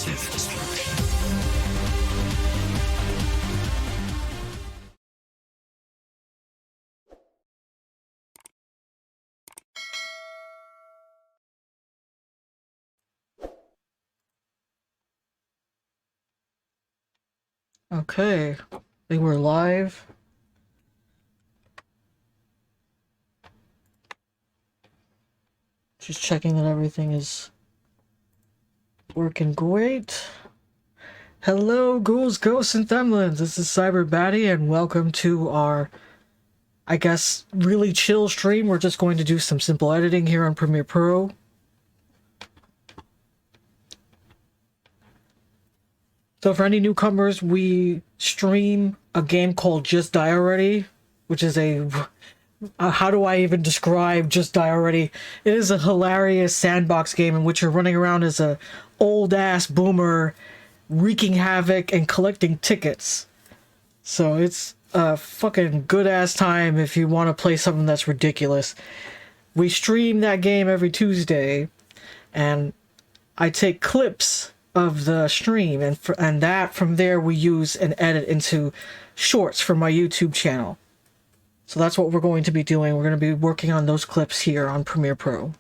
massive destruction. Okay, I think we're live. Just checking that everything is working great. Hello, Ghouls, Ghosts, and Themlins. This is Cyber Batty, and welcome to our, I guess, really chill stream. We're just going to do some simple editing here on Premiere Pro. So for any newcomers, we stream a game called Just Die Already, which is a... how do I even describe Just Die Already? It is a hilarious sandbox game in which you're running around as a old-ass boomer, wreaking havoc and collecting tickets. So it's a fucking good-ass time if you want to play something that's ridiculous. We stream that game every Tuesday, and I take clips of the stream, and that from there we use and edit into shorts for my YouTube channel. So that's what we're going to be doing. We're going to be working on those clips here on Premiere Pro.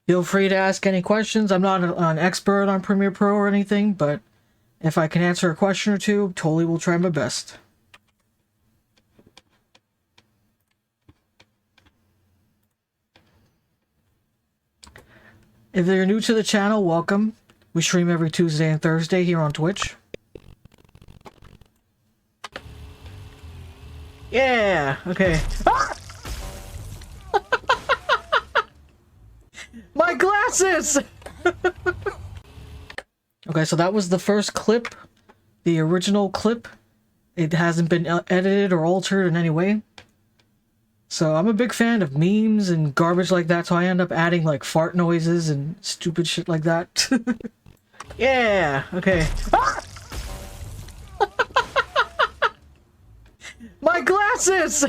Feel free to ask any questions. I'm not an expert on Premiere Pro or anything, but if I can answer a question or two, totally will try my best. If you're new to the channel, welcome. We stream every Tuesday and Thursday here on Twitch. Yeah, okay. Ah! My glasses! Okay, so that was the first clip. The original clip. It hasn't been edited or altered in any way. So I'm a big fan of memes and garbage like that, so I end up adding like fart noises and stupid shit like that. Yeah, okay. Ah! My glasses!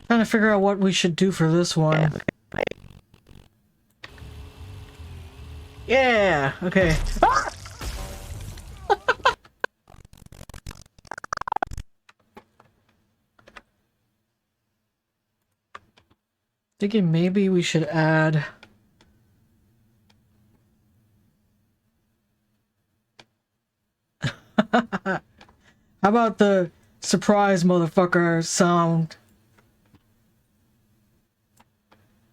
Trying to figure out what we should do for this one. Yeah, okay. Ah! Thinking maybe we should add... How about the surprise motherfucker sound?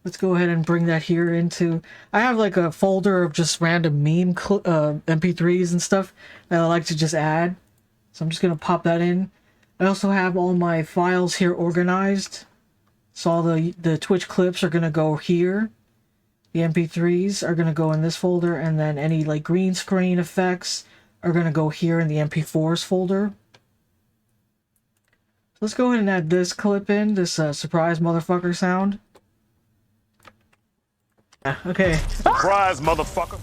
Let's go ahead and bring that here into... I have like a folder of just random meme MP3s and stuff that I like to just add. So I'm just going to pop that in. I also have all my files here organized. So all the Twitch clips are going to go here. The MP3s are going to go in this folder, and then any like green screen effects are going to go here in the MP4s folder. So let's go ahead and add this clip in, this surprise motherfucker sound. Yeah, okay. Surprise, motherfucker.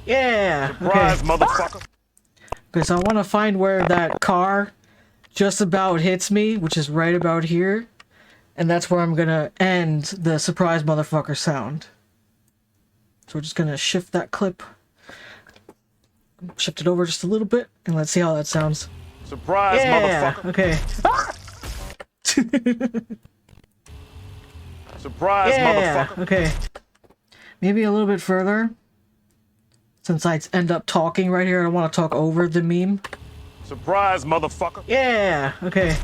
Yeah, Surprise, okay. motherfucker. Okay, so I want to find where that car just about hits me, which is right about here. And that's where I'm gonna end the surprise motherfucker sound. So we're just gonna shift that clip. Shift it over just a little bit, and let's see how that sounds. Surprise, yeah, motherfucker. Okay. Surprise, yeah, motherfucker. Okay. Maybe a little bit further. Since I end up talking right here, I don't want to talk over the meme. Surprise, motherfucker. Yeah, okay.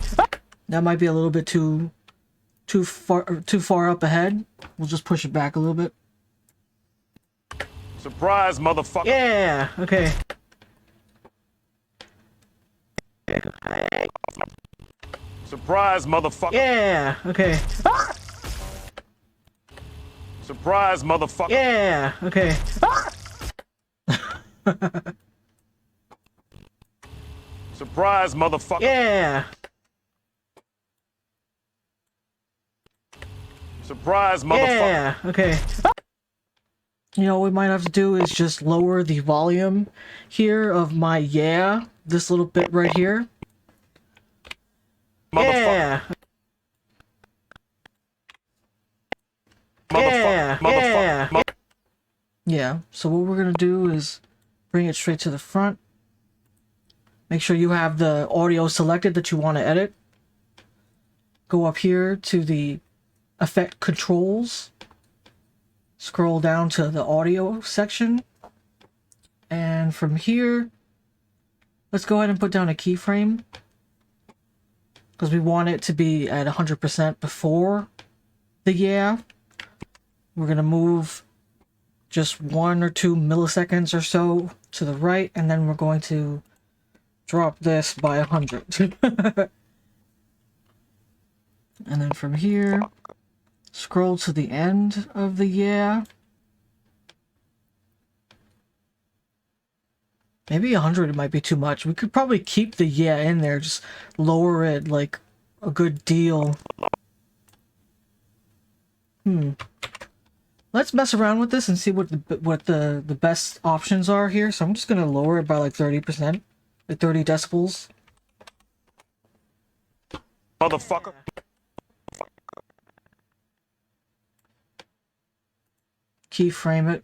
That might be a little bit too far up ahead. We'll just push it back a little bit. Surprise, motherfucker. Yeah, okay. Surprise, motherfucker. Yeah, okay. Surprise, motherfucker. Yeah, okay. Surprise, motherfucker. Yeah. Surprise, motherfucker. Yeah, okay. You know, what we might have to do is just lower the volume here of my this little bit right here. Yeah. Yeah, so what we're gonna do is bring it straight to the front. Make sure you have the audio selected that you want to edit. Go up here to the effect controls. Scroll down to the audio section. And from here, let's go ahead and put down a keyframe. Because we want it to be at 100% before the We're going to move just 1 or 2 milliseconds or so to the right, and then we're going to drop this by 100. And then from here, scroll to the end of the Maybe 100 might be too much. We could probably keep the in there, just lower it like a good deal. Let's mess around with this and see what the best options are here. So I'm just gonna lower it by like 30%, like 30 decibels. Motherfucker. Keyframe it.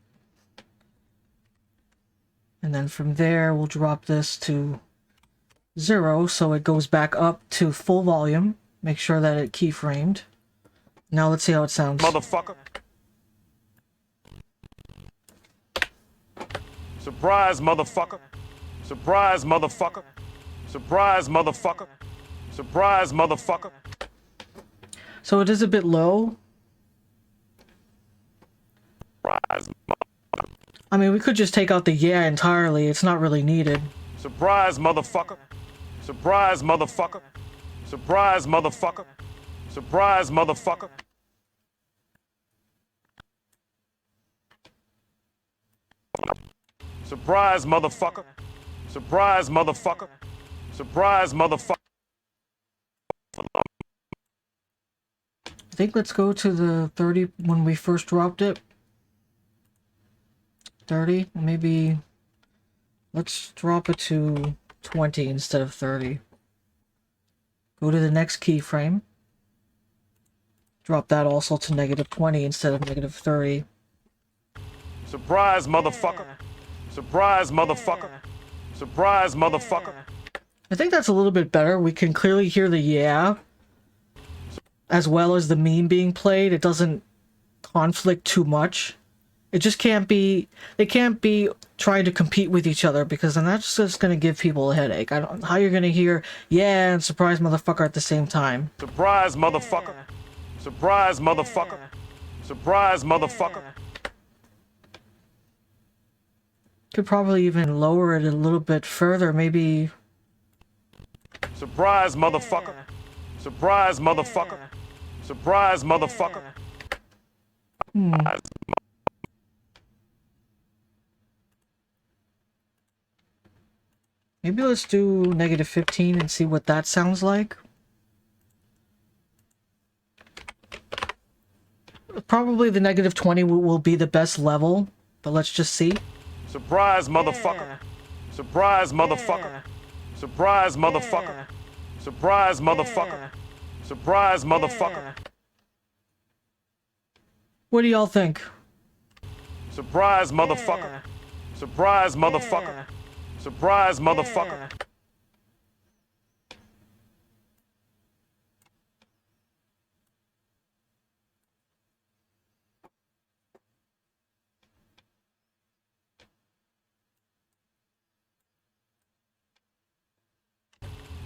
And then from there, we'll drop this to 0, so it goes back up to full volume. Make sure that it keyframed. Now let's see how it sounds. Motherfucker. Surprise, motherfucker. Surprise, motherfucker. Surprise, motherfucker. Surprise, motherfucker. So it is a bit low. Surprise, I mean, we could just take out the entirely. It's not really needed. surprise, motherfucker. Surprise, motherfucker. Surprise, motherfucker. Surprise, motherfucker. Surprise, motherfucker. Surprise, motherfucker. Surprise, motherfucker. I think let's go to the 30 when we first dropped it. 30, maybe let's drop it to 20 instead of 30. Go to the next keyframe. Drop that also to -20 instead of -30. Surprise, motherfucker. Surprise, motherfucker. Surprise, motherfucker. I think that's a little bit better. We can clearly hear the as well as the meme being played. It doesn't conflict too much. It just can't be, they can't be trying to compete with each other, because then that's just going to give people a headache. I don't know how you're going to hear and surprise motherfucker at the same time. Surprise, motherfucker. Surprise, motherfucker. Surprise, motherfucker. Could probably even lower it a little bit further, maybe. Surprise, motherfucker. Surprise, motherfucker. Surprise, motherfucker. Maybe let's do -15 and see what that sounds like. Probably the -20 will be the best level, but let's just see. Surprise, motherfucker. Surprise, motherfucker. Surprise, motherfucker. Surprise, motherfucker. Surprise, motherfucker. What do y'all think? Surprise, motherfucker. Surprise, motherfucker. Surprise, motherfucker.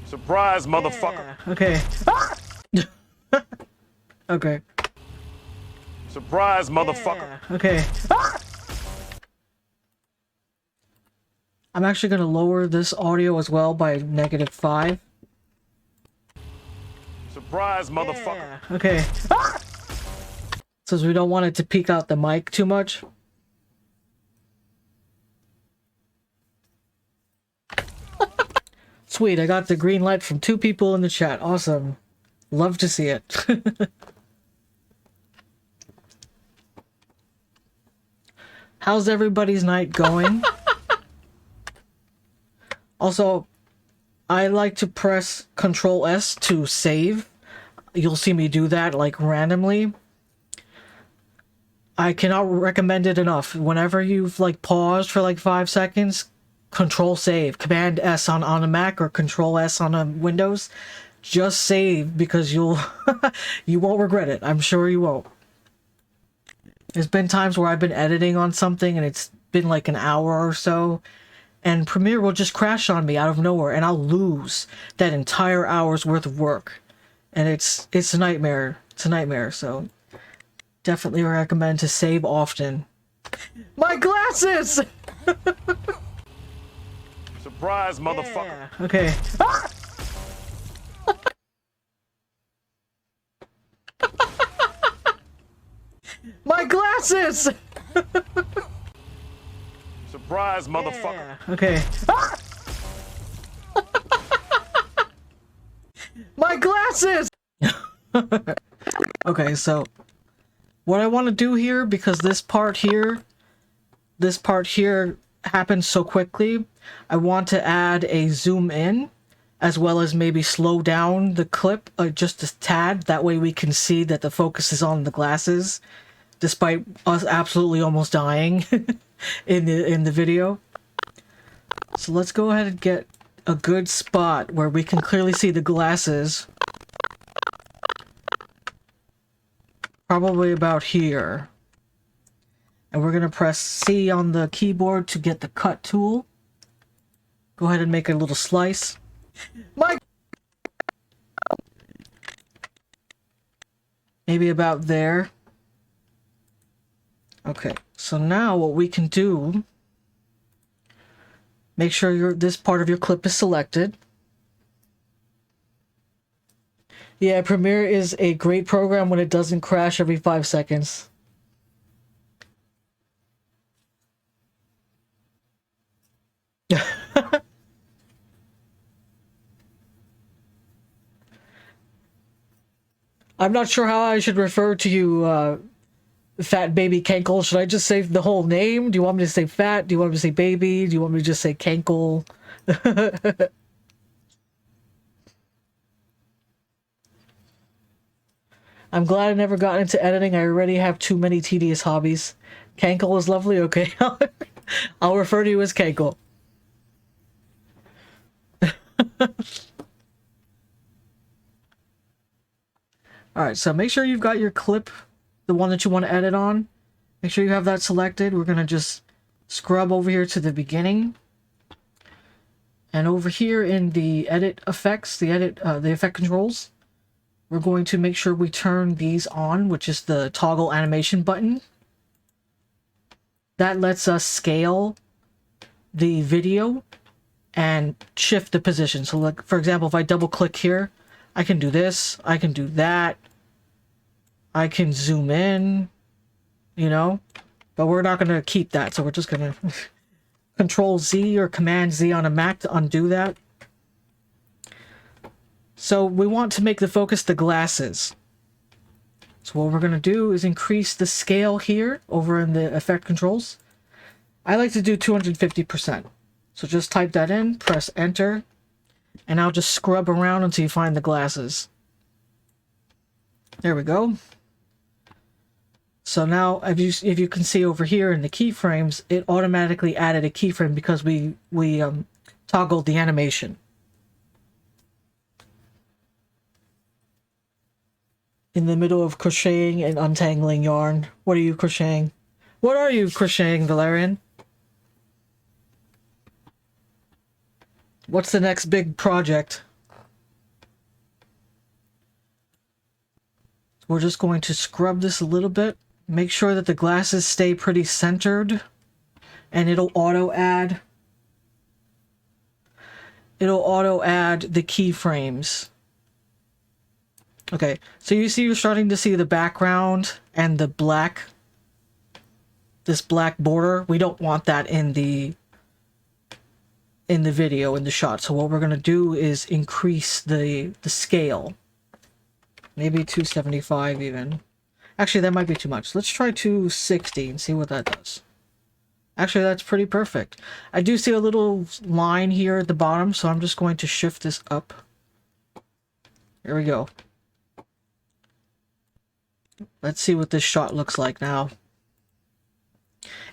Surprise, motherfucker. Okay. Okay. Surprise, motherfucker. Okay. I'm actually going to lower this audio as well by -5. Surprise, motherfucker. Okay. Since we don't want it to peek out the mic too much. Sweet, I got the green light from 2 people in the chat. Awesome. Love to see it. How's everybody's night going? Also, I like to press Control S to save. You'll see me do that, like, randomly. I cannot recommend it enough. Whenever you've, like, paused for, like, 5 seconds, Control Save. Command S on a Mac or Control S on a Windows. Just save, because you'll... you won't regret it. I'm sure you won't. There's been times where I've been editing on something and it's been, like, an hour or so, and Premiere will just crash on me out of nowhere, and I'll lose that entire hour's worth of work. And it's a nightmare. It's a nightmare, so definitely recommend to save often. My glasses! Surprise, motherfucker. Yeah. Okay. Ah! My glasses! Surprise, motherfucker. Yeah. Okay. Ah! My glasses! Okay, so what I want to do here, because this part here happens so quickly, I want to add a zoom in, as well as maybe slow down the clip just a tad. That way we can see that the focus is on the glasses, despite us absolutely almost dying in the video. So let's go ahead and get a good spot where we can clearly see the glasses. Probably about here. And we're gonna press C on the keyboard to get the cut tool. Go ahead and make a little slice. Maybe about there. Okay, so now what we can do, make sure this part of your clip is selected. Yeah, Premiere is a great program when it doesn't crash every 5 seconds. I'm not sure how I should refer to you, Fat Baby Kankle. Should I just say the whole name? Do you want me to say Fat? Do you want me to say Baby? Do you want me to just say Kankle? I'm glad I never got into editing. I already have too many tedious hobbies. Kankle is lovely? Okay. I'll refer to you as Kankle. Alright, so make sure you've got your clip, the one that you want to edit on. Make sure you have that selected. We're going to just scrub over here to the beginning. And over here in the edit effects, the effect controls, we're going to make sure we turn these on, which is the toggle animation button. That lets us scale the video and shift the position. So like, for example, if I double click here, I can do this, I can do that, I can zoom in, you know, but we're not going to keep that. So we're just going to Control Z or Command Z on a Mac to undo that. So we want to make the focus the glasses. So what we're going to do is increase the scale here over in the effect controls. I like to do 250%. So just type that in, press enter, and I'll just scrub around until you find the glasses. There we go. So now, if you can see over here in the keyframes, it automatically added a keyframe because we toggled the animation. In the middle of crocheting and untangling yarn. What are you crocheting? What are you crocheting, Valerian? What's the next big project? We're just going to scrub this a little bit. Make sure that the glasses stay pretty centered. And it'll auto add the keyframes. Okay, so you're starting to see the background and the black, this black border. We don't want that in the video, in the shot. So what we're going to do is increase the scale. Maybe 275 even. Actually, that might be too much. Let's try 260 and see what that does. Actually, that's pretty perfect. I do see a little line here at the bottom, so I'm just going to shift this up. Here we go. Let's see what this shot looks like now.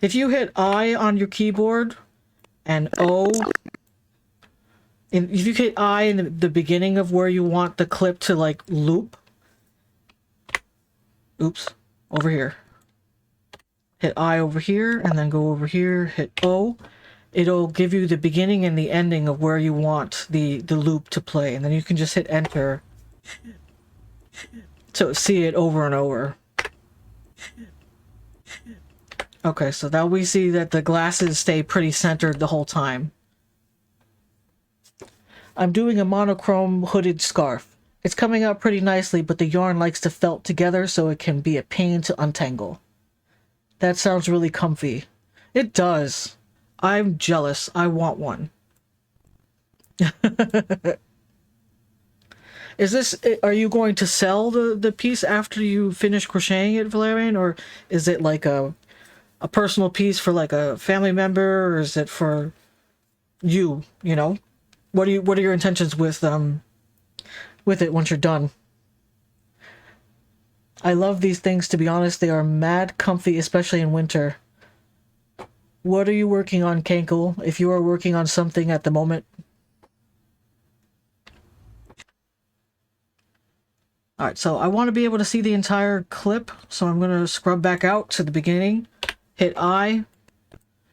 If you hit I on your keyboard and O, and if you hit I in the beginning of where you want the clip to like loop, oops, over here. Hit I over here and then go over here, hit O. It'll give you the beginning and the ending of where you want the loop to play, and then you can just hit enter to see it over and over. Okay, so now we see that the glasses stay pretty centered the whole time. I'm doing a monochrome hooded scarf. It's coming out pretty nicely, but the yarn likes to felt together, so it can be a pain to untangle. That sounds really comfy. It does. I'm jealous. I want one. Are you going to sell the piece after you finish crocheting it, Valerian, or is it like a personal piece for like a family member, or is it for you, you know? What are your intentions with it once you're done? I love these things, to be honest. They are mad comfy, especially in winter. What are you working on, Kankle, if you are working on something at the moment? Alright, so I want to be able to see the entire clip, so I'm going to scrub back out to the beginning. Hit I.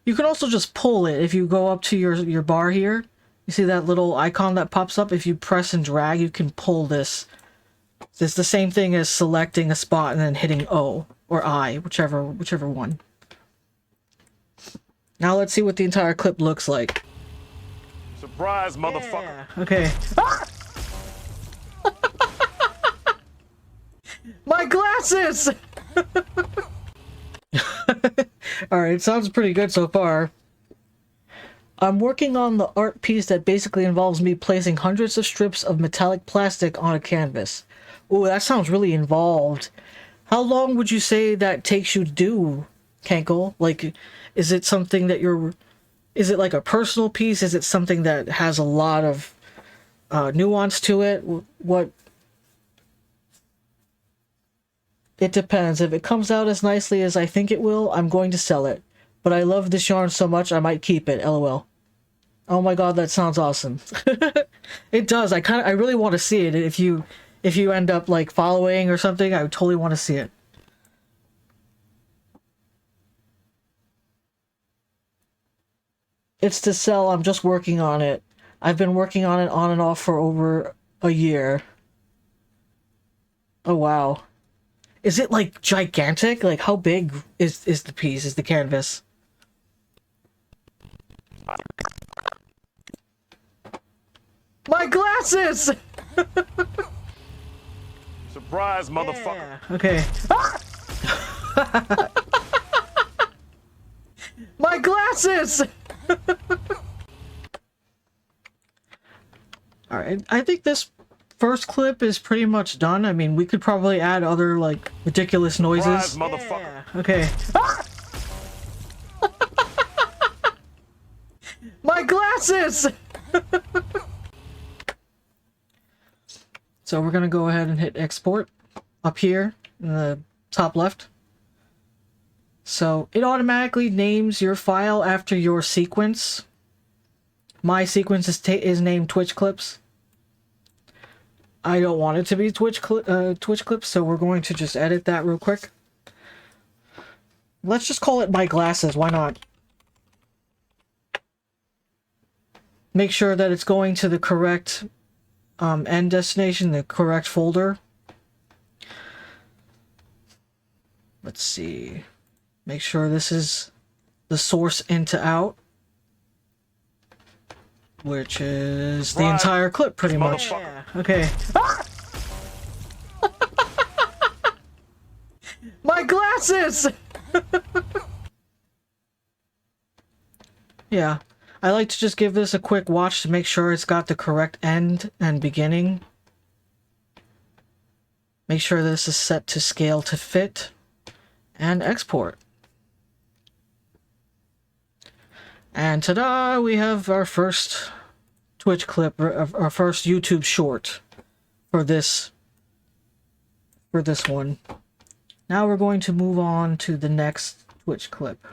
You can also just pull it if you go up to your bar here. You see that little icon that pops up? If you press and drag, you can pull this. It's the same thing as selecting a spot and then hitting O or I, whichever one. Now let's see what the entire clip looks like. Surprise, motherfucker. Yeah, okay. Ah! My glasses! Alright, sounds pretty good so far. I'm working on the art piece that basically involves me placing hundreds of strips of metallic plastic on a canvas. Ooh, that sounds really involved. How long would you say that takes you to do, Kankle? Like, is it something that is it like a personal piece? Is it something that has a lot of nuance to it? What? It depends. If it comes out as nicely as I think it will, I'm going to sell it. But I love this yarn so much, I might keep it, lol. Oh my god, that sounds awesome. It does. I really want to see it. If you end up like following or something, I would totally want to see it. It's to sell. I'm just working on it. I've been working on it on and off for over a year. Oh wow. Is it like gigantic? Like how big is the piece, is the canvas? My glasses! Surprise, motherfucker. Yeah, okay. Ah! My glasses! Alright, I think this first clip is pretty much done. I mean, we could probably add other, like, ridiculous noises. Surprise, motherfucker. Yeah, okay. Ah! My glasses! So we're gonna go ahead and hit export up here in the top left. So it automatically names your file after your sequence. My sequence is named Twitch Clips. I don't want it to be Twitch Clips, so we're going to just edit that real quick. Let's just call it My Glasses, why not? Make sure that it's going to the correct end destination, the correct folder. Let's see. Make sure this is the source into out, which is the entire clip pretty much. Yeah, okay. Ah! My glasses! Yeah. I like to just give this a quick watch to make sure it's got the correct end and beginning. Make sure this is set to scale to fit. And export. And ta-da! We have our first Twitch clip, our first YouTube short for this one. Now we're going to move on to the next Twitch clip.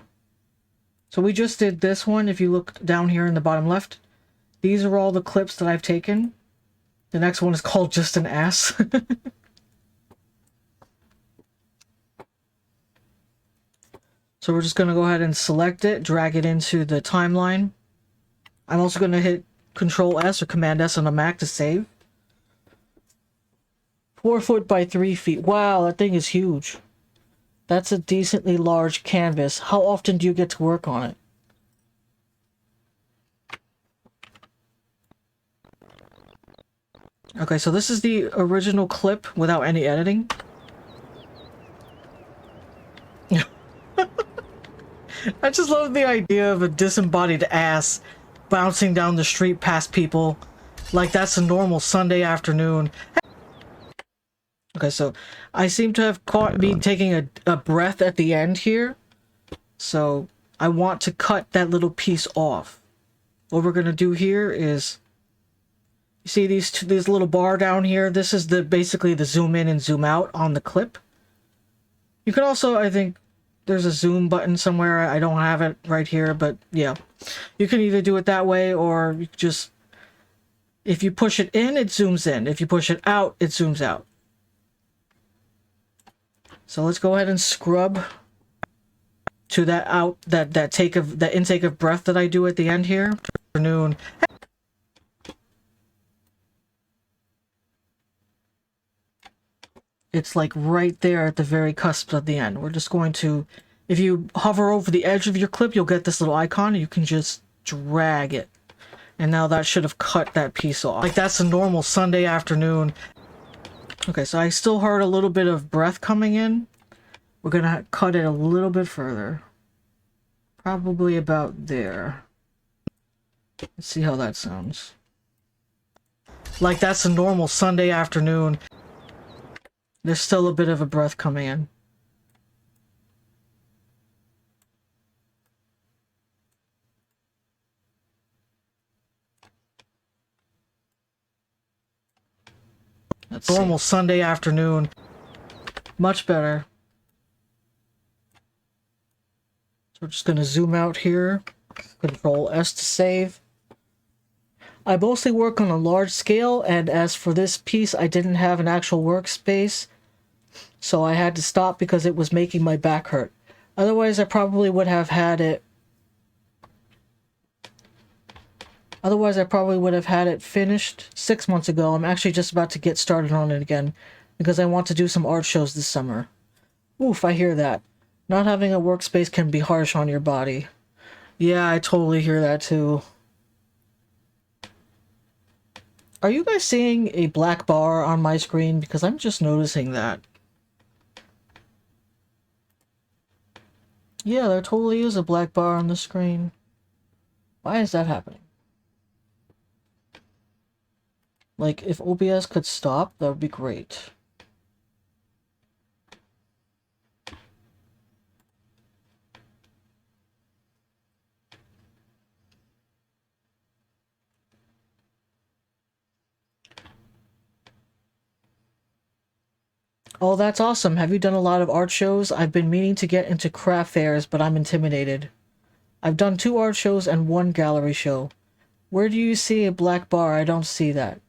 So we just did this one. If you look down here in the bottom left, these are all the clips that I've taken. The next one is called Just an Ass. So we're just going to go ahead and select it, drag it into the timeline. I'm also going to hit Control S or Command S on the Mac to save. 4 foot by 3 feet. Wow, that thing is huge. That's a decently large canvas. How often do you get to work on it? Okay, so this is the original clip without any editing. I just love the idea of a disembodied ass bouncing down the street past people like that's a normal Sunday afternoon. Okay, so I seem to have caught me taking a breath at the end here. So I want to cut that little piece off. What we're gonna do here is, you see this little bar down here? This is basically the zoom in and zoom out on the clip. You can also, I think, there's a zoom button somewhere. I don't have it right here, but yeah. You can either do it that way, or you just, if you push it in, it zooms in. If you push it out, it zooms out. So let's go ahead and scrub to that intake of breath that I do at the end here. Afternoon. It's like right there at the very cusp of the end. We're just going to, if you hover over the edge of your clip, you'll get this little icon. You can just drag it. And now that should have cut that piece off. Like that's a normal Sunday afternoon. Okay, so I still heard a little bit of breath coming in. We're gonna cut it a little bit further. Probably about there. Let's see how that sounds. Like that's a normal Sunday afternoon. There's still a bit of a breath coming in. That's normal Sunday afternoon. Much better. So we're just going to zoom out here. Control S to save. I mostly work on a large scale, and as for this piece, I didn't have an actual workspace, so I had to stop because it was making my back hurt. Otherwise, I probably would have had it. Otherwise, I probably would have had it finished 6 months ago. I'm actually just about to get started on it again because I want to do some art shows this summer. Oof, I hear that. Not having a workspace can be harsh on your body. Yeah, I totally hear that too. Are you guys seeing a black bar on my screen? Because I'm just noticing that. Yeah, there totally is a black bar on the screen. Why is that happening? Like, if OBS could stop, that would be great. Oh, that's awesome. Have you done a lot of art shows? I've been meaning to get into craft fairs, but I'm intimidated. I've done 2 art shows and 1 gallery show. Where do you see a black bar? I don't see that.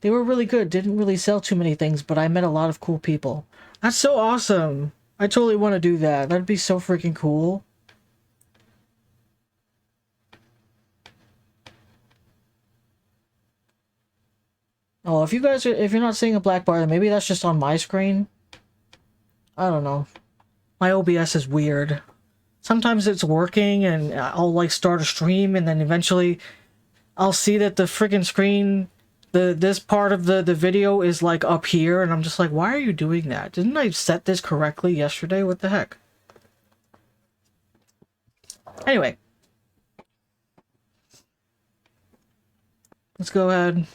They were really good. Didn't really sell too many things, but I met a lot of cool people. That's so awesome. I totally want to do that. That'd be so freaking cool. Oh, if you're not seeing a black bar, then maybe that's just on my screen. I don't know. My OBS is weird. Sometimes it's working and I'll like start a stream and then eventually I'll see that the freaking screen, this part of the video is like up here and I'm just like, why are you doing that? Didn't I set this correctly yesterday? What the heck? Anyway. Let's go ahead.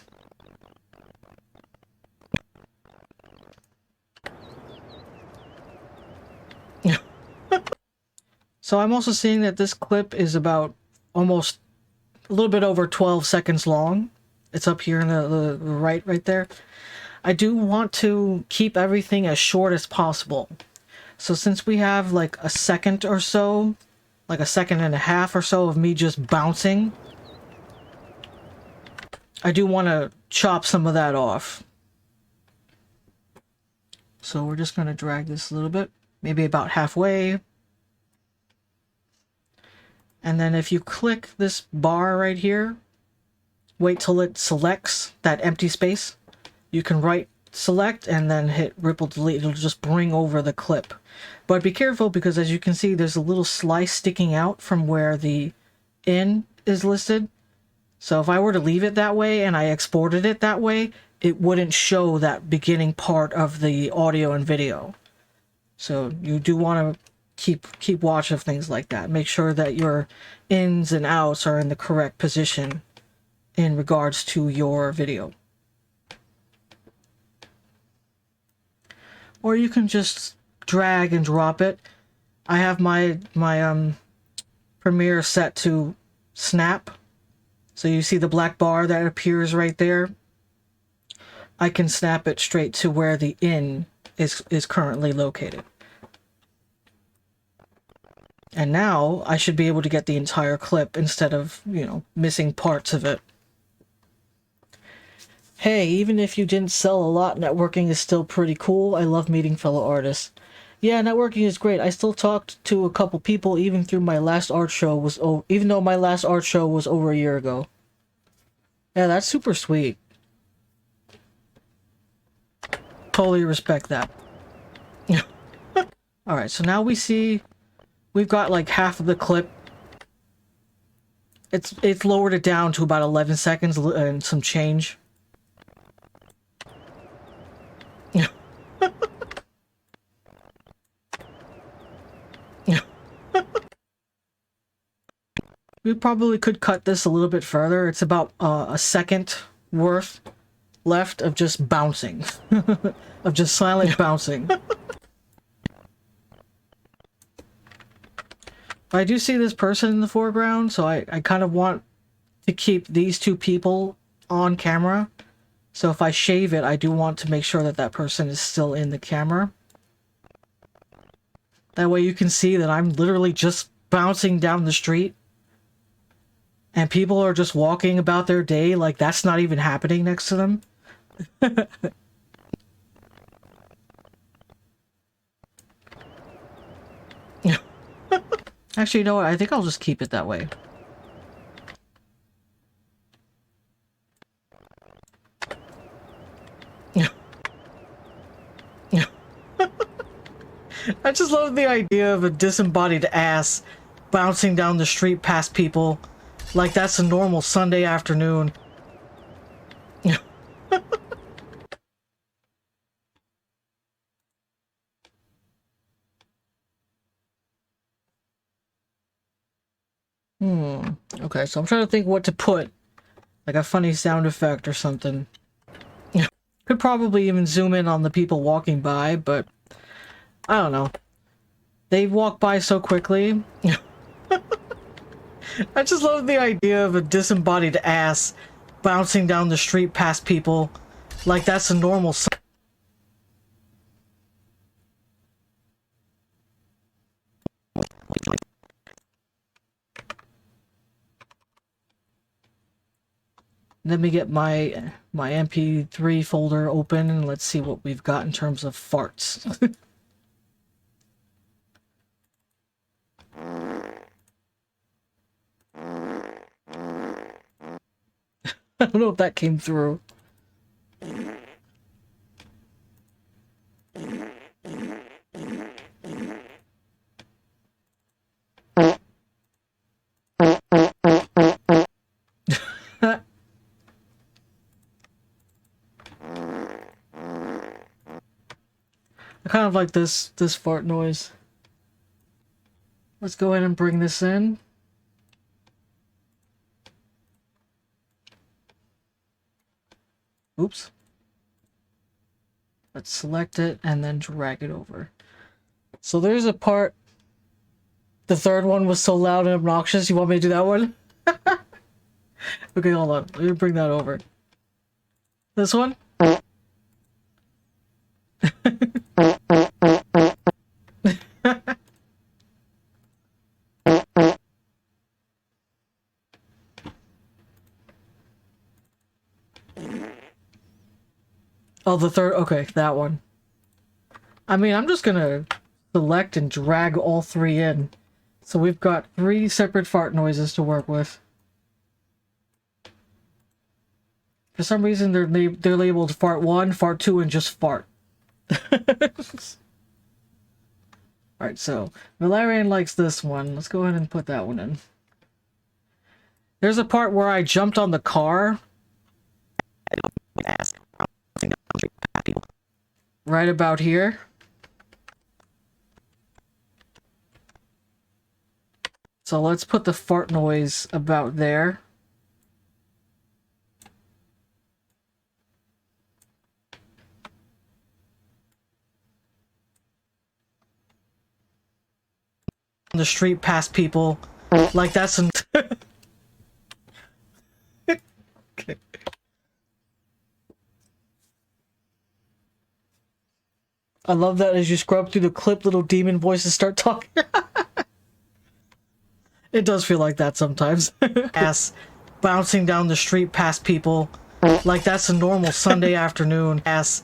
So I'm also seeing that this clip is about almost a little bit over 12 seconds long. It's up here in the right there. I do want to keep everything as short as possible. So since we have like a second or so, like a second and a half or so of me just bouncing, I do want to chop some of that off. So we're just going to drag this a little bit, maybe about halfway. And then if you click this bar right here, wait till it selects that empty space. You can right select and then hit ripple delete. It'll just bring over the clip. But be careful because as you can see, there's a little slice sticking out from where the in is listed. So if I were to leave it that way and I exported it that way, it wouldn't show that beginning part of the audio and video. So you do want to keep watch of things like that. Make sure that your ins and outs are in the correct position in regards to your video. Or you can just drag and drop it. I have my Premiere set to snap. So you see the black bar that appears right there. I can snap it straight to where the in is currently located. And now I should be able to get the entire clip instead of, you know, missing parts of it. Hey, even if you didn't sell a lot, networking is still pretty cool. I love meeting fellow artists. Yeah, networking is great. I still talked to a couple people even through my last art show even though my last art show was over a year ago. Yeah, that's super sweet. Totally respect that. Alright, so now we see we've got like half of the clip. It's lowered it down to about 11 seconds and some change. We probably could cut this a little bit further. It's about a second worth left of just bouncing. Of just silent bouncing. But I do see this person in the foreground, so I kind of want to keep these two people on camera. So if I shave it, I do want to make sure that that person is still in the camera. That way you can see that I'm literally just bouncing down the street. And people are just walking about their day like that's not even happening next to them. Actually, you know what? I think I'll just keep it that way. I just love the idea of a disembodied ass bouncing down the street past people like that's a normal Sunday afternoon. Okay, so I'm trying to think what to put. Like a funny sound effect or something. Could probably even zoom in on the people walking by, but I don't know. They walk by so quickly. I just love the idea of a disembodied ass bouncing down the street past people like that's a normal Let me get my MP3 folder open and let's see what we've got in terms of farts. I don't know if that came through. I kind of like this fart noise. Let's go ahead and bring this in. Oops. Let's select it and then drag it over. So there's a part. The third one was so loud and obnoxious. You want me to do that one? Okay, hold on. Let me bring that over. This one? Oh, the third. Okay, that one. I mean, I'm just gonna select and drag all three in. So we've got 3 separate fart noises to work with. For some reason, they're labeled fart 1, fart 2, and just fart. Alright, so Valerian likes this one. Let's go ahead and put that one in. There's a part where I jumped on the car. Right about here. So let's put the fart noise about there. On the street past people. Like that's an okay. I love that as you scrub through the clip, little demon voices start talking. It does feel like that sometimes. Ass bouncing down the street past people. Like that's a normal Sunday afternoon. Ass.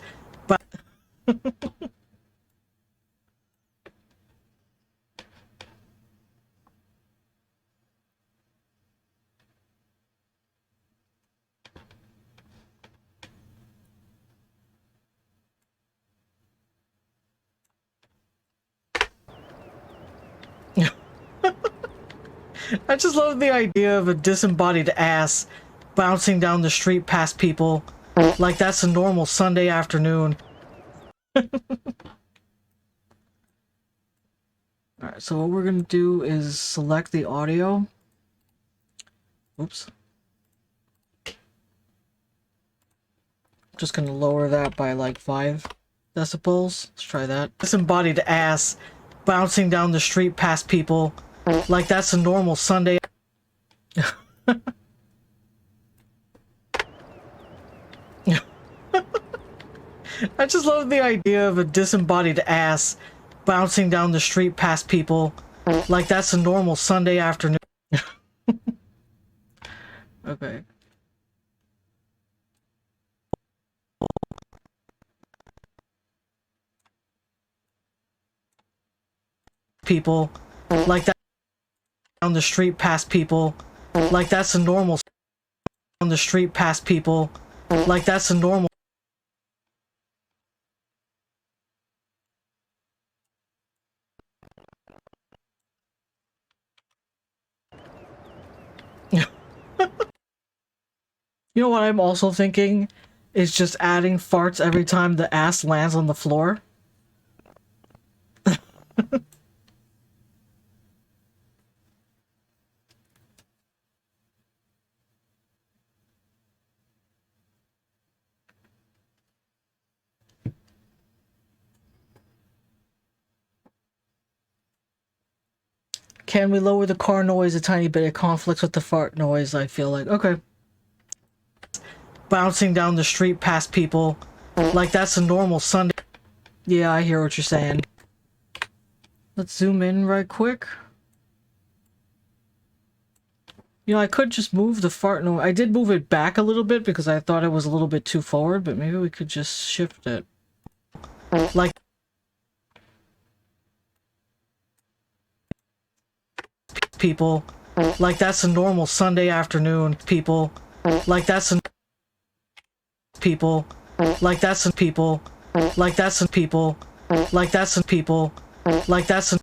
I just love the idea of a disembodied ass bouncing down the street past people. Like that's a normal Sunday afternoon. Alright, so what we're gonna do is select the audio. Oops. Just gonna lower that by like 5 decibels. Let's try that. Disembodied ass bouncing down the street past people. Like that's a normal Sunday. I just love the idea of a disembodied ass bouncing down the street past people. Like that's a normal Sunday afternoon. Okay. People. Like that down the street past people. Like that's a normal on the street past people. Like that's a normal. You know what I'm also thinking is just adding farts every time the ass lands on the floor. Can we lower the car noise a tiny bit? It conflicts with the fart noise, I feel like. Okay. Bouncing down the street past people. Like that's a normal Sunday. Yeah, I hear what you're saying. Let's zoom in right quick. You know, I could just move the fart noise. I did move it back a little bit because I thought it was a little bit too forward, but maybe we could just shift it. Like people. Like that's a normal Sunday afternoon. People. Like that's a people. Like that's a people. Like that's a people. Like that's a people. Like that's a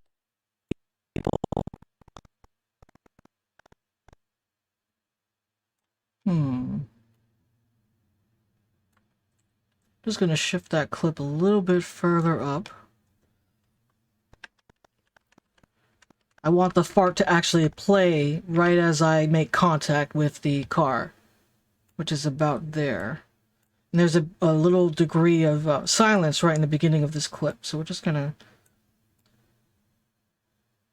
people. Just gonna shift that clip a little bit further up. I want the fart to actually play right as I make contact with the car, which is about there. And there's a little degree of silence right in the beginning of this clip, so we're just gonna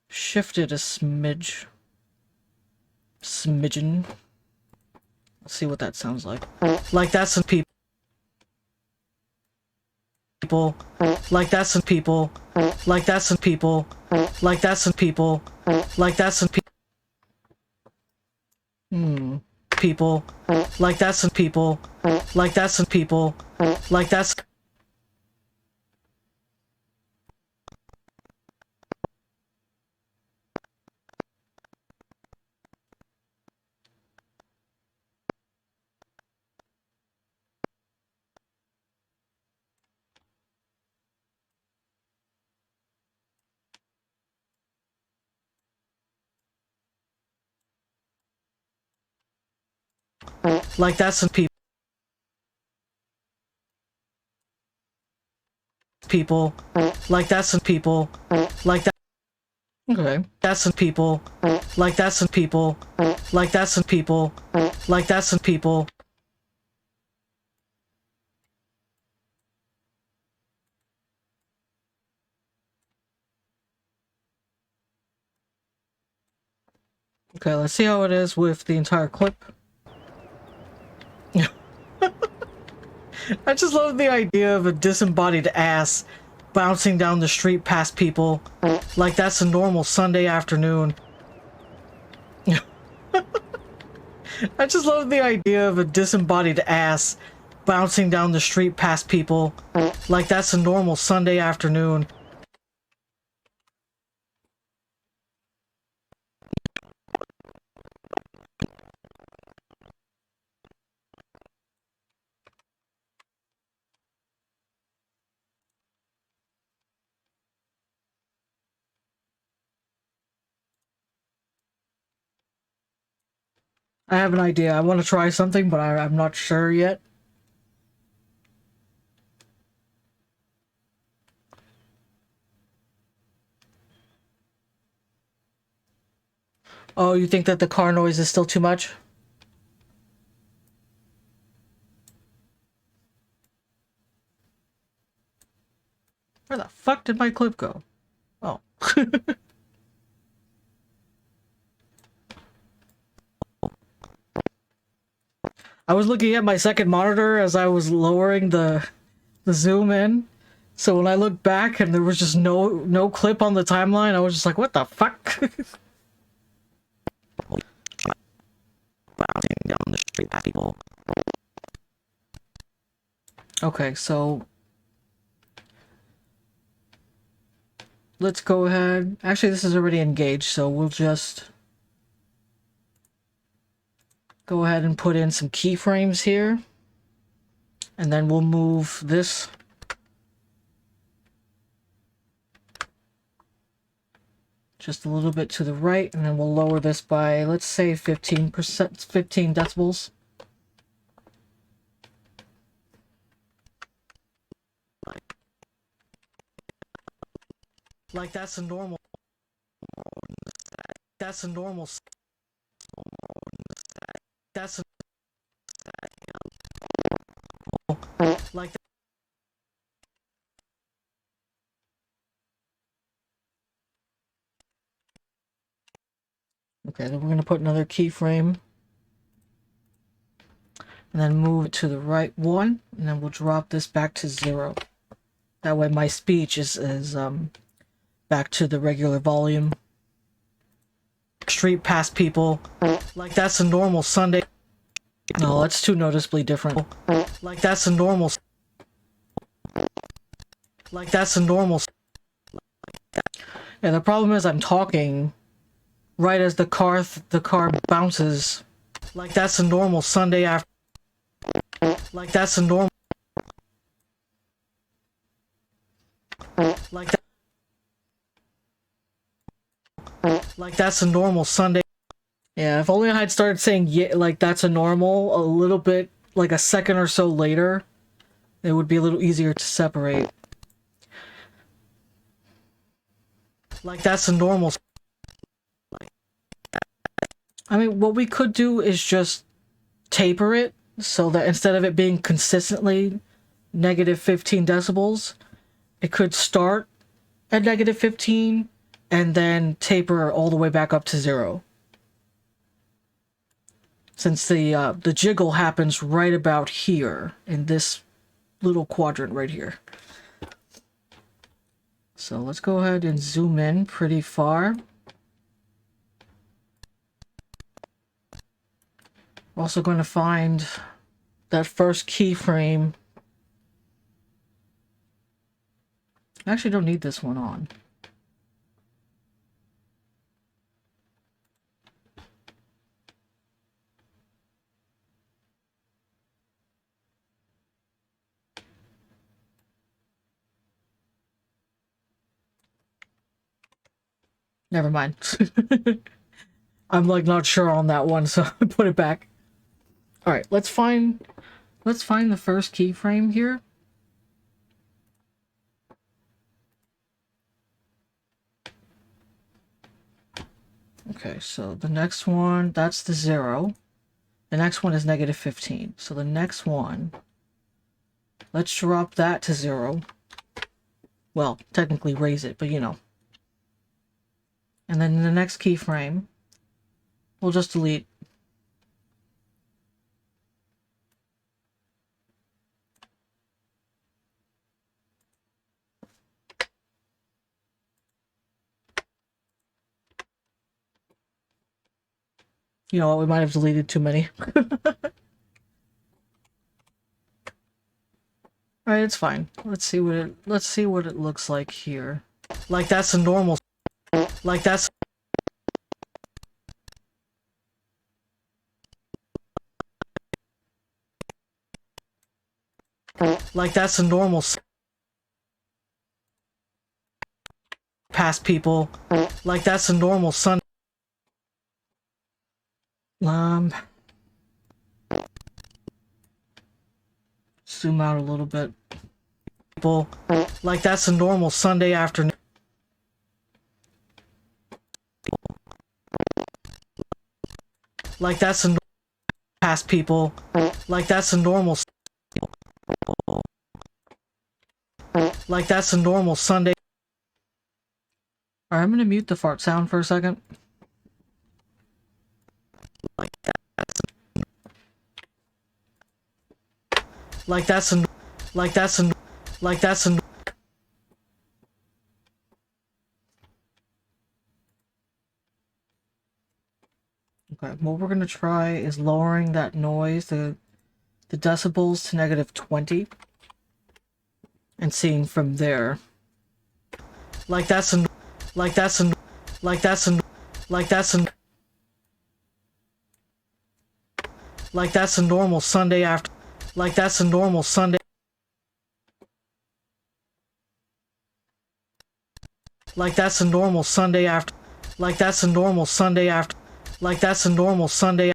shift it a smidgen. Let's see what that sounds like. Like that's some people. Like that's some people. Like that's some people. Like that's some people. Like that's some people. People. Like that's some people. Like that's some people. Like that's. Like that's some people. People. Like that's some people. Like that. Okay. That's some people. Like that's some people. Like that's some people. Like that's some people. Okay, let's see how it is with the entire clip. I just love the idea of a disembodied ass bouncing down the street past people like that's a normal Sunday afternoon. I just love the idea of a disembodied ass bouncing down the street past people like that's a normal Sunday afternoon. I have an idea. I want to try something, but I'm not sure yet. Oh, you think that the car noise is still too much? Where the fuck did my clip go? Oh. I was looking at my second monitor as I was lowering the zoom in. So when I looked back and there was just no clip on the timeline, I was just like, what the fuck? Bouncing down the street past people. Okay, so let's go ahead. Actually, this is already engaged, so we'll just go ahead and put in some keyframes here. And then we'll move this just a little bit to the right, and then we'll lower this by, let's say, 15%, 15 decibels. Like that's a normal. That's a normal. That's a. Like. Okay, then we're gonna put another keyframe, and then move it to the right one, and then we'll drop this back to 0. That way, my speech is back to the regular volume. Street past people, like that's a normal Sunday. No, that's too noticeably different. Like that's a normal. Like that's a normal. Yeah, the problem is I'm talking right as the car bounces. Like that's a normal Sunday after. Like that's a normal. Like that. Like that's a normal Sunday. Yeah, if only I had started saying yeah, like that's a normal a little bit, like a second or so later, it would be a little easier to separate. Like that's a normal. I mean, what we could do is just taper it so that instead of it being consistently negative 15 decibels, it could start at negative 15 and then taper all the way back up to 0. Since the jiggle happens right about here in this little quadrant right here. So let's go ahead and zoom in pretty far. We're also going to find that first keyframe. I actually don't need this one on. Never mind. I'm like not sure on that one, so I put it back. All right, let's find the first keyframe here. Okay, so the next one, that's the 0. The next one is -15. So the next one, let's drop that to 0. Well, technically raise it, but you know. And then in the next keyframe, we'll just delete. You know what, we might have deleted too many. Alright, it's fine. Let's see what it looks like here. Like that's a normal like that's a normal past people. Like that's a normal sun. Zoom out a little bit. People, like that's a normal Sunday afternoon. Like that's a past people. Like that's a normal. Like that's a normal Sunday. Alright, I'm gonna mute the fart sound for a second. Like that's a Okay, what we're gonna try is lowering that noise, the decibels to -20, and seeing from there. Like that's a normal Sunday after. Like that's a normal Sunday. Like that's a normal Sunday after. Like that's a normal Sunday after. Like that's a normal Sunday.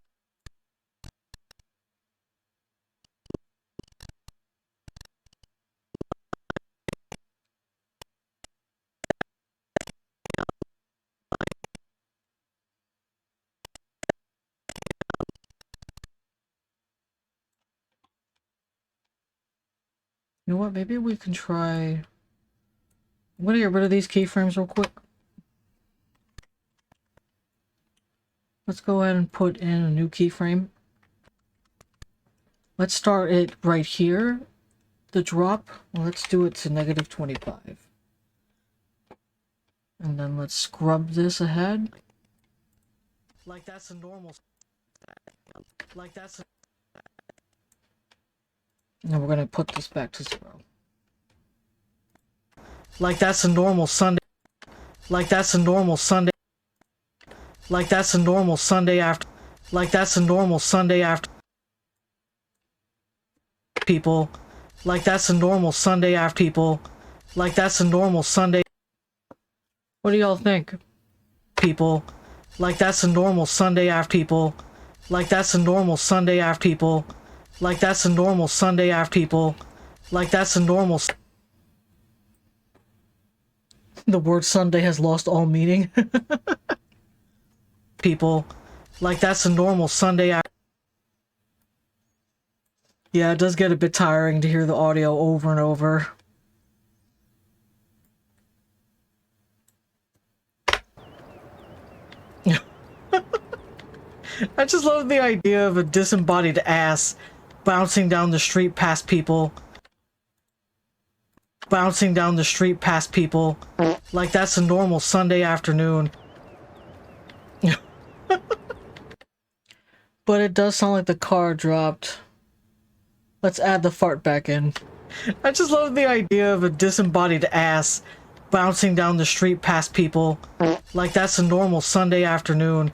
You know what? Maybe we can try. I'm gonna get rid of these keyframes real quick. Let's go ahead and put in a new keyframe. Let's start it right here. The drop. Well, let's do it to -25. And then let's scrub this ahead. Like that's a normal. Like that's a. And we're gonna put this back to 0. Like that's a normal Sunday. Like that's a normal Sunday. Like that's a normal Sunday after. Like that's a normal Sunday after. People. Like that's a normal Sunday after people. Like that's a normal Sunday. What do y'all think? People. Like that's a normal Sunday after people. Like that's a normal Sunday after people. Like that's a normal Sunday after people. Like that's a normal. The word Sunday has lost all meaning. People. Like that's a normal Sunday after. Yeah, it does get a bit tiring to hear the audio over and over. I just love the idea of a disembodied ass bouncing down the street past people. Bouncing down the street past people. Like that's a normal Sunday afternoon. But it does sound like the car dropped. Let's add the fart back in. I just love the idea of a disembodied ass bouncing down the street past people. Like that's a normal Sunday afternoon.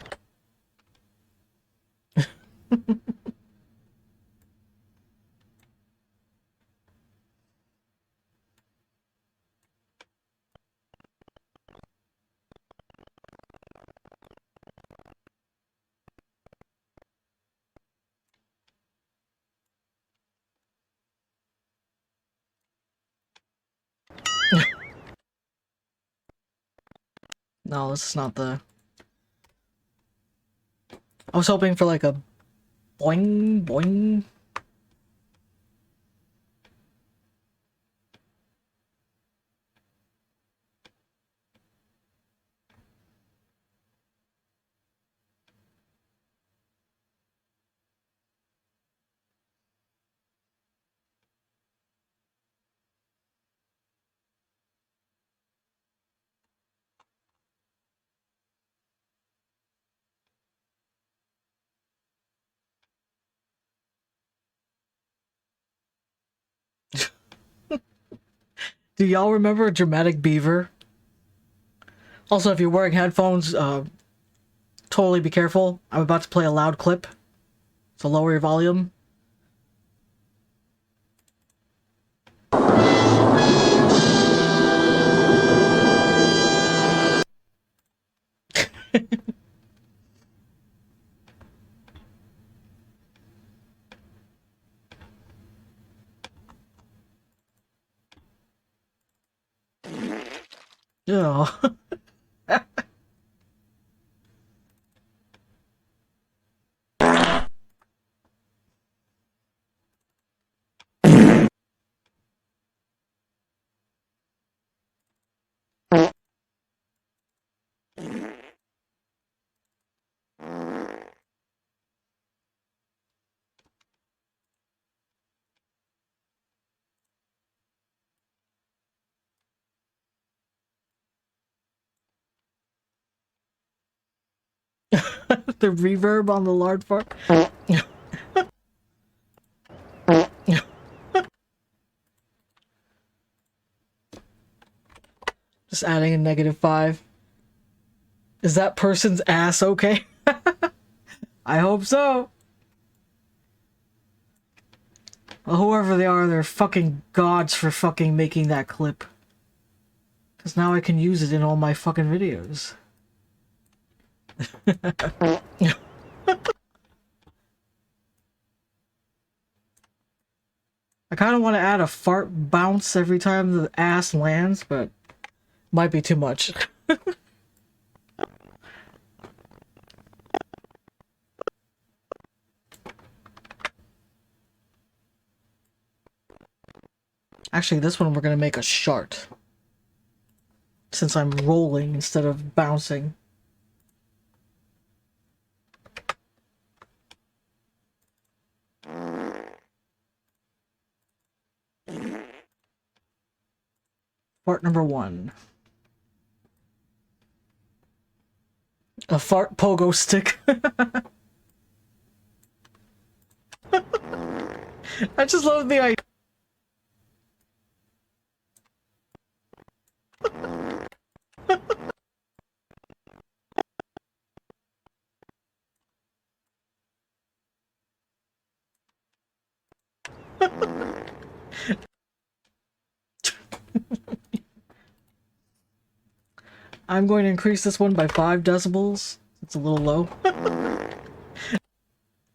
No, this is not the... I was hoping for like a boing boing. Do y'all remember Dramatic Beaver? Also, if you're wearing headphones, totally be careful. I'm about to play a loud clip, so lower your volume. Yeah. The reverb on the loud fart. Just adding a -5. Is that person's ass okay? I hope so. Well, whoever they are, they're fucking gods for fucking making that clip. Because now I can use it in all my fucking videos. I kind of want to add a fart bounce every time the ass lands, but might be too much. Actually, this one we're gonna make a shart. Since I'm rolling instead of bouncing. Fart number 1. A fart pogo stick. I just love the idea. I'm going to increase this one by 5 decibels. It's a little low.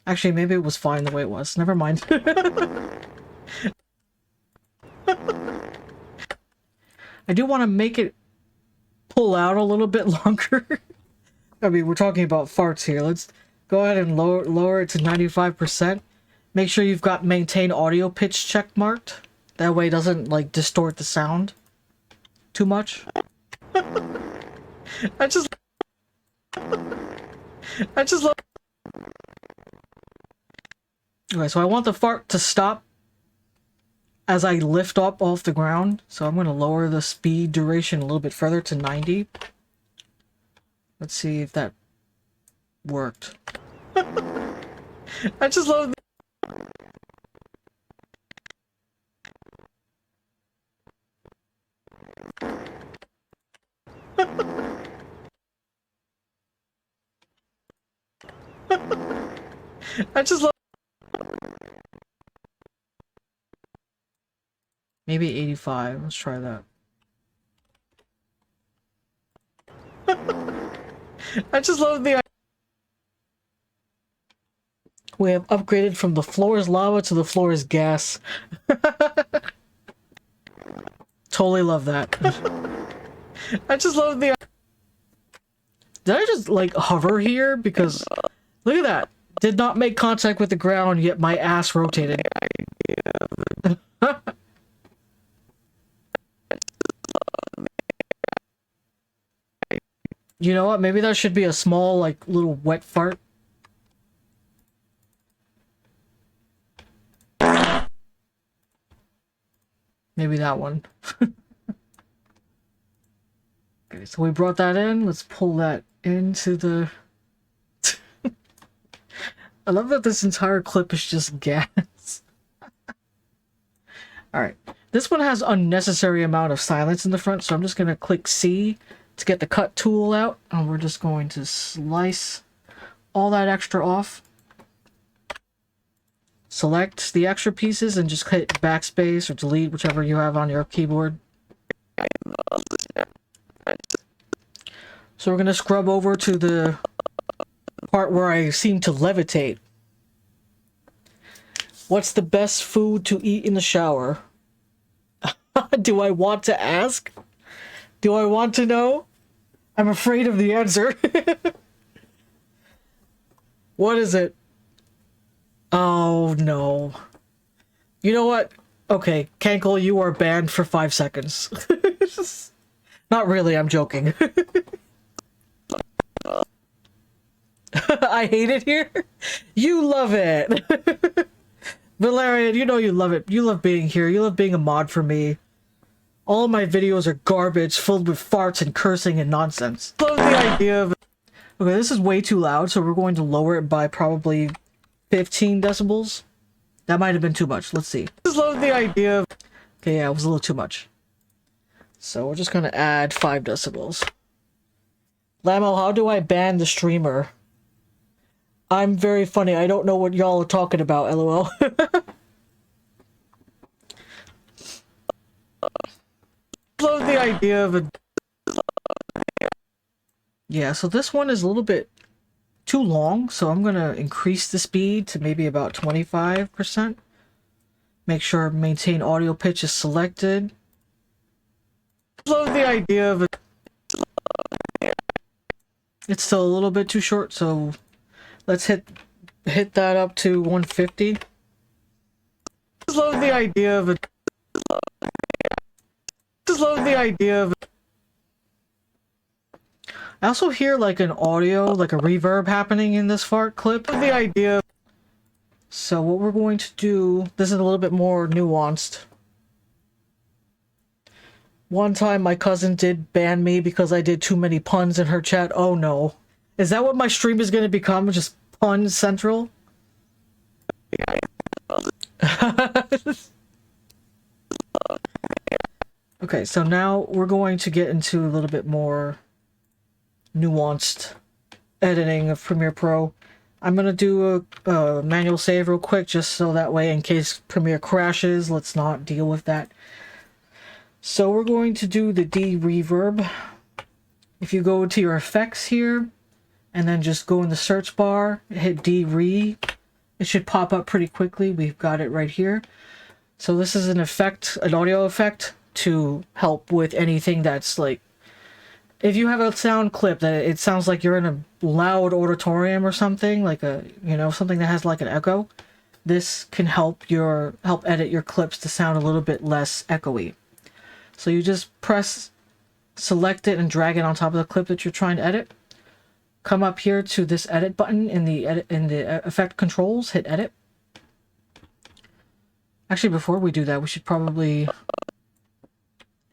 Actually, maybe it was fine the way it was. Never mind. I do want to make it pull out a little bit longer. I mean, we're talking about farts here. Let's go ahead and lower it to 95%. Make sure you've got maintain audio pitch check marked. That way it doesn't, like, distort the sound too much. I just love... Okay, so I want the fart to stop as I lift up off the ground. So I'm going to lower the speed duration a little bit further to 90. Let's see if that worked. I just love I just love maybe 85. Let's try that. I just love the we have upgraded from the floor is lava to the floor is gas. Totally love that. I just love the did I just like hover here? Because look at that. Did not make contact with the ground, yet my ass rotated. You know what? Maybe that should be a small, like, little wet fart. Maybe that one. Okay, so we brought that in. Let's pull that into the... I love that this entire clip is just gas. Alright. This one has unnecessary amount of silence in the front, so I'm just going to click C to get the cut tool out, and we're just going to slice all that extra off. Select the extra pieces and just hit backspace or delete, whichever you have on your keyboard. So we're going to scrub over to the part where I seem to levitate. What's the best food to eat in the shower? Do I want to ask? Do I want to know? I'm afraid of the answer. What is it? Oh, no. You know what? Okay, Kankle, you are banned for 5 seconds. Not really, I'm joking. I hate it here. You love it. Valerian, you know you love it. You love being here. You love being a mod for me. All of my videos are garbage, filled with farts and cursing and nonsense. Love the idea of... Okay, this is way too loud, so we're going to lower it by probably 15 decibels. That might have been too much. Let's see. Just love the idea of... Okay, yeah, it was a little too much. So we're just gonna add 5 decibels. Lamo, how do I ban the streamer? I'm very funny. I don't know what y'all are talking about, lol. Love the idea of a... Yeah, so this one is a little bit too long, so I'm gonna increase the speed to maybe about 25%. Make sure maintain audio pitch is selected. Love the idea of a... It's still a little bit too short, so let's hit that up to 150. Just love the idea of a... Just love the idea of... I also hear like an audio, like a reverb happening in this fart clip. Love the idea. So what we're going to do, this is a little bit more nuanced. One time my cousin did ban me because I did too many puns in her chat. Oh no. Is that what my stream is going to become? Just pun central? Okay, so now we're going to get into a little bit more nuanced editing of Premiere Pro. I'm going to do a manual save real quick, just so that way in case Premiere crashes, let's not deal with that. So we're going to do the D-Reverb. If you go to your effects here, and then just go in the search bar, hit D-Re, it should pop up pretty quickly. We've got it right here. So this is an effect, an audio effect, to help with anything that's like, if you have a sound clip that it sounds like you're in a loud auditorium or something, like a, you know, something that has like an echo, this can help edit your clips to sound a little bit less echoey. So you just select it and drag it on top of the clip that you're trying to edit. Come up here to this edit button in the effect controls, hit edit. Actually, before we do that, we should probably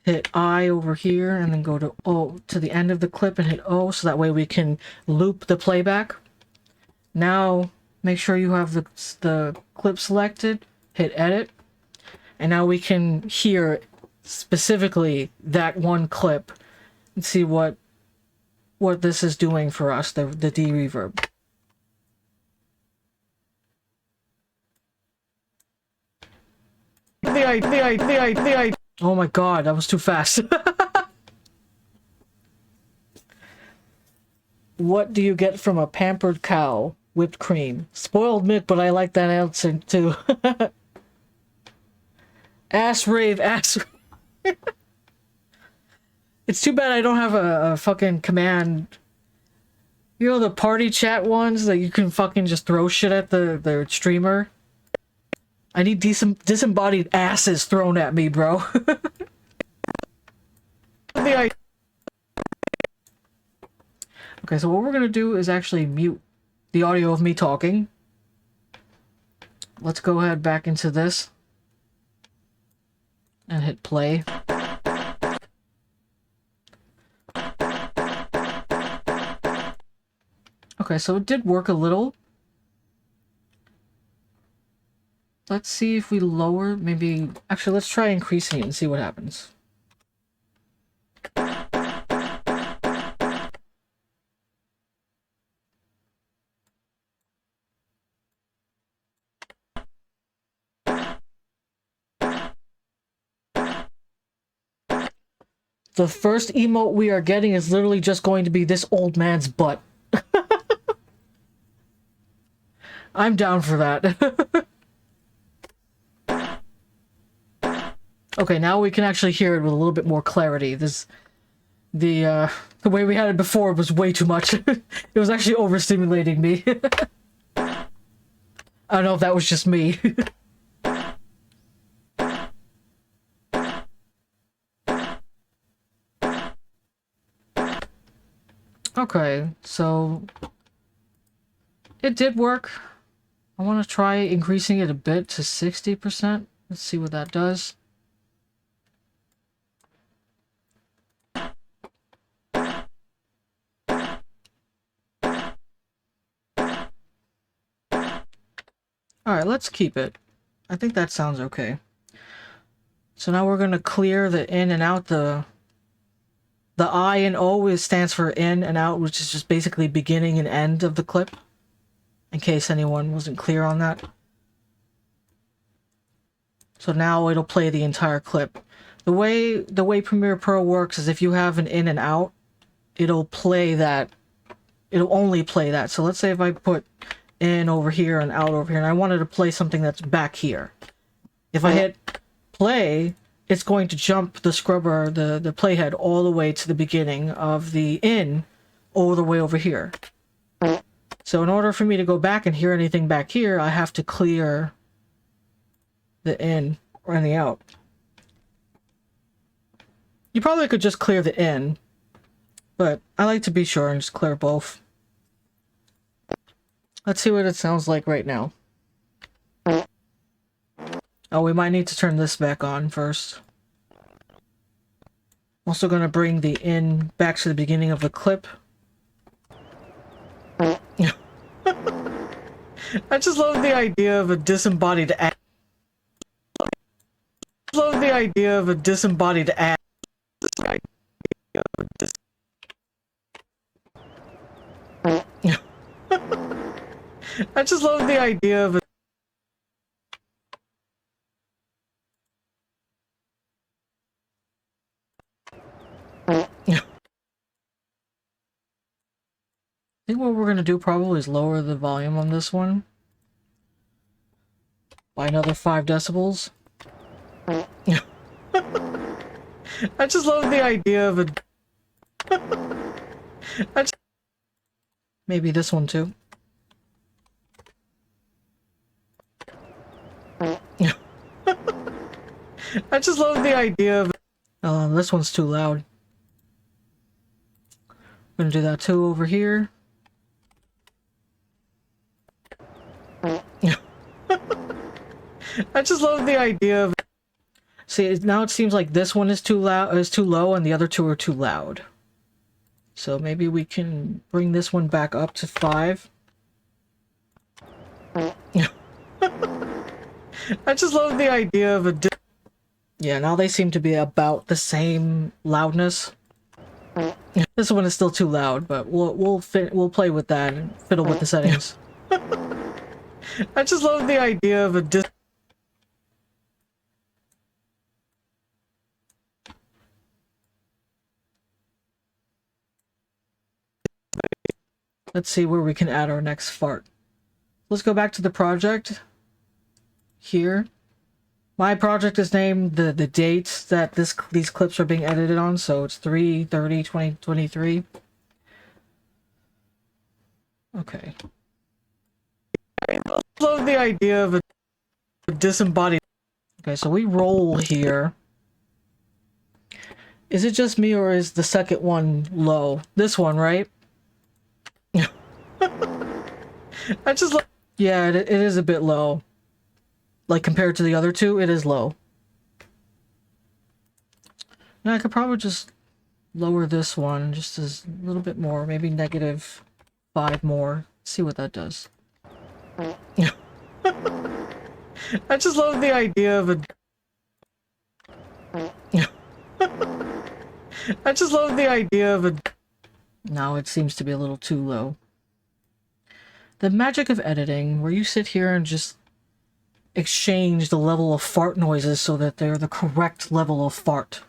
hit I over here and then go to O to the end of the clip and hit O, so that way we can loop the playback. Now, make sure you have the clip selected, hit edit, and now we can hear specifically that one clip and see what this is doing for us, the de-reverb. Oh my god, that was too fast. What do you get from a pampered cow? Whipped cream. Spoiled milk, but I like that answer too. Ass rave, ass rave. It's too bad I don't have a fucking command. You know the party chat ones that you can fucking just throw shit at the streamer? I need disembodied asses thrown at me, bro. Okay, so what we're gonna do is actually mute the audio of me talking. Let's go ahead back into this and hit play. Okay, so it did work a little. Let's see if we lower, maybe... Actually, let's try increasing it and see what happens. The first emote we are getting is literally just going to be this old man's butt. I'm down for that. Okay, now we can actually hear it with a little bit more clarity. The way we had it before was way too much. It was actually overstimulating me. I don't know if that was just me. Okay, so it did work. I want to try increasing it a bit to 60%. Let's see what that does. Alright, let's keep it. I think that sounds okay. So now we're going to clear the in and out. The I and O stands for in and out, which is just basically beginning and end of the clip. In case anyone wasn't clear on that. So now it'll play the entire clip. The way Premiere Pro works is if you have an in and out, it'll play that. It'll only play that. So let's say if I put in over here and out over here, and I wanted to play something that's back here. If I hit play, it's going to jump the scrubber, the playhead, all the way to the beginning of the in, all the way over here. So in order for me to go back and hear anything back here, I have to clear the in and the out. You probably could just clear the in, but I like to be sure and just clear both. Let's see what it sounds like right now. Oh, we might need to turn this back on first. I'm also going to bring the in back to the beginning of the clip. I just love the idea of a disembodied ass. I love the idea of a disembodied ass. I just love the idea of a... I think what we're going to do probably is lower the volume on this one by another 5 decibels. I just love the idea of a... Maybe this one too. I just love the idea of... this one's too loud. I'm gonna do that too over here. I just love the idea of. See, now it seems like this one is too low, and the other two are too loud. So maybe we can bring this one back up to 5. I just love the idea of a. Yeah, now they seem to be about the same loudness. This one is still too loud, but we'll play with that and fiddle with the settings. I just love the idea of a. Let's see where we can add our next fart. Let's go back to the project. Here. My project is named the dates that these clips are being edited on, so it's 3/30/2023. Okay. I love the idea of a disembodied. Okay, so we roll here. Is it just me or is the second one low? This one, right? I just love. Yeah, it is a bit low. Like, compared to the other two, it is low. Now, I could probably just lower this one just a little bit more. Maybe -5 more. See what that does. I just love the idea of a. I just love the idea of a. Now it seems to be a little too low. The magic of editing, where you sit here and just exchange the level of fart noises so that they're the correct level of fart.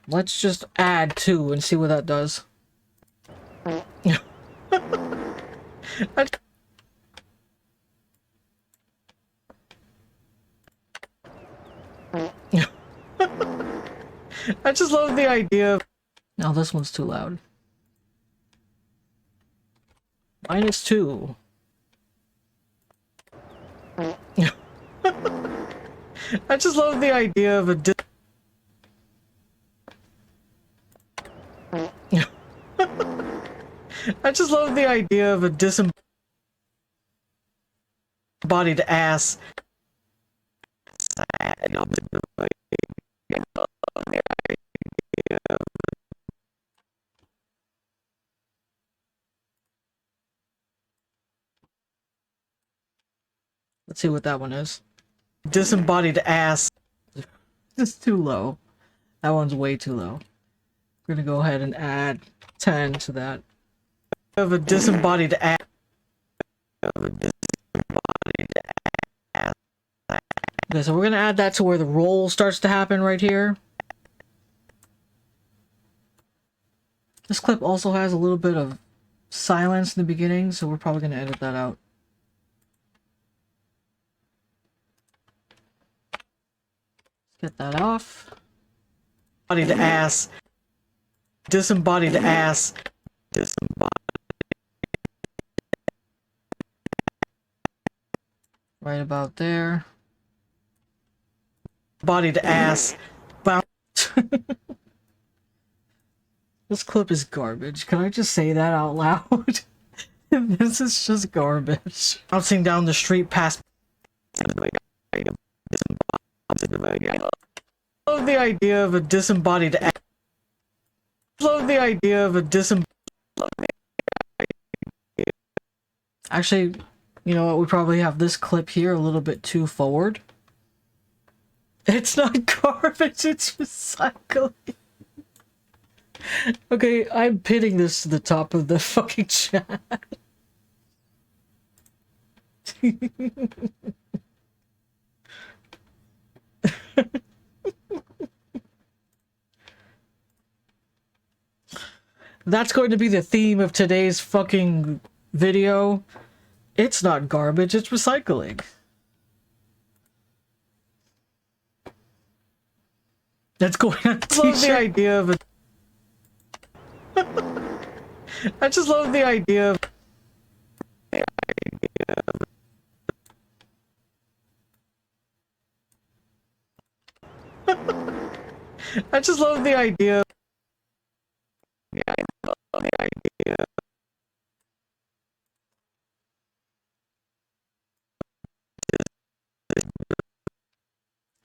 Let's just add 2 and see what that does. I just love the idea of. Now this one's too loud. -2. I just love the idea of a. I just love the idea of a disembodied ass. Let's see what that one is. Disembodied ass. It's too low. That one's way too low. We're gonna go ahead and add 10 to that. Of a disembodied ass. Okay, so we're gonna add that to where the roll starts to happen right here. This clip also has a little bit of silence in the beginning, so we're probably gonna edit that out. Let's get that off. Disembodied ass. Disembodied ass. Disembodied. Right about there. Bodied ass. This clip is garbage. Can I just say that out loud? This is just garbage. Bouncing down the street past. Love the idea of a disembodied ass. Love the idea of a Actually, you know what? We probably have this clip here a little bit too forward. It's not garbage, it's recycling. Okay, I'm pinning this to the top of the fucking chat. That's going to be the theme of today's fucking video. It's not garbage, it's recycling. That's going on t-shirt. I love the idea of a. I just love the idea of. I just love the idea.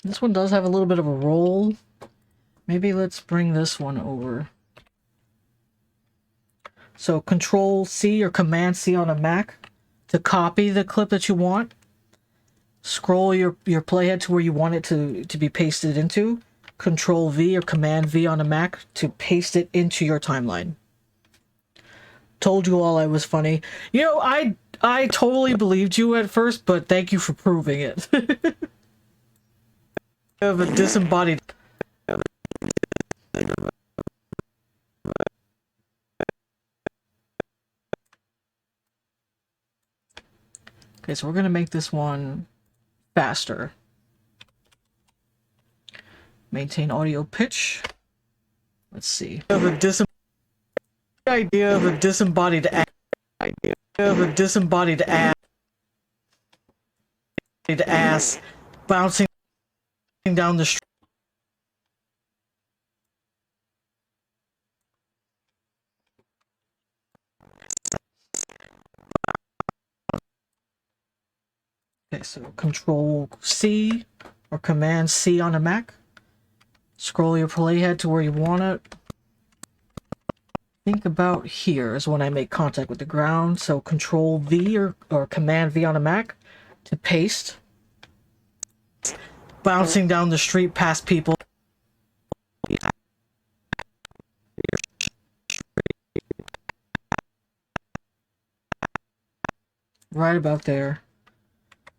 This one does have a little bit of a roll. Maybe let's bring this one over. So Control C or Command C on a Mac to copy the clip that you want. Scroll your playhead to where you want it to be pasted into. Control V or Command V on a Mac to paste it into your timeline. Told you all I was funny. You know, I totally believed you at first, but thank you for proving it. Of a disembodied. Okay, so we're gonna make this one faster. Maintain audio pitch. Let's see. Of a idea of a disembodied ass bouncing down the street. Okay, so Control C or Command C on a Mac. Scroll your playhead to where you want it. Think about here is when I make contact with the ground. So Control V or Command V on a Mac to paste. Bouncing down the street past people. Right about there.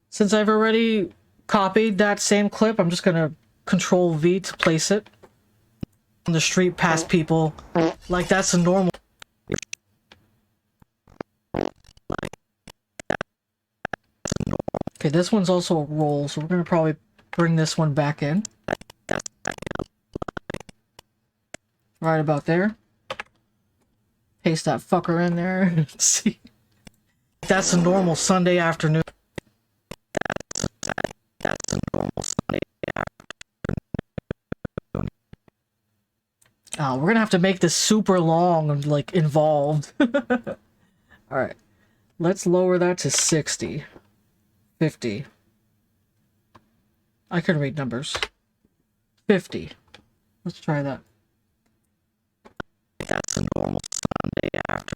Since I've already copied that same clip, I'm just gonna Control V to place it on the street past people. Like that's a normal. Okay, this one's also a roll, so we're gonna probably bring this one back in. Right about there. Paste that fucker in there. Let's see. That's a normal Sunday afternoon. That's a normal Sunday afternoon. Oh, we're gonna have to make this super long and like involved. Alright. Let's lower that to 60. 50. I can read numbers. 50. Let's try that. That's a normal Sunday afternoon.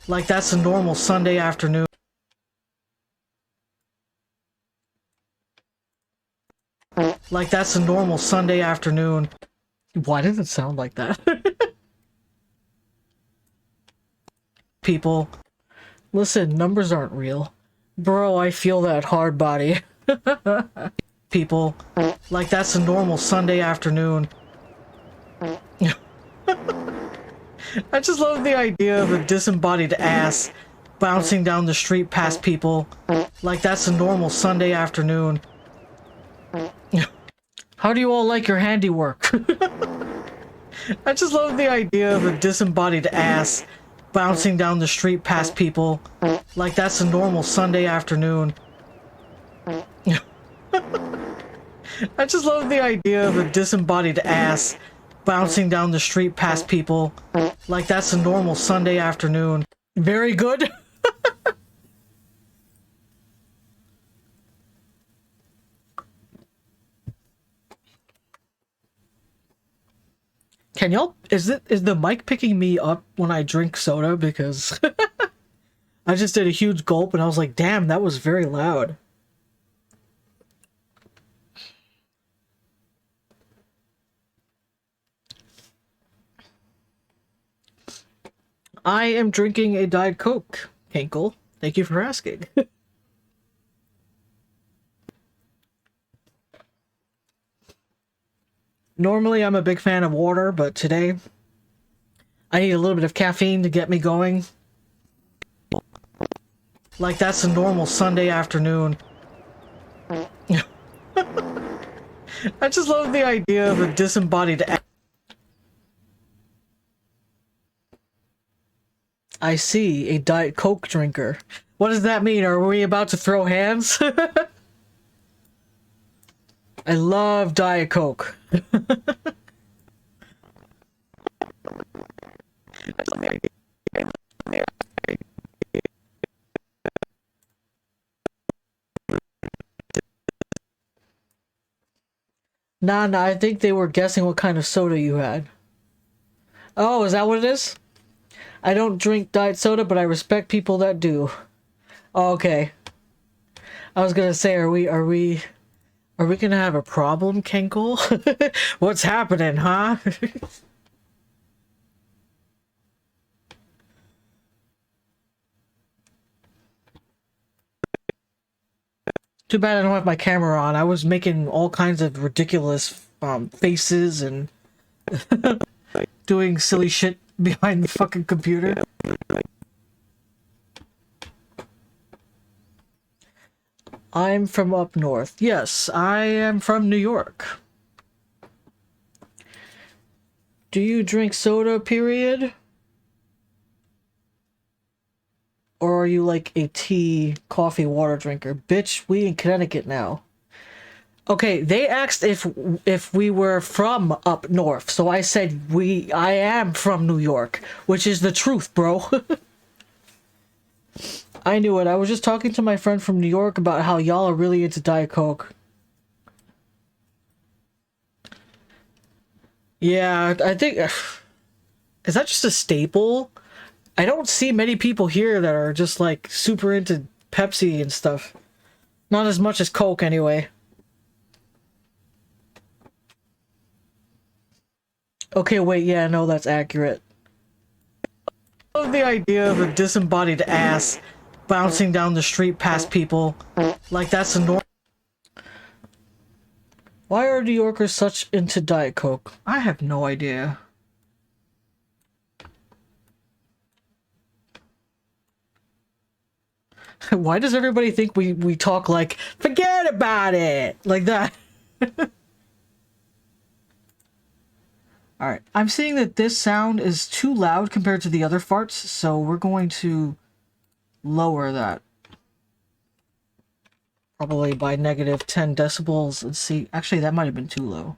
Like that's a normal Sunday afternoon. Like that's a normal Sunday afternoon. Why does it sound like that? People. Listen, numbers aren't real. Bro, I feel that hard body. People. Like that's a normal Sunday afternoon. I just love the idea of a disembodied ass bouncing down the street past people. Like that's a normal Sunday afternoon. How do you all like your handiwork? I just love the idea of a disembodied ass bouncing down the street past people. Like that's a normal Sunday afternoon. I just love the idea of a disembodied ass bouncing down the street past people. Like that's a normal Sunday afternoon. Very good. Can y'all, is the mic picking me up when I drink soda? Because I just did a huge gulp and I was like, damn, that was very loud. I am drinking a Diet Coke, Hinkle. Thank you for asking. Normally, I'm a big fan of water, but today, I need a little bit of caffeine to get me going. Like that's a normal Sunday afternoon. I just love the idea of a disembodied ass. I see, a Diet Coke drinker. What does that mean? Are we about to throw hands? I love Diet Coke. Nah, nah, I think they were guessing what kind of soda you had. Oh, is that what it is? I don't drink diet soda, but I respect people that do. Oh, okay. I was gonna say, are we gonna have a problem, Kenkel? What's happening, huh? Too bad I don't have my camera on. I was making all kinds of ridiculous faces and doing silly shit behind the fucking computer. I'm from up north. Yes, I am from New York. Do you drink soda, period? Or are you like a tea, coffee, water drinker? Bitch, we in Connecticut now. Okay, they asked if we were from up north, so I said I am from New York, which is the truth, bro. I knew it. I was just talking to my friend from New York about how y'all are really into Diet Coke. Yeah, I think... Is that just a staple? I don't see many people here that are just, like, super into Pepsi and stuff. Not as much as Coke, anyway. Okay, wait, yeah, no, that's accurate. I love the idea of a disembodied ass bouncing down the street past people. Like, that's a normal... Why are New Yorkers such into Diet Coke? I have no idea. Why does everybody think we talk like, forget about it? Like that. Alright, I'm seeing that this sound is too loud compared to the other farts, so we're going to lower that. Probably by negative 10 decibels. Let's see. Actually, that might have been too low.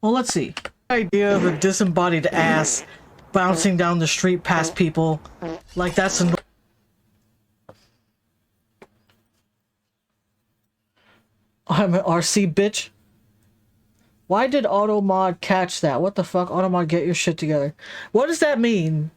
Well, let's see. The idea of a disembodied ass bouncing down the street past people. Like that's a... I'm an RC bitch. Why did Automod catch that? What the fuck? Automod, get your shit together. What does that mean?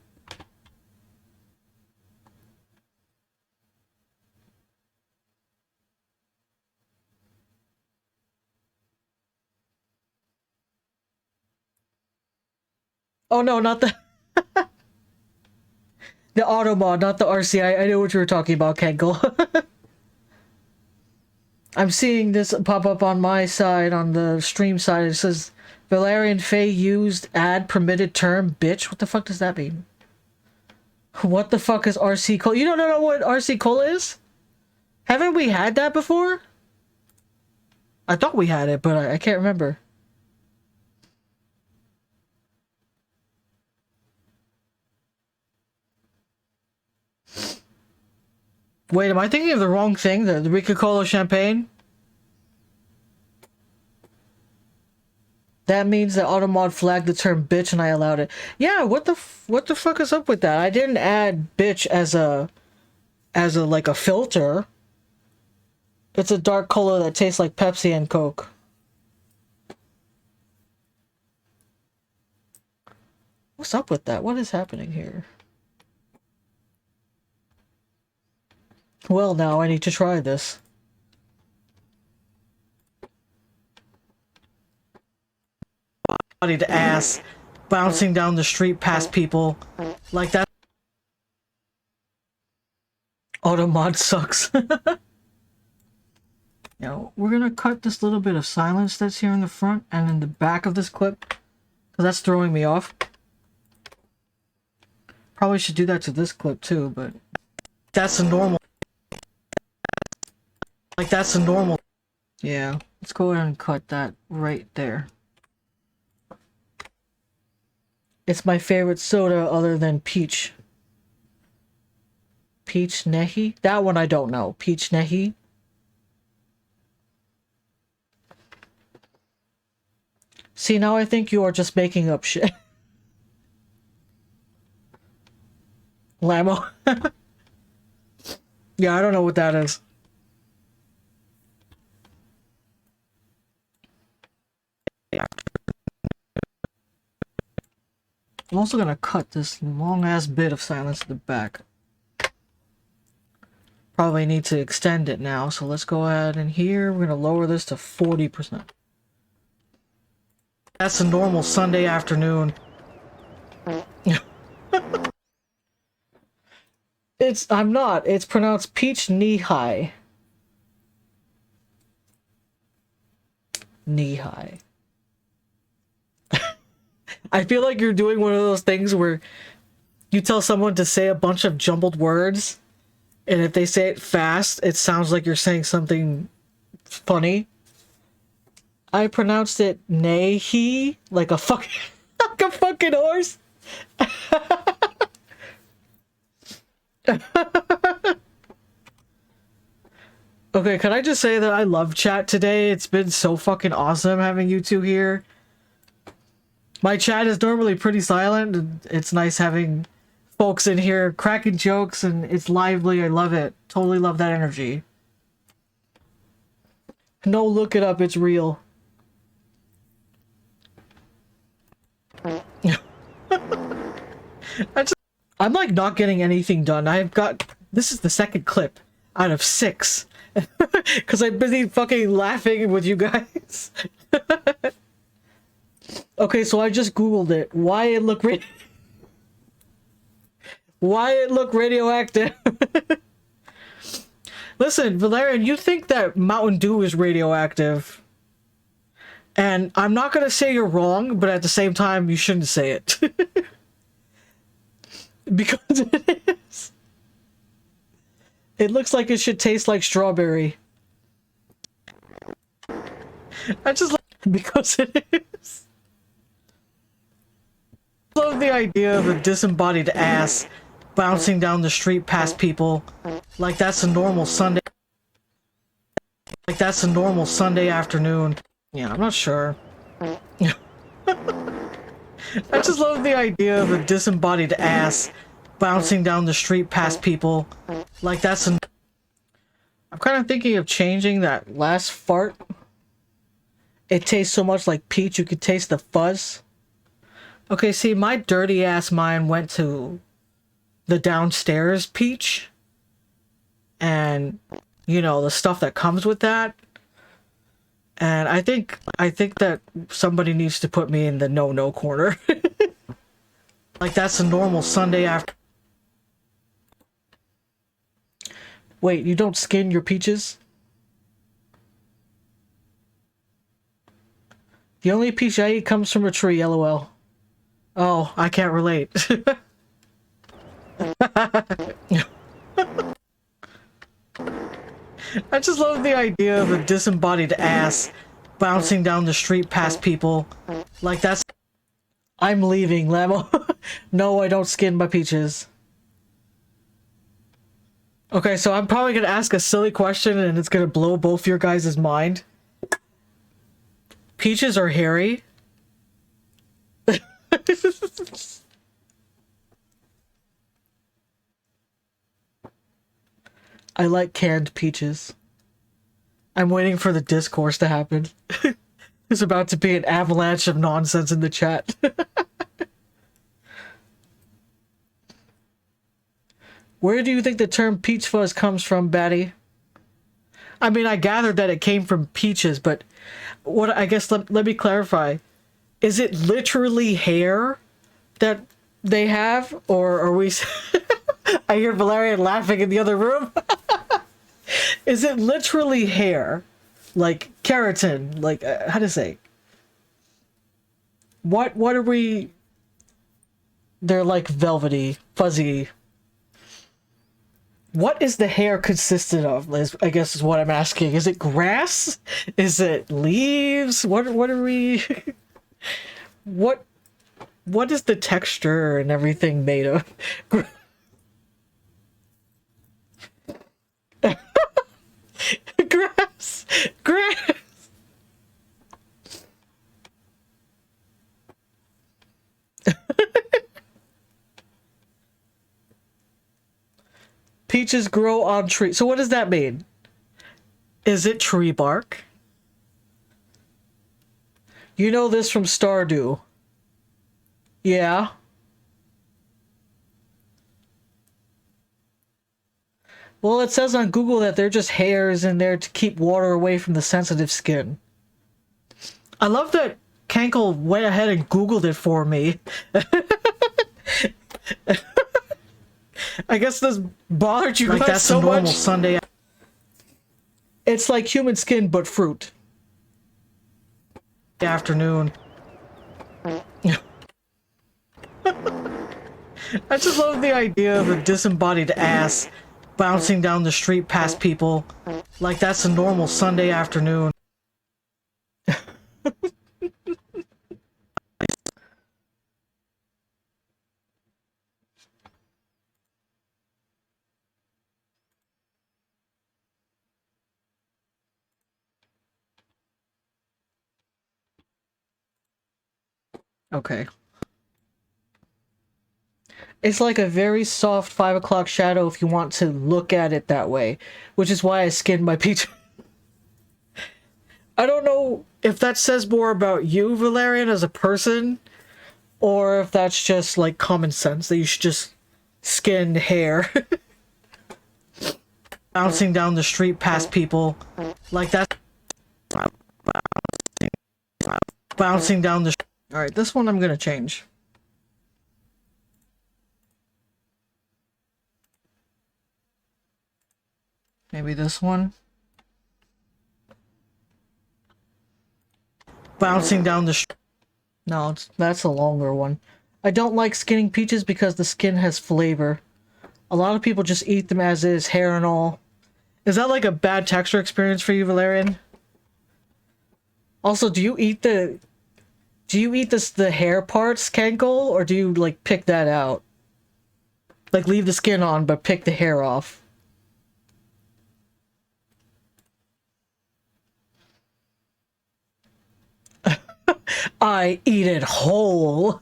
Oh no, not the... the Automod, not the RC. I know what you were talking about, Kenkel. I'm seeing this pop up on my side, on the stream side. It says, Valerian Faye used ad permitted term, bitch. What the fuck does that mean? What the fuck is RC Cola? You don't know what RC Cola is? Haven't we had that before? I thought we had it, but I can't remember. Wait, am I thinking of the wrong thing? The Rica Cola champagne? That means that Automod flagged the term bitch and I allowed it. Yeah, what the fuck is up with that? I didn't add bitch as a like a filter. It's a dark cola that tastes like Pepsi and Coke. What's up with that? What is happening here? Well, now I need to try this. Bodied ass bouncing down the street past people. Like that. Automod sucks. Now, we're gonna cut this little bit of silence that's here in the front and in the back of this clip, because that's throwing me off. Probably should do that to this clip too, but that's a normal. Like that's a normal. Yeah, let's go ahead and cut that right there. It's my favorite soda other than peach. Peach Nehi? That one I don't know. Peach Nehi? See, now I think you are just making up shit. Lamo? Yeah, I don't know what that is. I'm also gonna cut this long ass bit of silence at the back. Probably need to extend it now, so let's go ahead and here we're gonna lower this to 40%. That's a normal Sunday afternoon. I'm not. It's pronounced peach knee high. Knee high. I feel like you're doing one of those things where you tell someone to say a bunch of jumbled words, and if they say it fast, it sounds like you're saying something funny. I pronounced it nay-he, like a fucking, like a fucking horse. Okay, can I just say that I love chat today? It's been so fucking awesome having you two here. My chat is normally pretty silent, and it's nice having folks in here cracking jokes, and it's lively. I love it. Totally love that energy. No, look it up. It's real. I'm like not getting anything done. This is the second clip out of 6. Because I'm busy fucking laughing with you guys. Okay, so I just googled it. Why it look radioactive? Listen, Valerian, you think that Mountain Dew is radioactive. And I'm not gonna say you're wrong, but at the same time, you shouldn't say it. Because it is. It looks like it should taste like strawberry. I just like because it is. I love the idea of a disembodied ass bouncing down the street past people like that's a normal Sunday. Like that's a normal Sunday afternoon. Yeah, I'm not sure. I just love the idea of a disembodied ass bouncing down the street past people like that's a... I'm kind of thinking of changing that last fart. It tastes so much like peach, you could taste the fuzz. Okay, see, my dirty ass mind went to the downstairs peach. And, you know, the stuff that comes with that. And I think that somebody needs to put me in the no corner. Like that's a normal Sunday after... Wait, you don't skin your peaches? The only peach I eat comes from a tree, lol. Oh, I can't relate. I just love the idea of a disembodied ass bouncing down the street past people like that's... I'm leaving, Lamo. No, I don't skin my peaches. Okay, so I'm probably gonna ask a silly question and it's gonna blow both your guys' mind. Peaches are hairy. I like canned peaches. I'm waiting for the discourse to happen. There's about to be an avalanche of nonsense in the chat. Where do you think the term peach fuzz comes from, Batty? I mean, I gathered that it came from peaches, but what I guess let me clarify. Is it literally hair that they have, or are we... I hear Valerian laughing in the other room. Is it literally hair? Like keratin? Like, how to say? What are we... They're like velvety, fuzzy. What is the hair consistent of, Liz? I guess is what I'm asking. Is it grass? Is it leaves? What are we... What is the texture and everything made of? Grass! Grass! Peaches grow on trees. So what does that mean? Is it tree bark? You know this from Stardew. Yeah. Well, it says on Google that they're just hairs in there to keep water away from the sensitive skin. I love that Kankle went ahead and Googled it for me. I guess this bothered you guys that's so a normal much. Sunday. It's like human skin, but fruit. Afternoon. I just love the idea of a disembodied ass bouncing down the street past people like that's a normal Sunday afternoon. Okay. It's like a very soft 5 o'clock shadow if you want to look at it that way, which is why I skinned my peach. I don't know if that says more about you, Valerian, as a person, or if that's just like common sense that you should just skin hair. Bouncing down the street past people like that. Bouncing down the. Alright, this one I'm gonna change. Maybe this one. Bouncing down the No, that's a longer one. I don't like skinning peaches because the skin has flavor. A lot of people just eat them as is, hair and all. Is that like a bad texture experience for you, Valerian? Also, do you eat the hair parts, Kankle, or do you like pick that out? Like leave the skin on but pick the hair off? I eat it whole.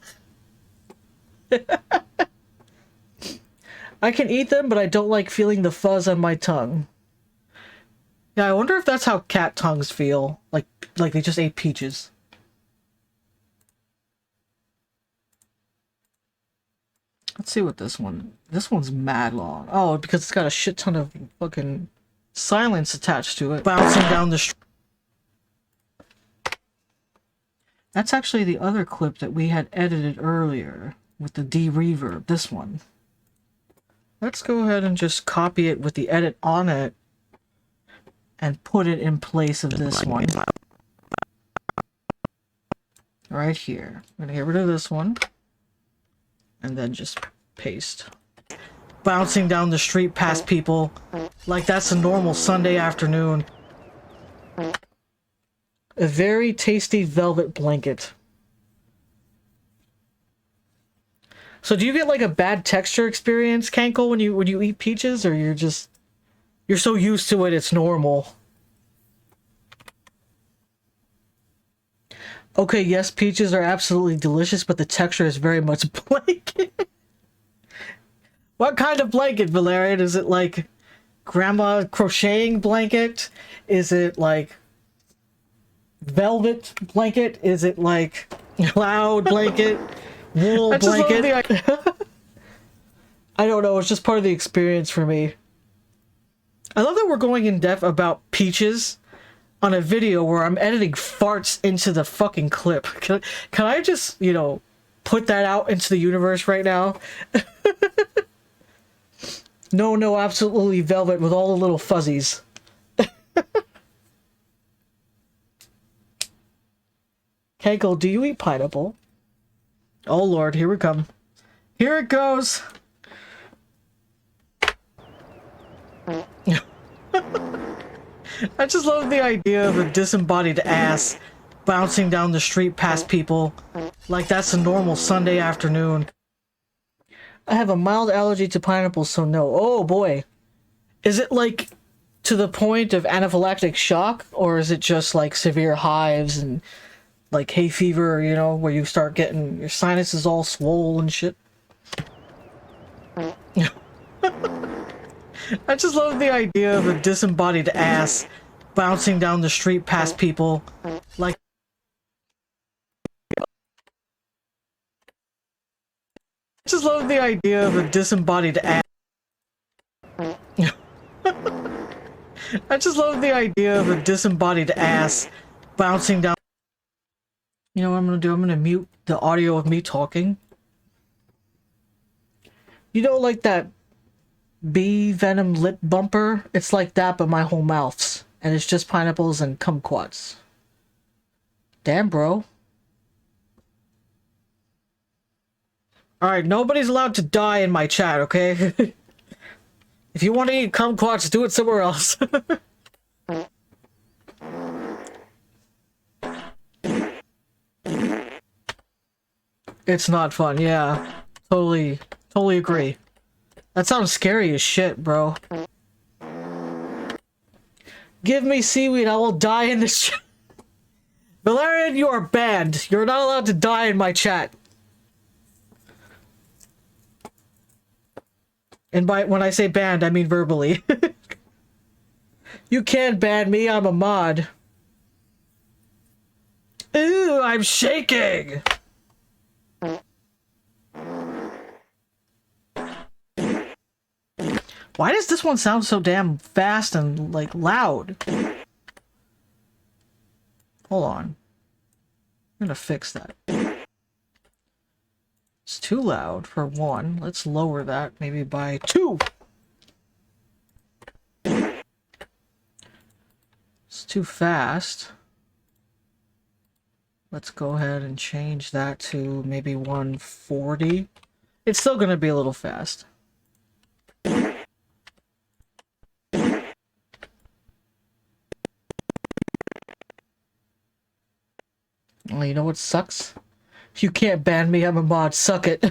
I can eat them, but I don't like feeling the fuzz on my tongue. Yeah, I wonder if that's how cat tongues feel. Like they just ate peaches. Let's see what this one's mad long. Oh, because it's got a shit ton of fucking silence attached to it. Bouncing down the street. That's actually the other clip that we had edited earlier with the de-reverb, this one. Let's go ahead and just copy it with the edit on it and put it in place of this one. Right here. I'm gonna get rid of this one and then just paste. Bouncing down the street past people like that's a normal Sunday afternoon. A very tasty velvet blanket. So do you get like a bad texture experience, Kankle, when you eat peaches, or you're so used to it it's normal? Okay, yes, peaches are absolutely delicious, but the texture is very much blanket. What kind of blanket, Valerian? Is it like grandma crocheting blanket? Is it like velvet blanket? Is it like cloud blanket? Wool blanket? I don't know, it's just part of the experience for me. I love that we're going in depth about peaches on a video where I'm editing farts into the fucking clip. Can I just, you know, put that out into the universe right now? No, absolutely velvet with all the little fuzzies. Kankle, do you eat pineapple? Oh lord, here we come. Here it goes! I just love the idea of a disembodied ass bouncing down the street past people like that's a normal Sunday afternoon. I have a mild allergy to pineapple, so no. Oh boy. Is it like to the point of anaphylactic shock, or is it just like severe hives and like hay fever, you know, where you start getting your sinuses all swollen and shit? I just love the idea of a disembodied ass bouncing down the street past people like I just love the idea of a disembodied ass. I just love the idea of a disembodied ass bouncing down. You know what I'm gonna do? I'm gonna mute the audio of me talking. You know, like that bee venom lip bumper? It's like that, but my whole mouth's. And it's just pineapples and kumquats. Damn, bro. Alright, nobody's allowed to die in my chat, okay? If you want to eat kumquats, do it somewhere else. It's not fun, yeah. Totally agree. That sounds scary as shit, bro. Give me seaweed, I will die in this chat. Valerian, you are banned. You're not allowed to die in my chat. And when I say banned, I mean verbally. You can't ban me, I'm a mod. Ooh, I'm shaking! Why does this one sound so damn fast and, like, loud? Hold on. I'm gonna fix that. It's too loud for one. Let's lower that maybe by 2! It's too fast. Let's go ahead and change that to maybe 140. It's still gonna be a little fast. Well, you know what sucks? You can't ban me, I'm a mod, suck it.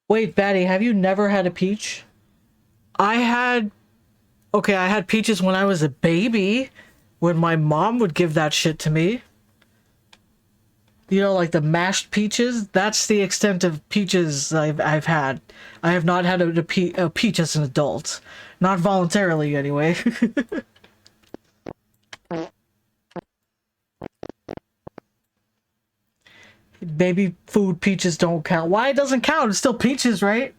Wait, Batty, have you never had a peach? I had peaches when I was a baby, when my mom would give that shit to me. You know, like the mashed peaches? That's the extent of peaches I've had. I have not had a peach as an adult. Not voluntarily, anyway. Baby food peaches don't count. Why it doesn't count? It's still peaches, right?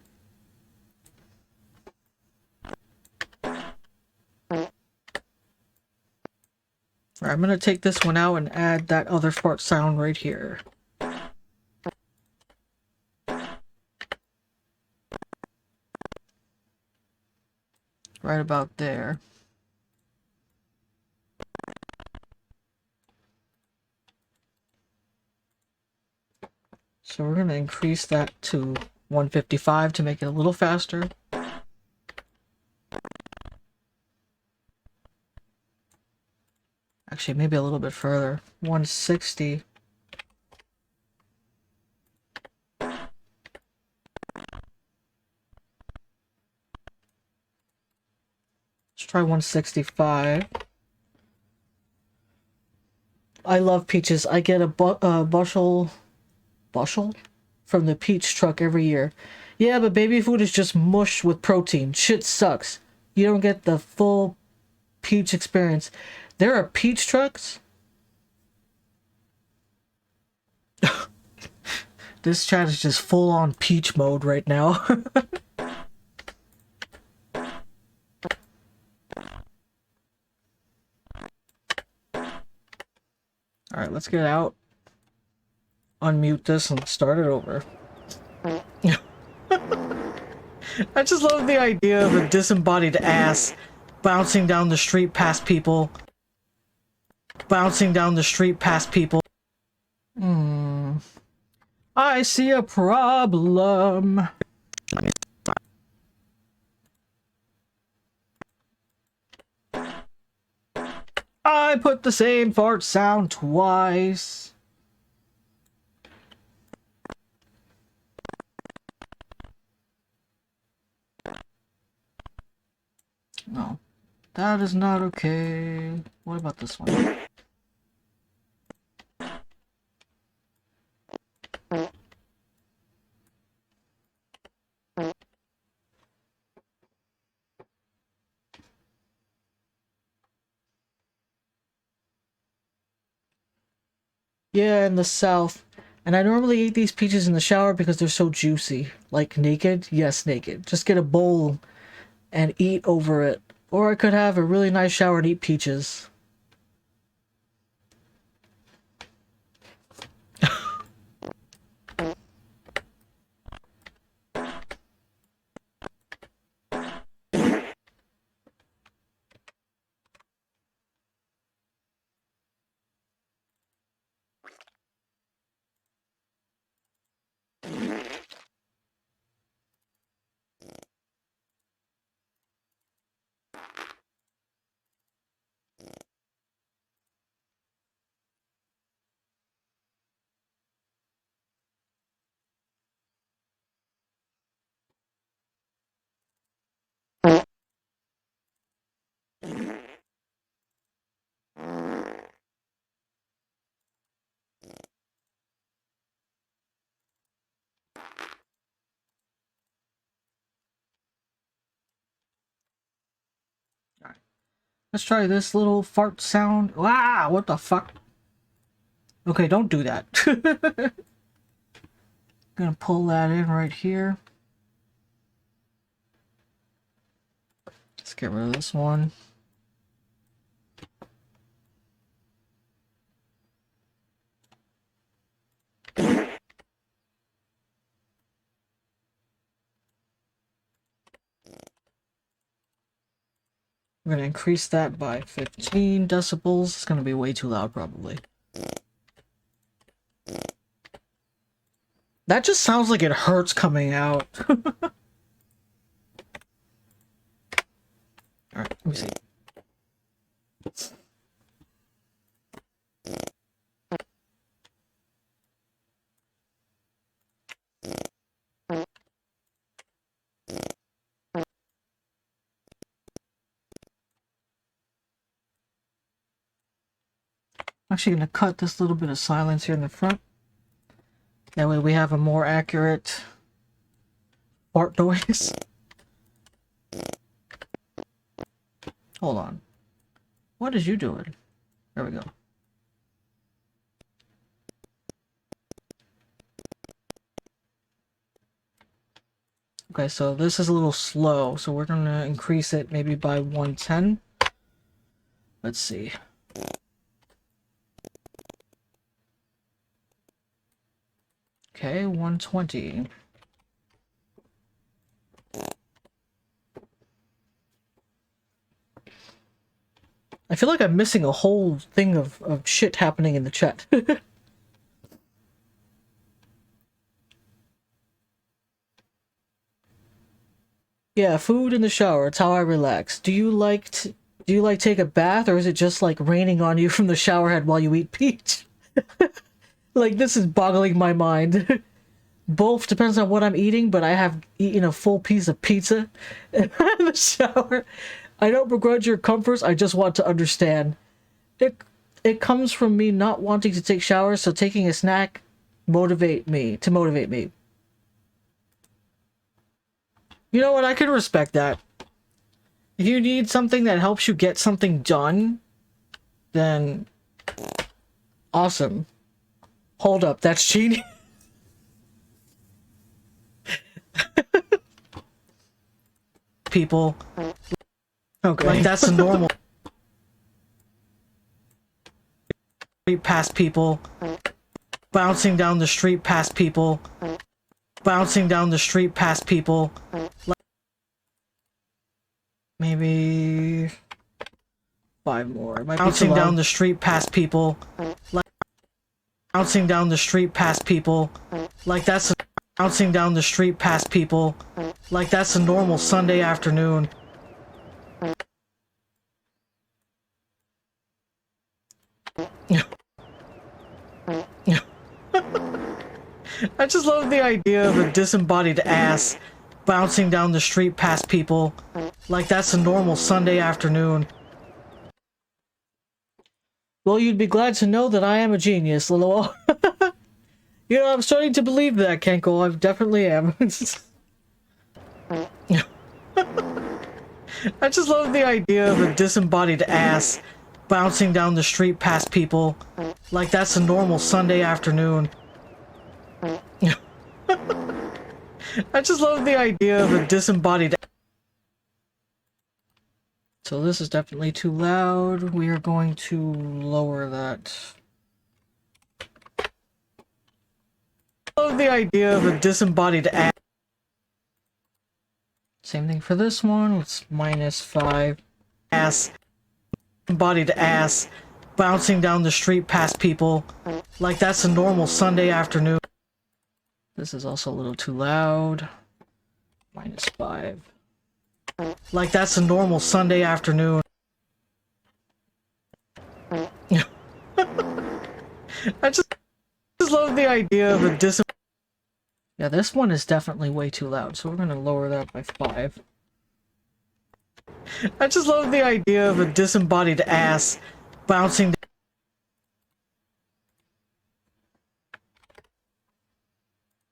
Alright, I'm gonna take this one out and add that other fart sound right here. Right about there. So we're gonna increase that to 155 to make it a little faster. Actually, maybe a little bit further. 160. Let's try 165. I love peaches. I get a bushel from the peach truck every year. Yeah, but baby food is just mush with protein. Shit sucks. You don't get the full peach experience. There are peach trucks? This chat is just full on peach mode right now. Alright, let's get out. Unmute this and start it over. I just love the idea of a disembodied ass bouncing down the street past people. Bouncing down the street past people. I see a problem. I put the same fart sound twice. No. That is not okay. What about this one? Yeah, in the south. And I normally eat these peaches in the shower because they're so juicy. Like naked? Yes, naked. Just get a bowl and eat over it. Or I could have a really nice shower and eat peaches. Let's try this little fart sound. Wow, what the fuck? Okay, don't do that. Gonna pull that in right here. Let's get rid of this one. We're gonna increase that by 15 decibels. It's gonna be way too loud, probably. That just sounds like it hurts coming out. Alright, let me see. I'm actually gonna cut this little bit of silence here in the front. That way we have a more accurate fart noise. Hold on. What is you doing? There we go. Okay, so this is a little slow, so we're gonna increase it maybe by 110. Let's see. Okay, 120. I feel like I'm missing a whole thing of shit happening in the chat. Yeah, food in the shower. It's how I relax. Do you like take a bath, or is it just like raining on you from the shower head while you eat peach? Like, this is boggling my mind. Both depends on what I'm eating, but I have eaten a full piece of pizza in the shower. I don't begrudge your comforts. I just want to understand. It comes from me not wanting to take showers, so taking a snack motivate me. You know what? I can respect that. If you need something that helps you get something done, then awesome. Hold up, that's cheating. People. Okay. Like, that's the normal. Past people. Bouncing down the street past people. Bouncing down the street past people. Maybe 5 more. Bouncing down the street past people. Bouncing down the street past people. Like, that's bouncing down the street past people. Like, that's a normal Sunday afternoon. I just love the idea of a disembodied ass bouncing down the street past people like that's a normal Sunday afternoon. Well, you'd be glad to know that I am a genius, lol. You know, I'm starting to believe that, Kenko. I definitely am. I just love the idea of a disembodied ass bouncing down the street past people like that's a normal Sunday afternoon. I just love the idea of a disembodied. So this is definitely too loud. We are going to lower that. I love the idea of a disembodied ass. Same thing for this one. It's -5. Ass. Embodied ass bouncing down the street past people like that's a normal Sunday afternoon. This is also a little too loud. -5. Like that's a normal Sunday afternoon. I just love the idea of a Yeah, this one is definitely way too loud, so we're gonna lower that by 5. I just love the idea of a disembodied ass bouncing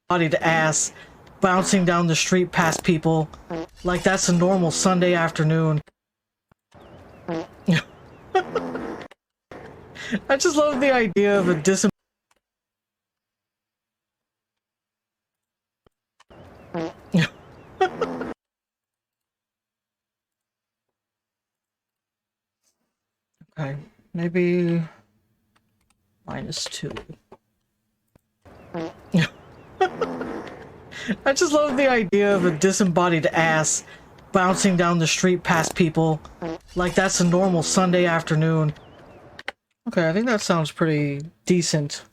bodied ass bouncing down the street past people like that's a normal Sunday afternoon. I just love the idea of a Okay, maybe -2. I just love the idea of a disembodied ass bouncing down the street past people like that's a normal Sunday afternoon. Okay, I think that sounds pretty decent.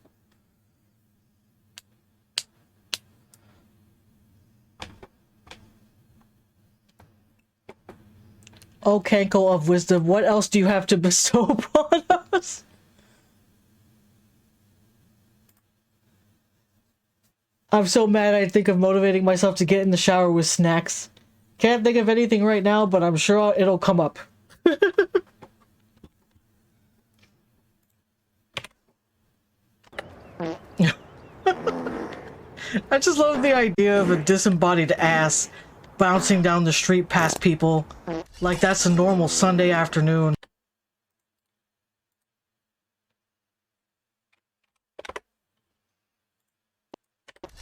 Oh, Kenko of Wisdom, what else do you have to bestow upon us? I'm so mad I think of motivating myself to get in the shower with snacks. Can't think of anything right now, but I'm sure it'll come up. I just love the idea of a disembodied ass bouncing down the street past people like that's a normal Sunday afternoon.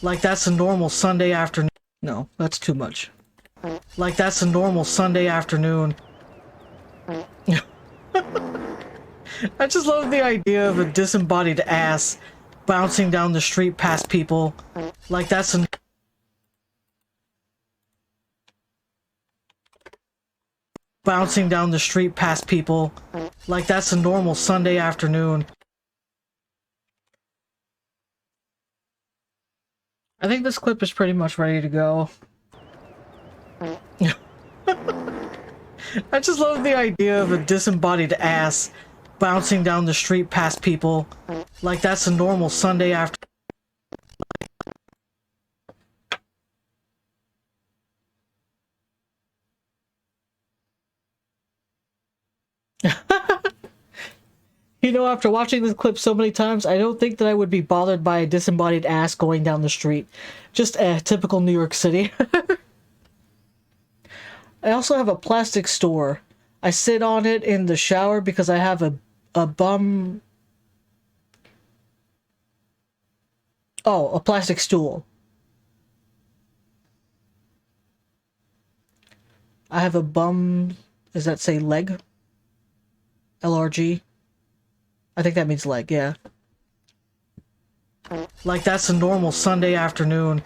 Like that's a normal Sunday afternoon. No, that's too much. Like that's a normal Sunday afternoon. I just love the idea of a disembodied ass bouncing down the street past people like that's a bouncing down the street past people like that's a normal Sunday afternoon. I think this clip is pretty much ready to go. I just love the idea of a disembodied ass bouncing down the street past people like that's a normal Sunday after. You know, after watching this clip so many times, I don't think that I would be bothered by a disembodied ass going down the street. Just a typical New York City. I also have a plastic store. I sit on it in the shower because I have a bum... Oh, a plastic stool. I have a bum... Does that say leg? LRG? I think that means leg, yeah. Like that's a normal Sunday afternoon.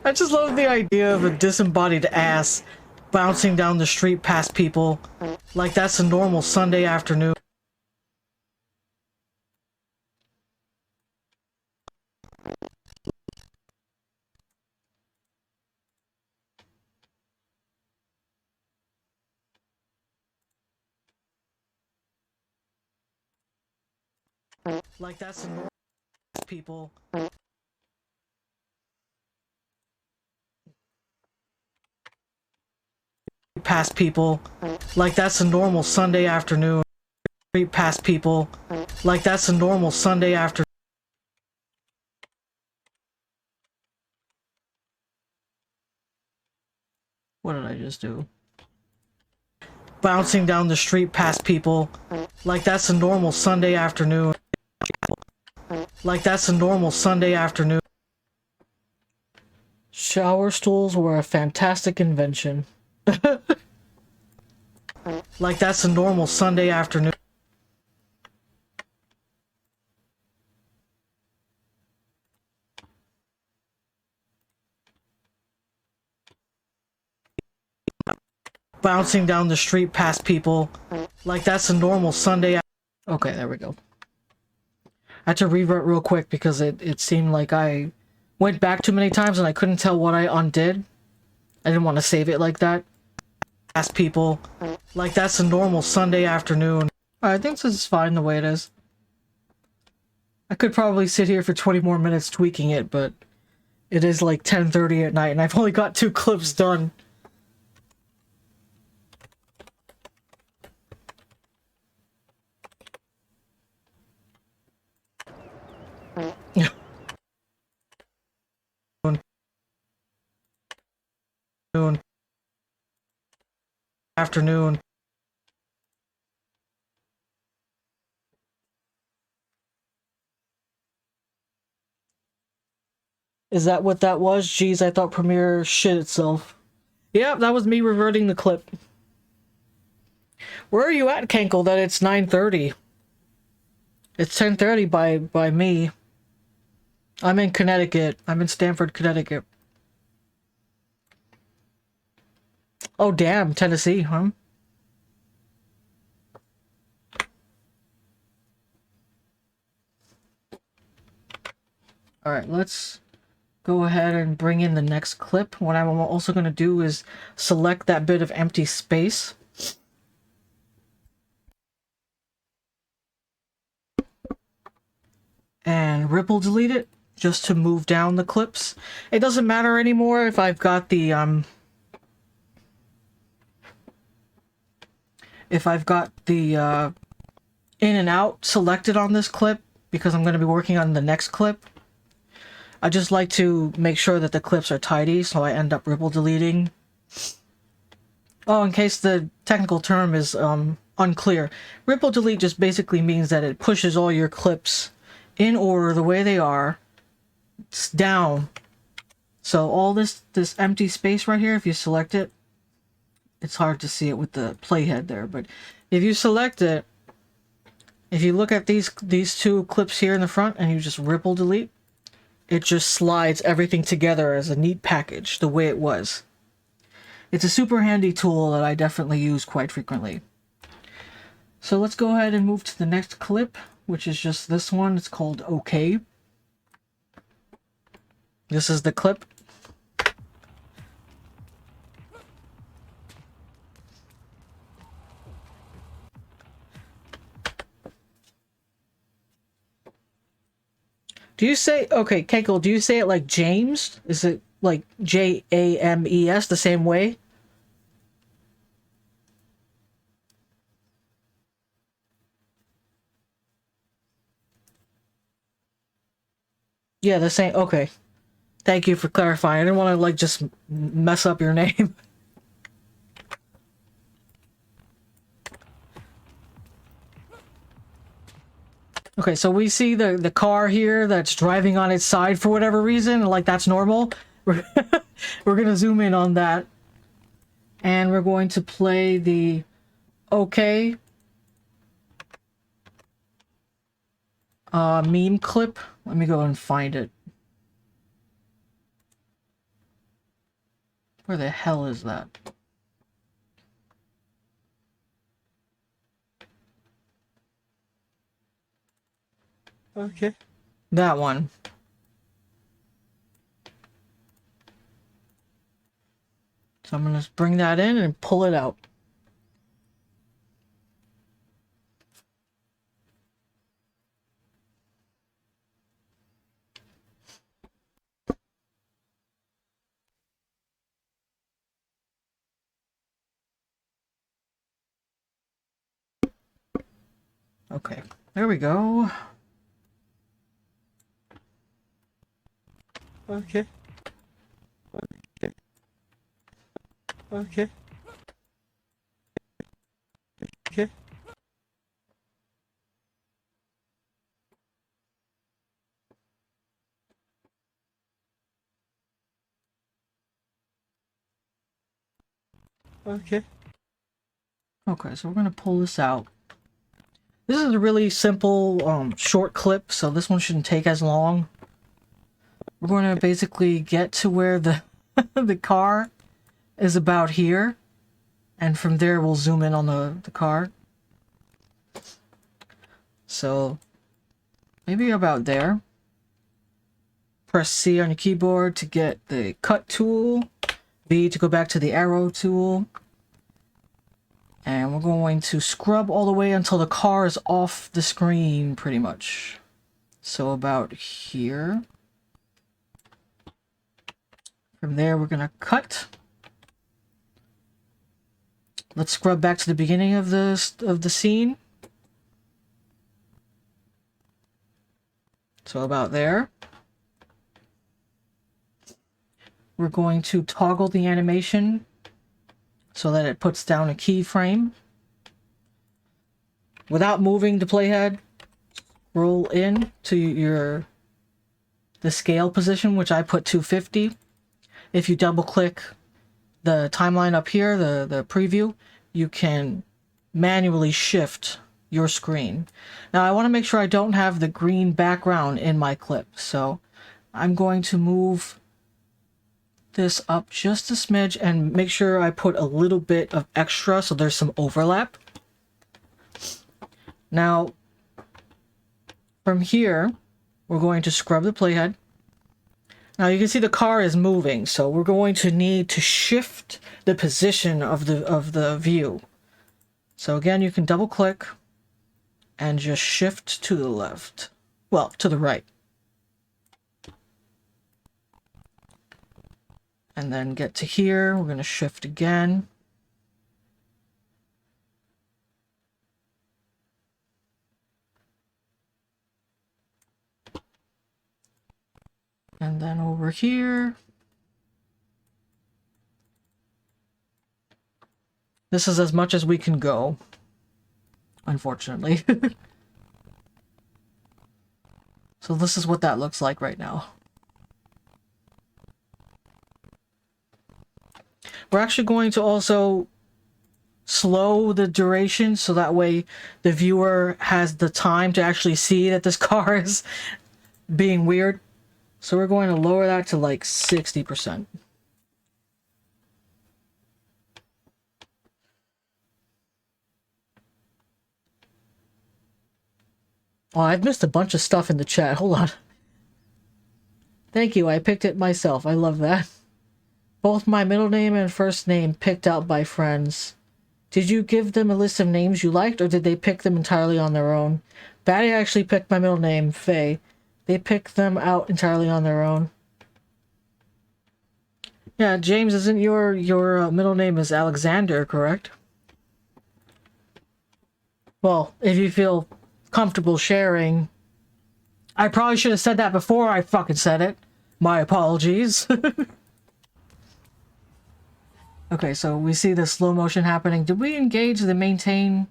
I just love the idea of a disembodied ass bouncing down the street past people like that's a normal Sunday afternoon. Like that's a normal people. past people like that's a normal Sunday afternoon. Past people like that's a normal Sunday afternoon. What did I just do? Bouncing down the street past people like that's a normal Sunday afternoon. Like that's a normal Sunday afternoon. Shower stools were a fantastic invention. Like that's a normal Sunday afternoon. Bouncing down the street past people like that's a normal Sunday. Okay, there we go. I had to revert real quick because it seemed like I went back too many times and I couldn't tell what I undid. I didn't want to save it like that. Past people like that's a normal Sunday afternoon. I think this is fine the way it is. I could probably sit here for 20 more minutes tweaking it, but it is like 10:30 at night and I've only got 2 clips done. Afternoon. Is that what that was? Jeez, I thought Premiere shit itself. Yep, that was me reverting the clip. Where are you at, Kenkel, that it's 9:30? It's 10:30 by me. I'm in Connecticut. I'm in Stamford, Connecticut. Oh, damn, Tennessee, huh? Alright, let's go ahead and bring in the next clip. What I'm also going to do is select that bit of empty space. And ripple delete it, just to move down the clips. It doesn't matter anymore if I've got the, in and out selected on this clip, because I'm going to be working on the next clip. I just like to make sure that the clips are tidy, so I end up ripple deleting. Oh, in case the technical term is unclear, ripple delete just basically means that it pushes all your clips in order the way they are down. So all this empty space right here, if you select it, it's hard to see it with the playhead there, but if you select it, if you look at these 2 clips here in the front and you just ripple delete, it just slides everything together as a neat package, the way it was. It's a super handy tool that I definitely use quite frequently. So let's go ahead and move to the next clip, which is just this one. It's called OK. This is the clip. Do you say, okay, Kenkel, do you say it like James? Is it like James the same way? Yeah, the same, okay. Thank you for clarifying. I didn't want to like just mess up your name. Okay, so we see the car here that's driving on its side for whatever reason, like that's normal. We're gonna zoom in on that. And we're going to play the OK meme clip. Let me go and find it. Where the hell is that? Okay. That one. So I'm gonna bring that in and pull it out. Okay, there we go. Okay. Okay. Okay. Okay. Okay. Okay, so we're gonna pull this out. This is a really simple, short clip, so this one shouldn't take as long. We're going to basically get to where the the car is about here, and from there we'll zoom in on the car. So, maybe about there. Press C on your keyboard to get the cut tool, V to go back to the arrow tool. And we're going to scrub all the way until the car is off the screen, pretty much. So about here. From there, we're going to cut. Let's scrub back to the beginning of the scene. So about there. We're going to toggle the animation so that it puts down a keyframe. Without moving the playhead, roll in to the scale position, which I put 250. If you double click the timeline up here, the preview, you can manually shift your screen. Now I want to make sure I don't have the green background in my clip, so I'm going to move this up just a smidge and make sure I put a little bit of extra so there's some overlap. Now, from here, we're going to scrub the playhead. Now you can see the car is moving, so we're going to need to shift the position of the view. So again, you can double click and just shift to the left. Well, to the right. And then get to here, we're going to shift again. And then over here. This is as much as we can go, unfortunately. So this is what that looks like right now. We're actually going to also slow the duration so that way the viewer has the time to actually see that this car is being weird. So we're going to lower that to like 60%. Oh, I've missed a bunch of stuff in the chat. Hold on. Thank you. I picked it myself. I love that. Both my middle name and first name picked out by friends. Did you give them a list of names you liked, or did they pick them entirely on their own? Batty actually picked my middle name, Faye. They picked them out entirely on their own. Yeah, James, isn't your middle name is Alexander, correct? Well, if you feel comfortable sharing. I probably should have said that before I fucking said it. My apologies. Okay, so we see the slow motion happening. Did we engage the maintain?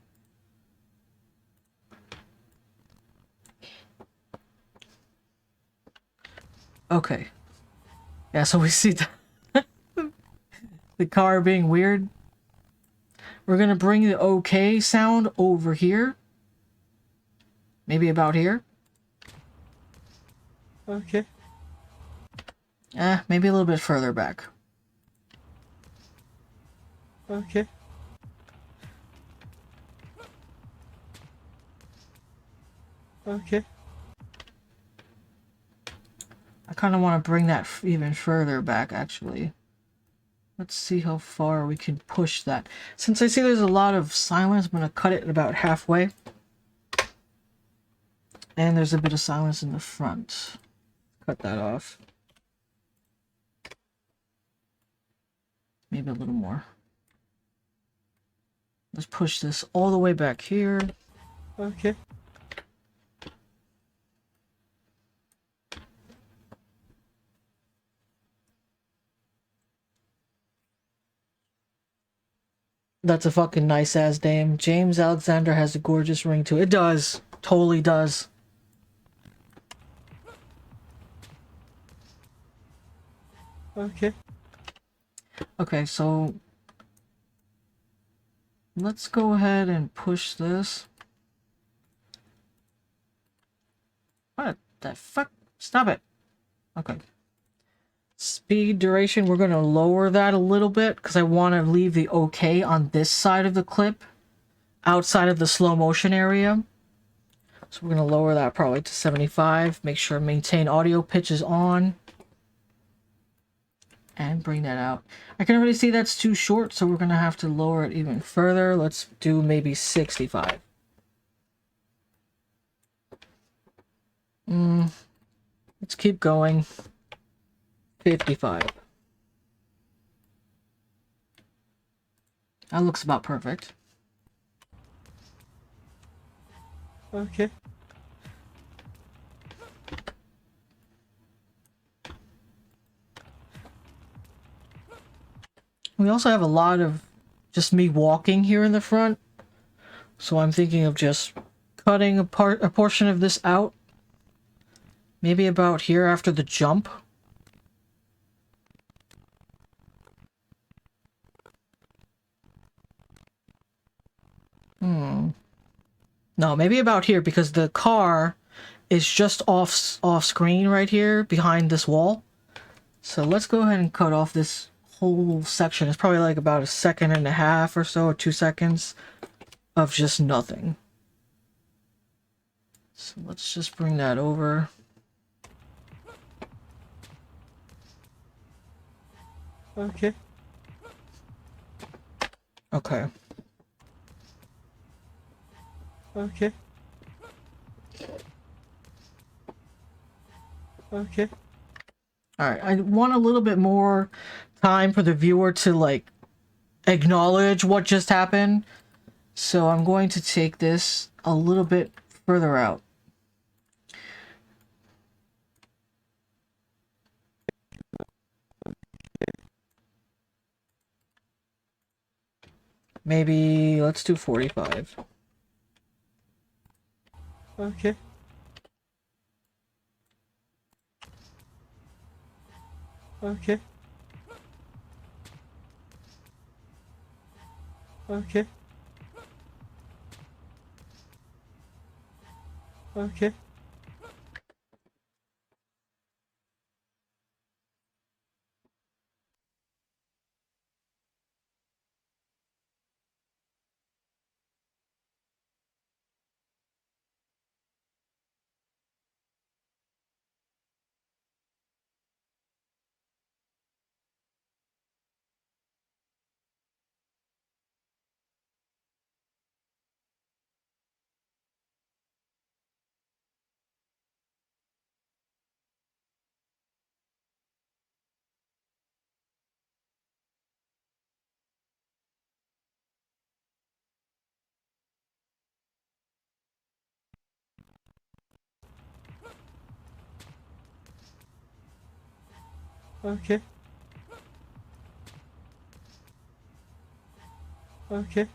Okay. Yeah, so we see the car being weird. We're gonna bring the okay sound over here. Maybe about here. Okay. Maybe a little bit further back. Okay. Okay. I kind of want to bring that even further back, actually. Let's see how far we can push that. Since I see there's a lot of silence, I'm going to cut it about halfway. And there's a bit of silence in the front. Cut that off. Maybe a little more. Let's push this all the way back here. Okay. That's a fucking nice ass name. James Alexander has a gorgeous ring to it. It does. Totally does. Okay. Okay, so let's go ahead and push this. What the fuck? Stop it. Okay. Speed duration, we're going to lower that a little bit because I want to leave the okay on this side of the clip outside of the slow motion area. So we're going to lower that probably to 75. Make sure maintain audio pitch is on. And bring that out. I can already see that's too short, so we're going to have to lower it even further. Let's do maybe 65. Let's keep going. 55. That looks about perfect. Okay. We also have a lot of just me walking here in the front. So I'm thinking of just cutting a portion of this out. Maybe about here after the jump. No, maybe about here because the car is just off screen right here behind this wall. So let's go ahead and cut off this whole section. It's probably like about 1.5 seconds or so, or 2 seconds of just nothing. So let's just bring that over. Okay. Okay. Okay. Okay. Alright, I want a little bit more time for the viewer to, like, acknowledge what just happened. So I'm going to take this a little bit further out. Maybe let's do 45. Okay. Okay. Okay. Okay. Okay. Okay.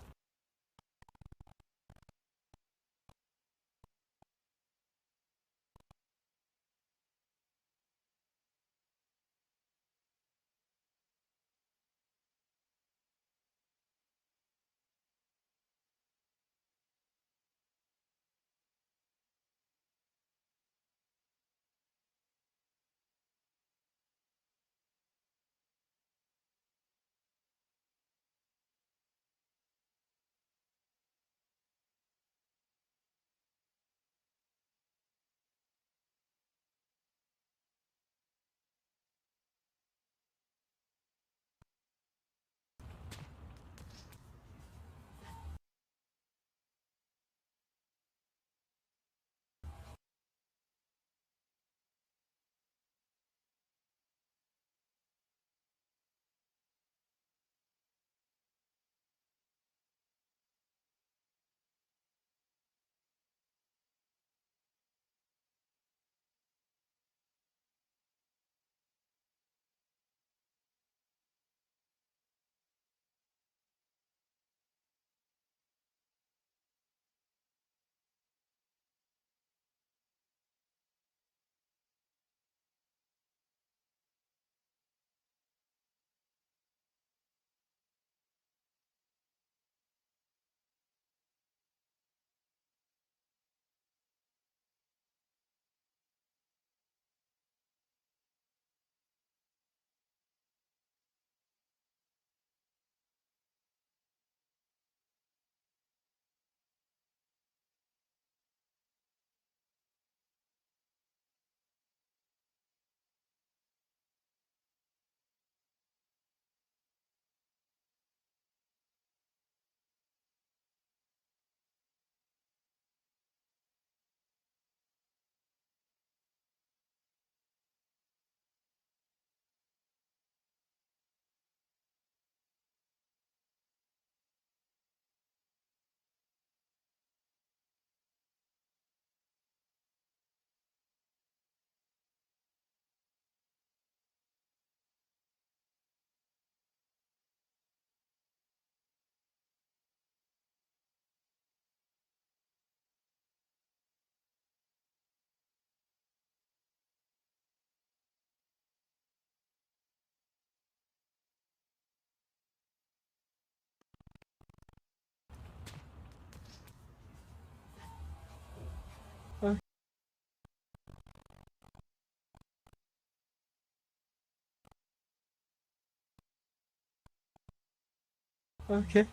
Okay.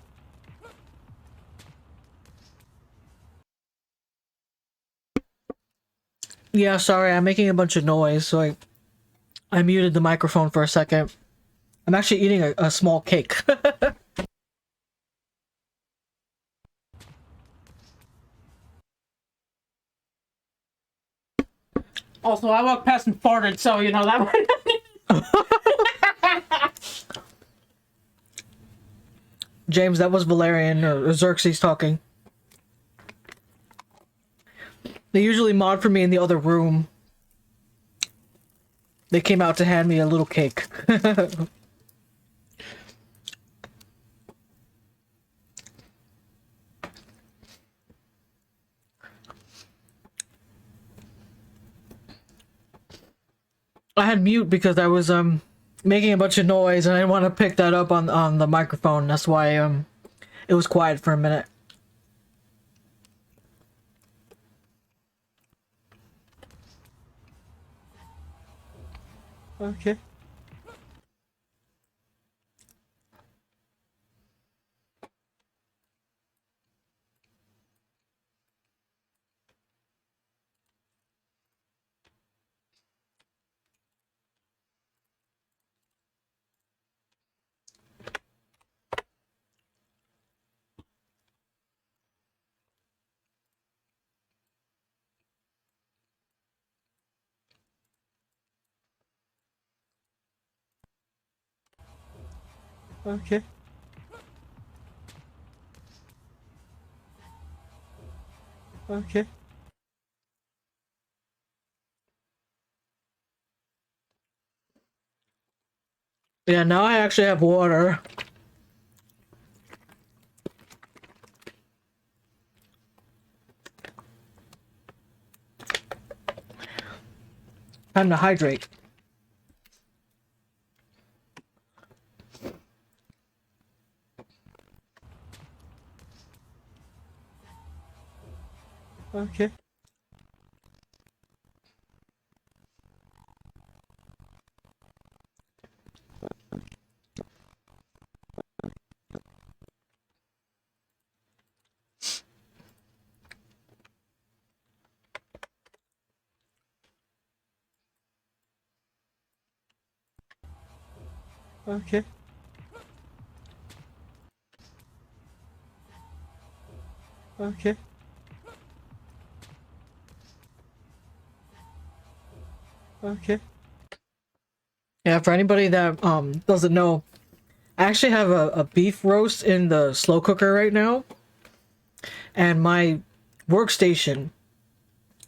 Yeah, sorry, I'm making a bunch of noise, so I muted the microphone for a second. I'm actually eating a small cake. Also, I walked past and farted, so you know that. James, that was Valerian or Xerxes talking. They usually mod for me in the other room. They came out to hand me a little cake. I had mute because I was making a bunch of noise and I didn't want to pick that up on the microphone. That's why it was quiet for a minute. Okay. Okay. Okay. Yeah, now I actually have water. Time to hydrate. Okay. Okay. Okay. Okay. Yeah, for anybody that doesn't know, I actually have a beef roast in the slow cooker right now, and my workstation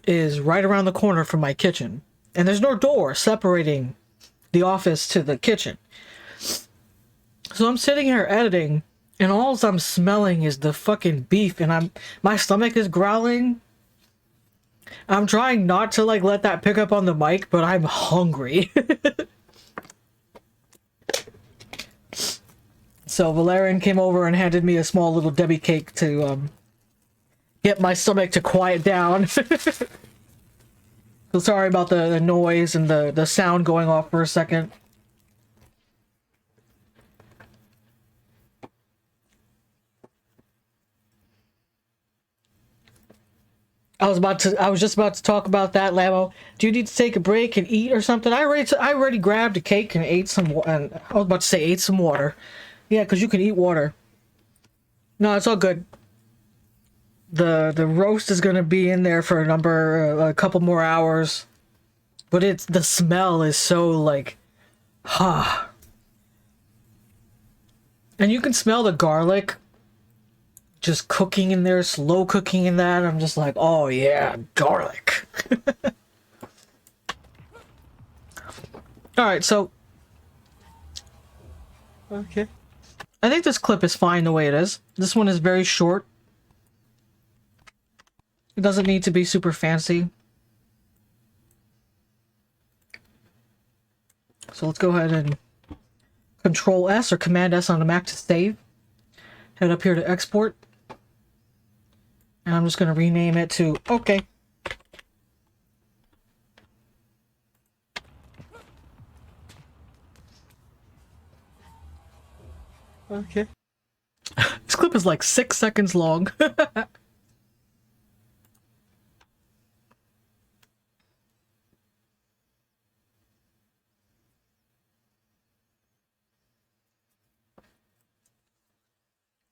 is right around the corner from my kitchen, and there's no door separating the office to the kitchen. So I'm sitting here editing, and all I'm smelling is the fucking beef, and my stomach is growling. I'm trying not to like let that pick up on the mic, but I'm hungry. So Valerian came over and handed me a small little Debbie cake to get my stomach to quiet down. So sorry about the noise and the sound going off for a second. I was just about to talk about that, Lamo. Do you need to take a break and eat or something? I already grabbed a cake and ate some. And I was about to say ate some water. Yeah, because you can eat water. No, it's all good. The roast is gonna be in there for a couple more hours, but the smell is so like, and you can smell the garlic just cooking in there, slow cooking in that. I'm just like, oh yeah, garlic. All right, so okay, I think this clip is fine the way it is. This one is very short. It doesn't need to be super fancy. So let's go ahead and Control S or Command S on the Mac to save. Head up here to export. And I'm just going to rename it to OK. Okay. clip is like 6 seconds long.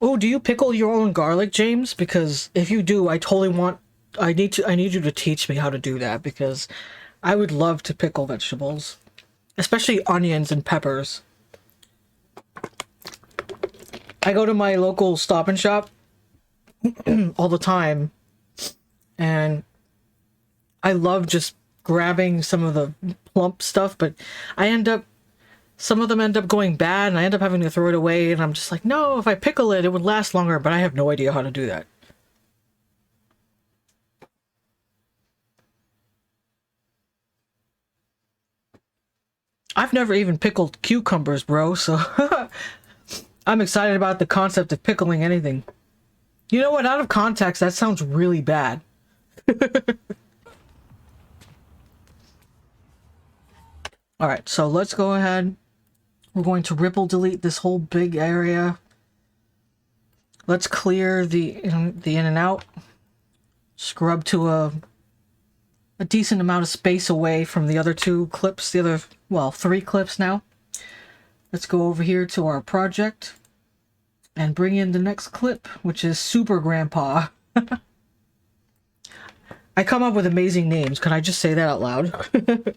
Oh, do you pickle your own garlic, James? Because if you do, I need you to teach me how to do that, because I would love to pickle vegetables, especially onions and peppers. I go to my local Stop and Shop all the time, and I love just grabbing some of the plump stuff, but some of them end up going bad, and I end up having to throw it away, and I'm just like, no, if I pickle it, it would last longer, but I have no idea how to do that. I've never even pickled cucumbers, bro, so I'm excited about the concept of pickling anything. You know what? Out of context, that sounds really bad. Alright, so let's go ahead. We're going to ripple delete this whole big area. Let's clear the in and out. Scrub to a decent amount of space away from the other 2 clips. The other, well, 3 clips now. Let's go over here to our project and bring in the next clip, which is Super Grandpa. I come up with amazing names. Can I just say that out loud?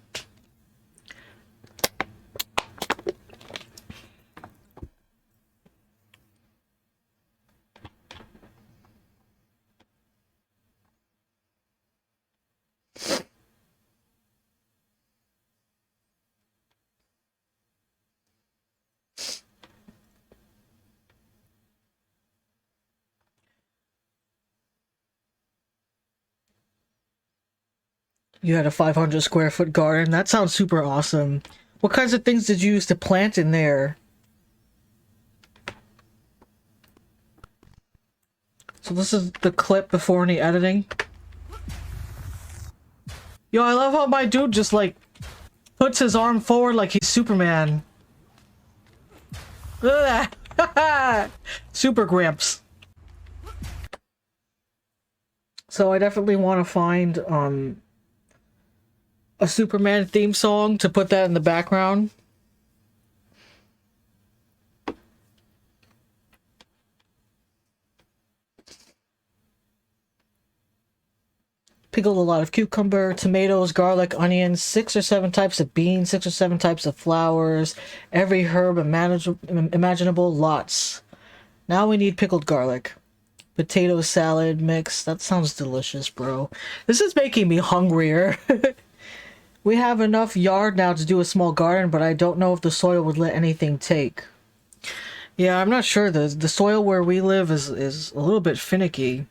You had a 500 square foot garden. That sounds super awesome. What kinds of things did you use to plant in there? So this is the clip before any editing. Yo, I love how my dude just like puts his arm forward like he's Superman. Look at that. Super Gramps. So I definitely want to find a Superman theme song to put that in the background. Pickled a lot of cucumber, tomatoes, garlic, onions, 6 or 7 types of beans, 6 or 7 types of flowers, every herb imaginable, lots. Now we need pickled garlic. Potato salad mix. That sounds delicious, bro. This is making me hungrier. We have enough yard now to do a small garden, but I don't know if the soil would let anything take. Yeah, I'm not sure. The soil where we live is a little bit finicky.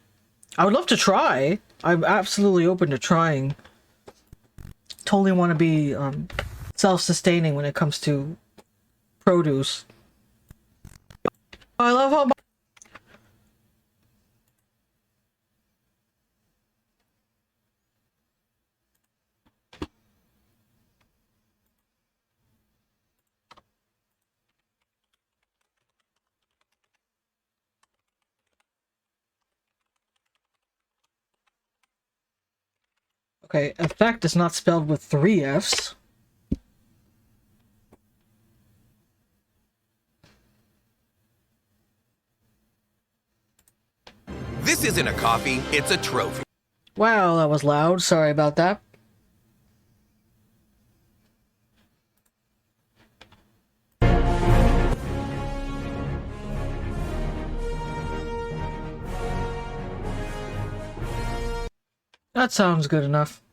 I would love to try. I'm absolutely open to trying. Totally want to be self-sustaining when it comes to produce. I love how okay, effect is not spelled with 3 F's. This isn't a coffee, it's a trophy. Wow, that was loud. Sorry about that. That sounds good enough.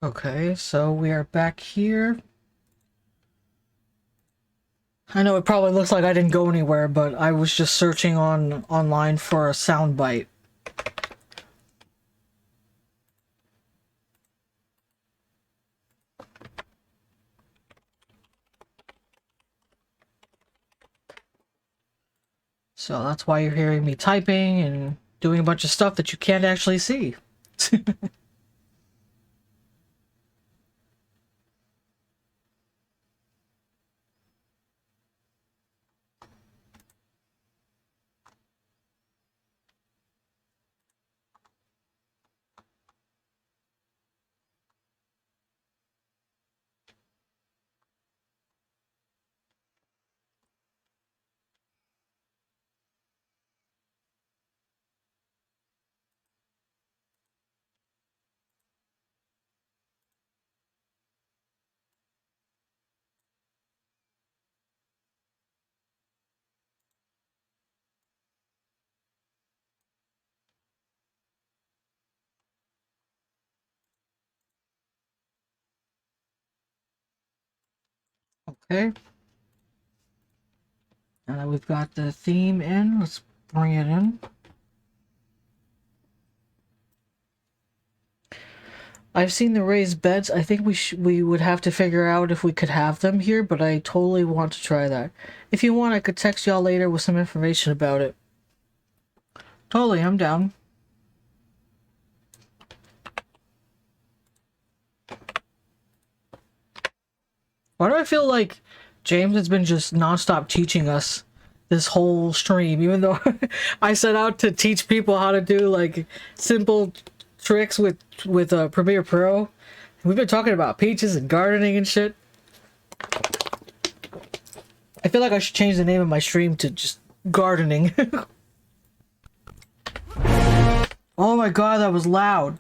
Okay, so we are back here. I know it probably looks like I didn't go anywhere, but I was just searching online for a soundbite. So that's why you're hearing me typing and doing a bunch of stuff that you can't actually see. Okay. Now that we've got the theme in, let's bring it in. I've seen the raised beds. I think we would have to figure out if we could have them here, but I totally want to try that. If you want, I could text y'all later with some information about it. Totally, I'm down. Why do I feel like James has been just nonstop teaching us this whole stream, even though I set out to teach people how to do like simple tricks with Premiere Pro. We've been talking about peaches and gardening and shit. I feel like I should change the name of my stream to just gardening. Oh my god, that was loud.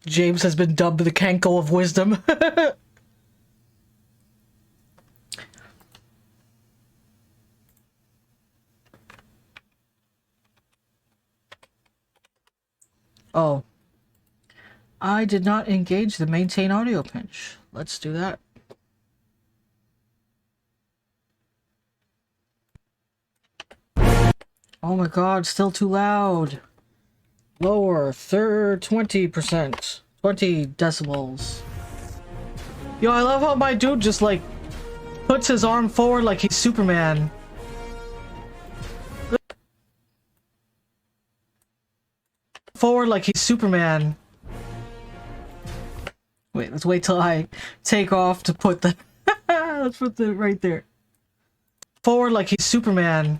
James has been dubbed the Kenko of wisdom. Oh. I did not engage the maintain audio pinch. Let's do that. Oh my god, still too loud. Lower, 20%. 20 decibels. Yo, I love how my dude just like puts his arm forward like he's Superman. Forward like he's Superman. Wait, let's wait till I take off to put the... Let's put the right there. Forward like he's Superman.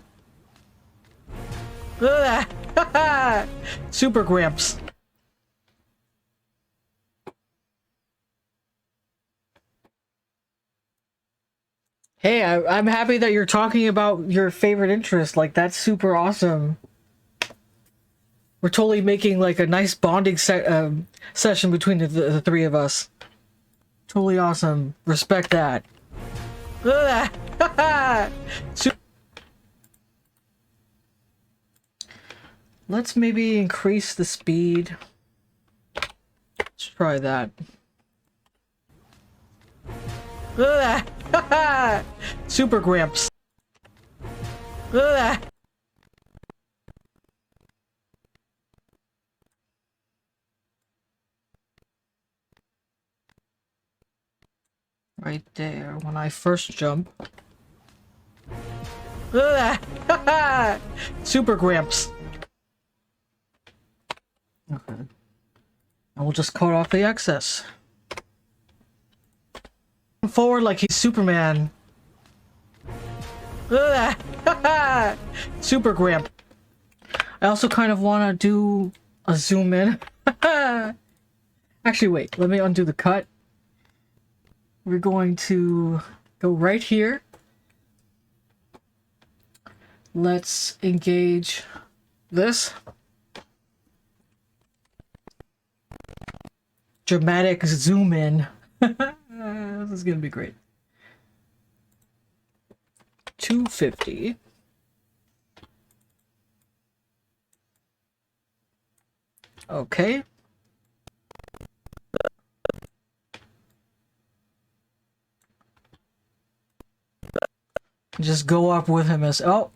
Super Gramps. Hey, I'm happy that you're talking about your favorite interest. Like, that's super awesome. We're totally making like a nice bonding session between the three of us. Totally awesome. Respect that. Let's maybe increase the speed. Let's try that. Super Gramps. Right there, when I first jump. Super Gramps. Okay. And we'll just cut off the excess. Forward like he's Superman. Super Gramp. I also kind of want to do a zoom in. Actually, wait. Let me undo the cut. We're going to go right here. Let's engage this. Dramatic zoom in. This is gonna be great. 250. Okay. Just go up with him as, oh,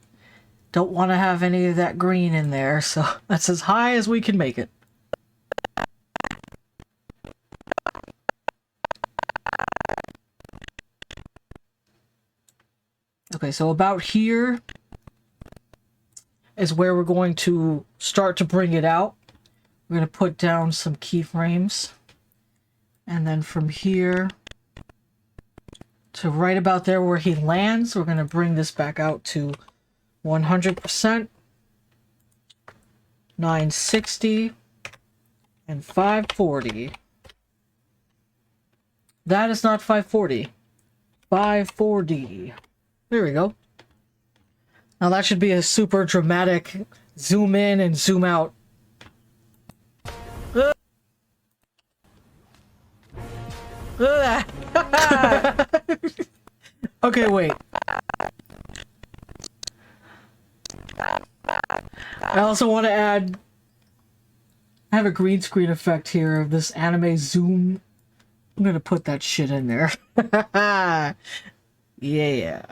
don't want to have any of that green in there, so that's as high as we can make it. Okay, so about here is where we're going to start to bring it out. We're going to put down some keyframes. And then from here to right about there where he lands, we're going to bring this back out to 100%, 960, and 540. That is not 540. 540. There we go. Now that should be a super dramatic zoom in and zoom out. Okay, wait. I also want to add... I have a green screen effect here of this anime zoom. I'm gonna put that shit in there. Yeah.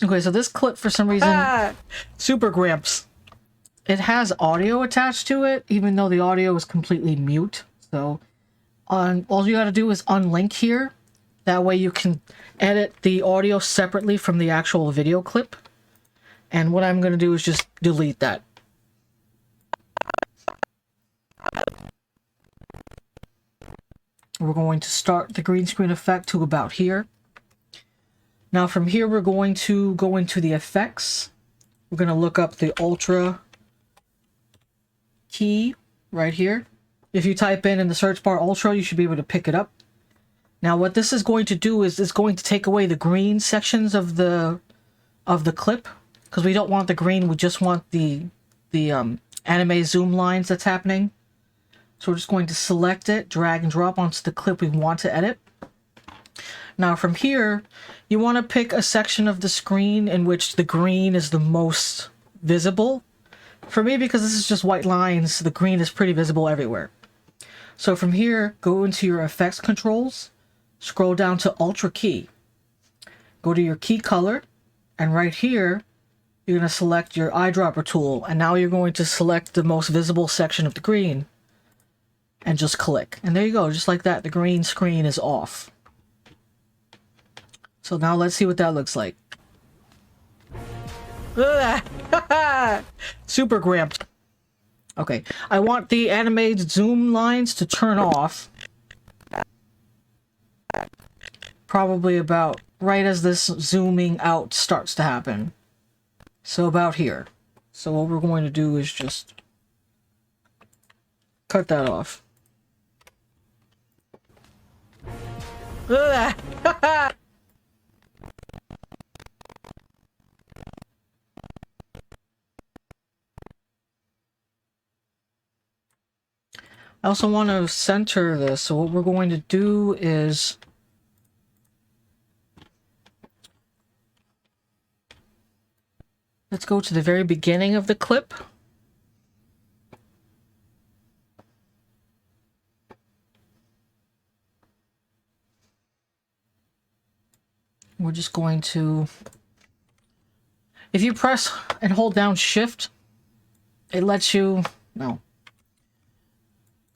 Okay, so this clip, for some reason... Super Gramps. It has audio attached to it, even though the audio is completely mute. So, all you gotta do is unlink here. That way you can edit the audio separately from the actual video clip. And what I'm gonna do is just delete that. We're going to start the green screen effect to about here. Now from here we're going to go into the effects. We're going to look up the Ultra key right here. If you type in the search bar Ultra, you should be able to pick it up. Now what this is going to do is it's going to take away the green sections of the clip, because we don't want the green, we just want the anime zoom lines that's happening. So we're just going to select it, drag and drop onto the clip we want to edit. Now from here, you want to pick a section of the screen in which the green is the most visible. For me, because this is just white lines, the green is pretty visible everywhere. So from here, go into your effects controls, scroll down to Ultra Key. Go to your key color, and right here, you're going to select your eyedropper tool, and now you're going to select the most visible section of the green. And just click. And there you go, just like that, the green screen is off. So now let's see what that looks like. Super Gramps. Okay, I want the animated zoom lines to turn off. Probably about right as this zooming out starts to happen. So about here. So what we're going to do is just cut that off. I also want to center this, so what we're going to do is let's go to the very beginning of the clip. We're just going to, if you press and hold down Shift, it lets you, no.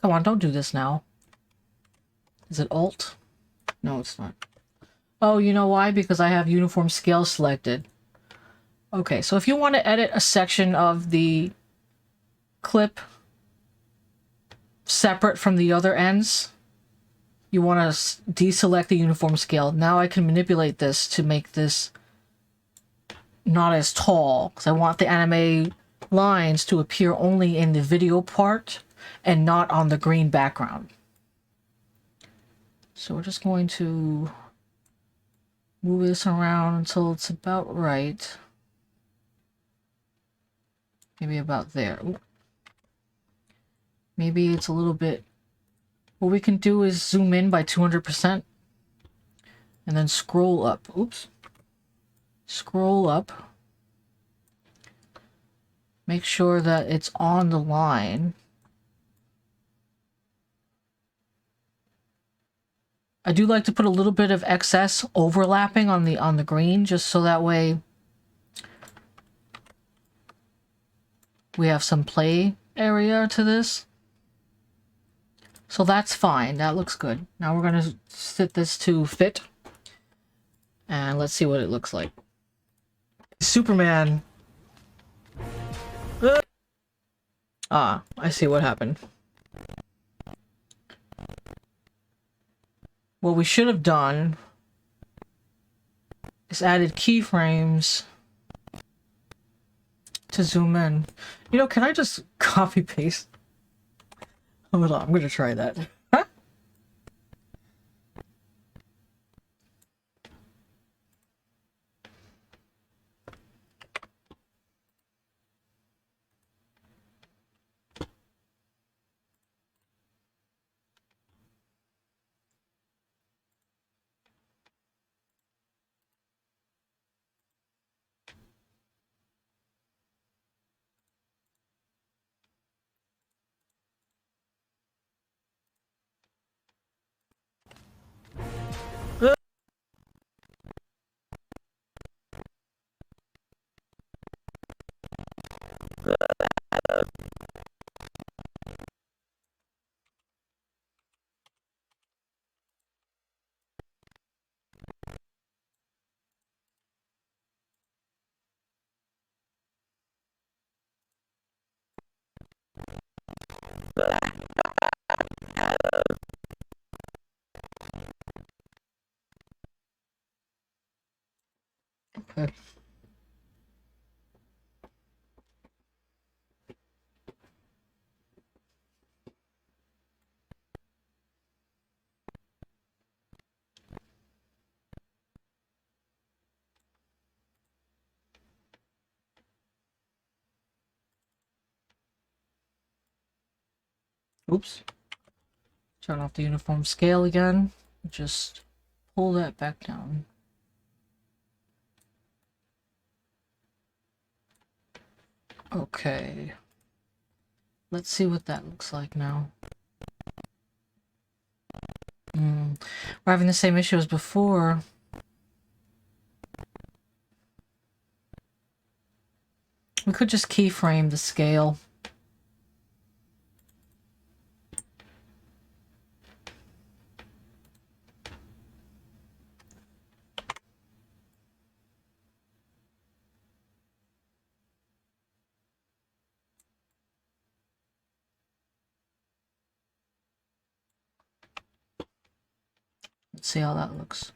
Come on, don't do this now. Is it Alt? No, it's not. Oh, you know why? Because I have uniform scale selected. Okay, so if you want to edit a section of the clip separate from the other ends, you want to deselect the uniform scale. Now I can manipulate this to make this not as tall, because I want the anime lines to appear only in the video part and not on the green background. So we're just going to move this around until it's about right. Maybe about there. Ooh. Maybe it's a little bit... What we can do is zoom in by 200% and then scroll up. Oops. scroll up. Make sure that it's on the line. I do like to put a little bit of excess overlapping on the green, just so that way we have some play area to this. So that's fine. That looks good. Now we're going to set this to fit. And let's see what it looks like. Superman. Ah, I see what happened. What we should have done is added keyframes to zoom in. You know, can I just copy paste? Hold on, I'm gonna try that. Huh? Okay. Oops. Turn off the uniform scale again. Just pull that back down. Okay. Let's see what that looks like now. We're having the same issue as before. We could just keyframe the scale. Let's see how that looks.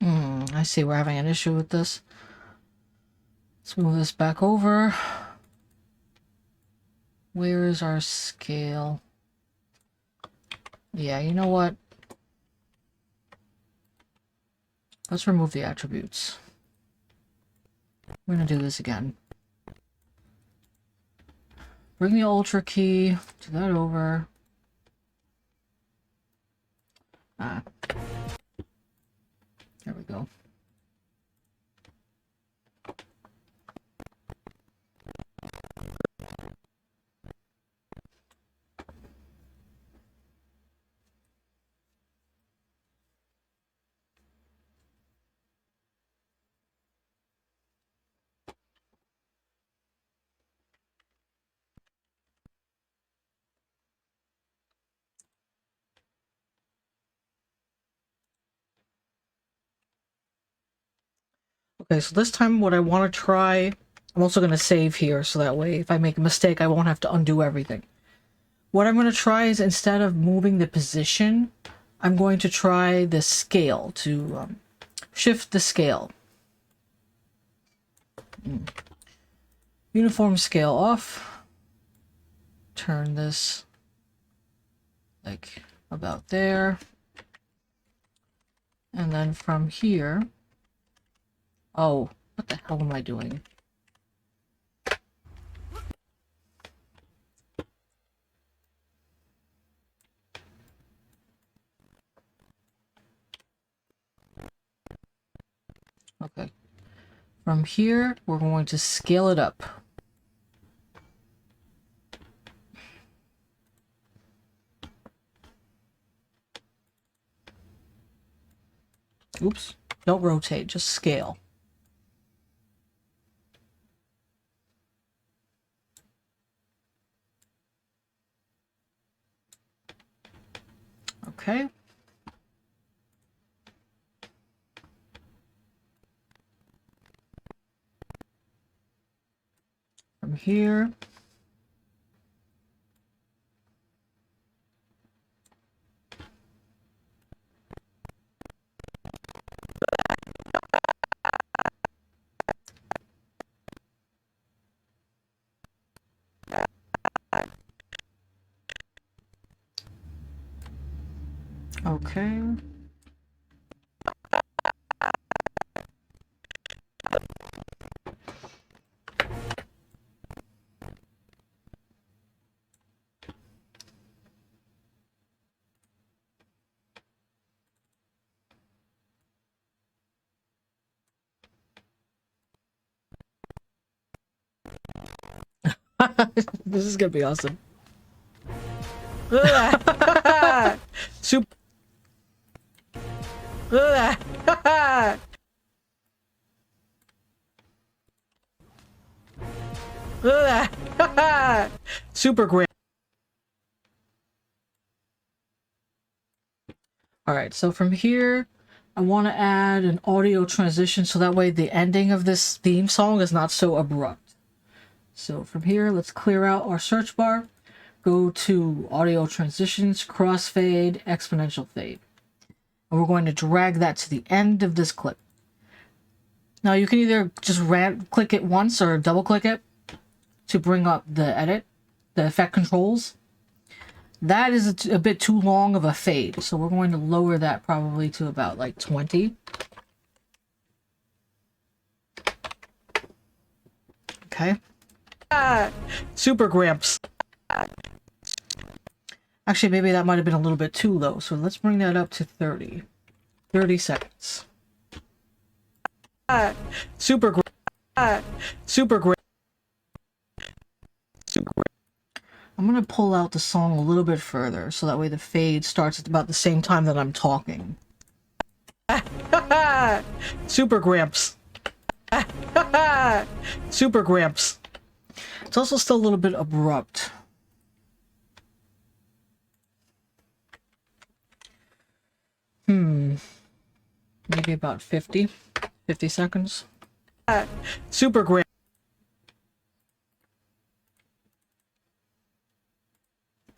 I see we're having an issue with this. Let's move this back over. Where is our scale? Yeah, you know what? Let's remove the attributes. We're gonna do this again. Bring the Ultra key, do that over. There we go. Okay, so this time what I want to try, I'm also going to save here so that way if I make a mistake I won't have to undo everything. What I'm going to try is instead of moving the position, I'm going to try the scale to shift the scale. Uniform scale off. Turn this like about there. And then from here... Oh, what the hell am I doing? Okay. From here, we're going to scale it up. Oops. Don't rotate, just scale. Okay. From here. Okay. This is gonna be awesome. Soup. Super great. Alright, so from here, I want to add an audio transition so that way the ending of this theme song is not so abrupt. So from here, let's clear out our search bar, go to audio transitions, crossfade, exponential fade. And we're going to drag that to the end of this clip. Now you can either just click it once or double click it to bring up the effect controls. That is a bit too long of a fade, so we're going to lower that probably to about like 20. Okay. Super Gramps. Actually, maybe that might have been a little bit too low, so let's bring that up to 30. 30 seconds. Super Gramps. Super Gramps. I'm going to pull out the song a little bit further, so that way the fade starts at about the same time that I'm talking. Super Gramps. Super Gramps. It's also still a little bit abrupt. Maybe about 50 seconds. Super Gramps.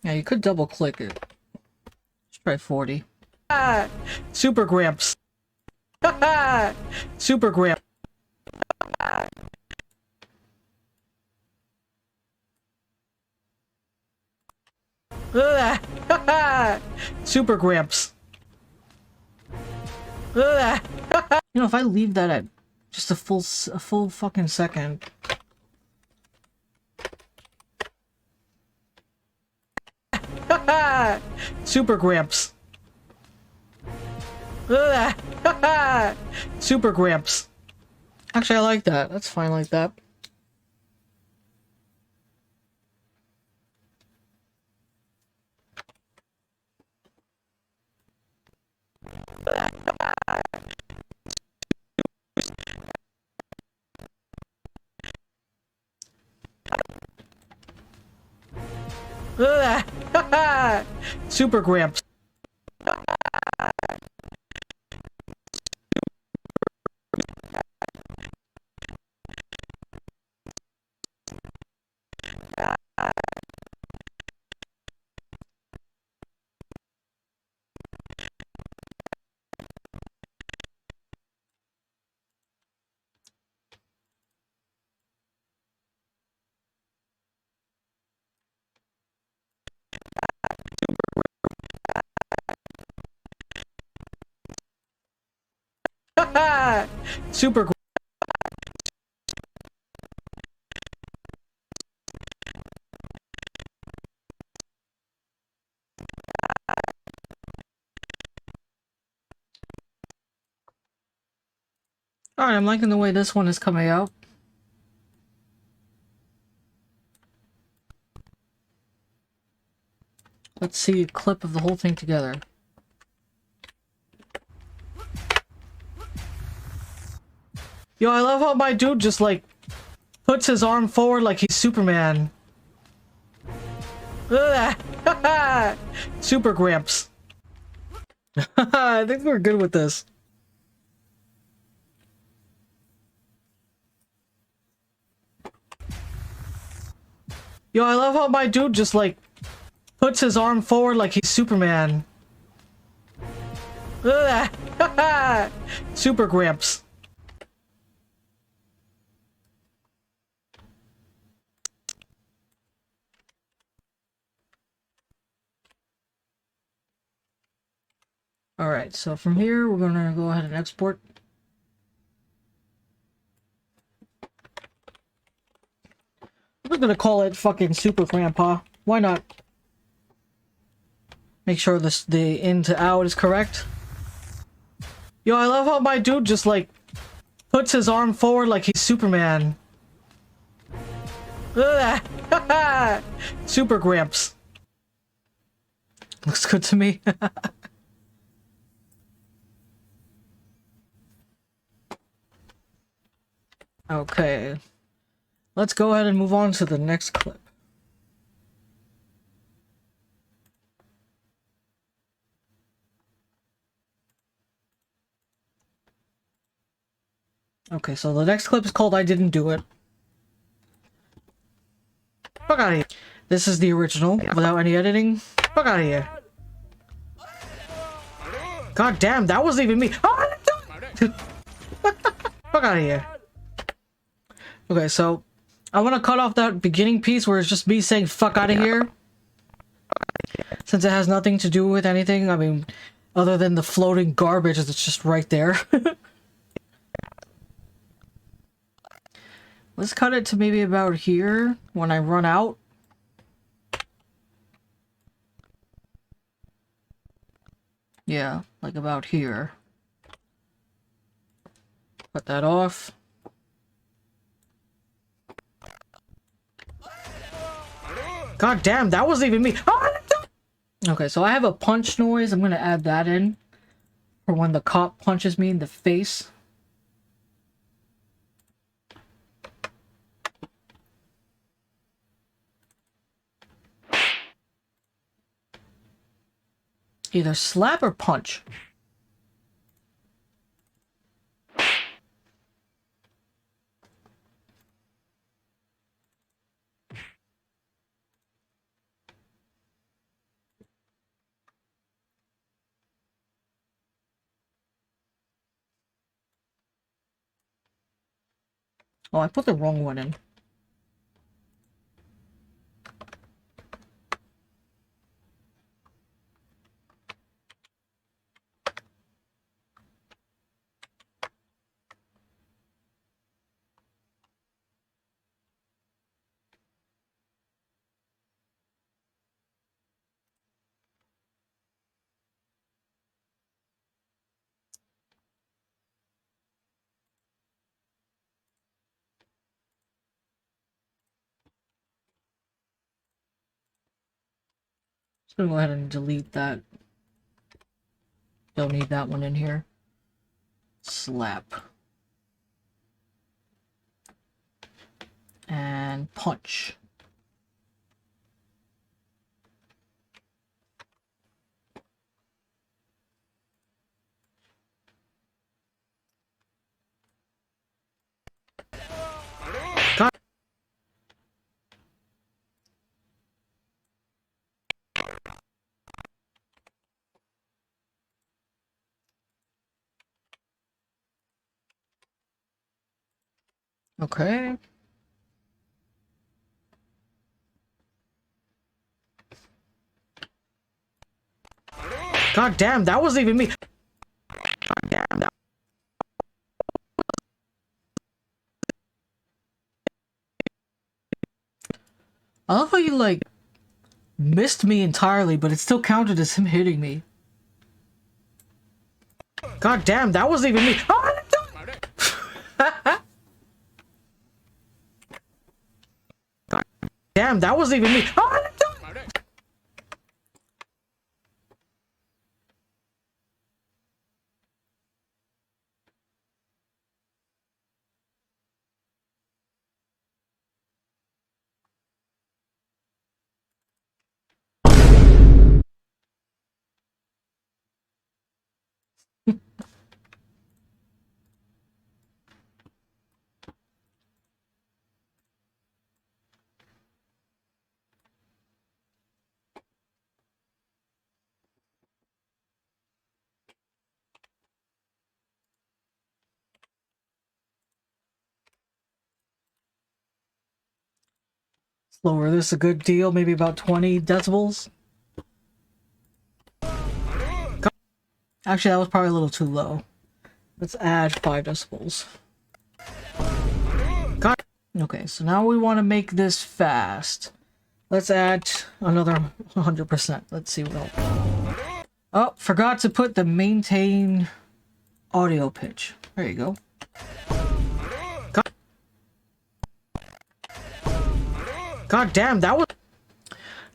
Yeah, you could double click it. Let's try 40. Super Gramps. Super Gramps. Super Gramps. You know, if I leave that at just a full fucking second. Super Gramps. Super Gramps. Actually, I like that. That's fine like that. Super Gramps. Super cool. Alright, I'm liking the way this one is coming out. Let's see a clip of the whole thing together. Yo, I love how my dude just, like, puts his arm forward like he's Superman. Super Gramps. I think we're good with this. Yo, I love how my dude just, like, puts his arm forward like he's Superman. Super Gramps. Alright, so from here, we're gonna go ahead and export. We're gonna call it fucking Super Grandpa. Why not? Make sure the in to out is correct. Yo, I love how my dude just, like, puts his arm forward like he's Superman. Super Gramps. Looks good to me. Okay. Let's go ahead and move on to the next clip. Okay, so the next clip is called I Didn't Do It. Fuck out of here. This is the original, without any editing. Fuck out of here. God damn, that wasn't even me. Oh, fuck out of here. Okay, so I want to cut off that beginning piece where it's just me saying fuck out of here. Since it has nothing to do with anything, I mean, other than the floating garbage that's just right there. Let's cut it to maybe about here when I run out. Yeah, like about here. Cut that off. God damn, that wasn't even me. Okay, so I have a punch noise. I'm gonna add that in for when the cop punches me in the face. Either slap or punch. Oh, I put the wrong one in. Just gonna go ahead and delete that. Don't need that one in here. Slap. And punch. God. Okay. God damn, that wasn't even me. God damn. I love how you, like, missed me entirely, but it still counted as him hitting me. God damn, that wasn't even me. Oh, God damn, that wasn't even me. Oh, lower this a good deal, maybe about 20 decibels. Actually, that was probably a little too low. Let's add 5 decibels. God. Okay, so now we want to make this fast. Let's add another 100%. Let's see what else. Oh, forgot to put the maintain audio pitch. There you go. God damn, that was...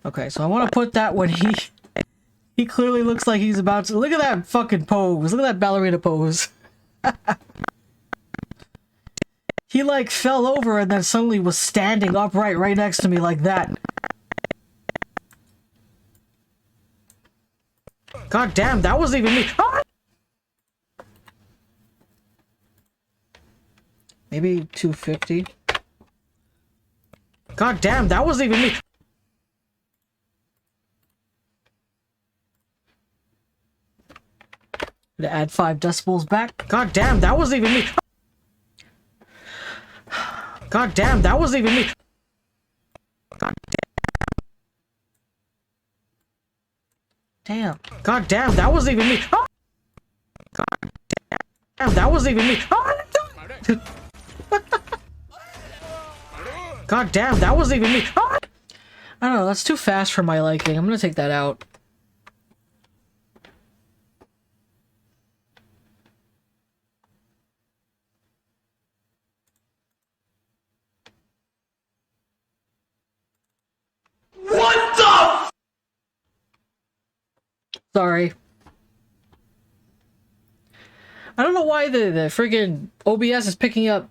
Okay, so I want to put that when he clearly looks like he's about to... Look at that fucking pose. Look at that ballerina pose. He, like, fell over and then suddenly was standing upright right next to me like that. God damn, that wasn't even me. Ah! Maybe 250. God damn, that wasn't even me. To add 5 decibels back. God damn, that wasn't even me. God damn, that wasn't even me. God damn. God damn, that wasn't even me. God damn, that wasn't even me. God damn, that wasn't even me. I don't know, that's too fast for my liking. I'm gonna take that out. What the? Sorry. I don't know why the friggin' OBS is picking up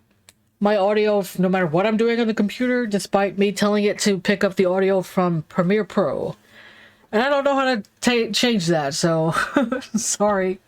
my audio no matter what I'm doing on the computer, despite me telling it to pick up the audio from Premiere Pro. And I don't know how to change that, so sorry.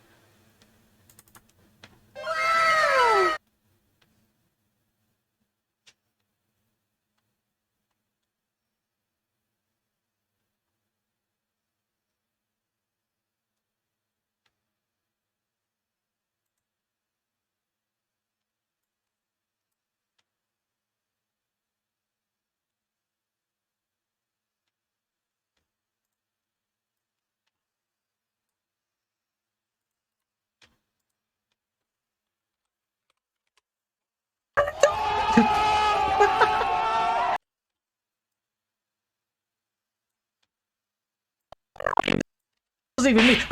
Wasn't even me.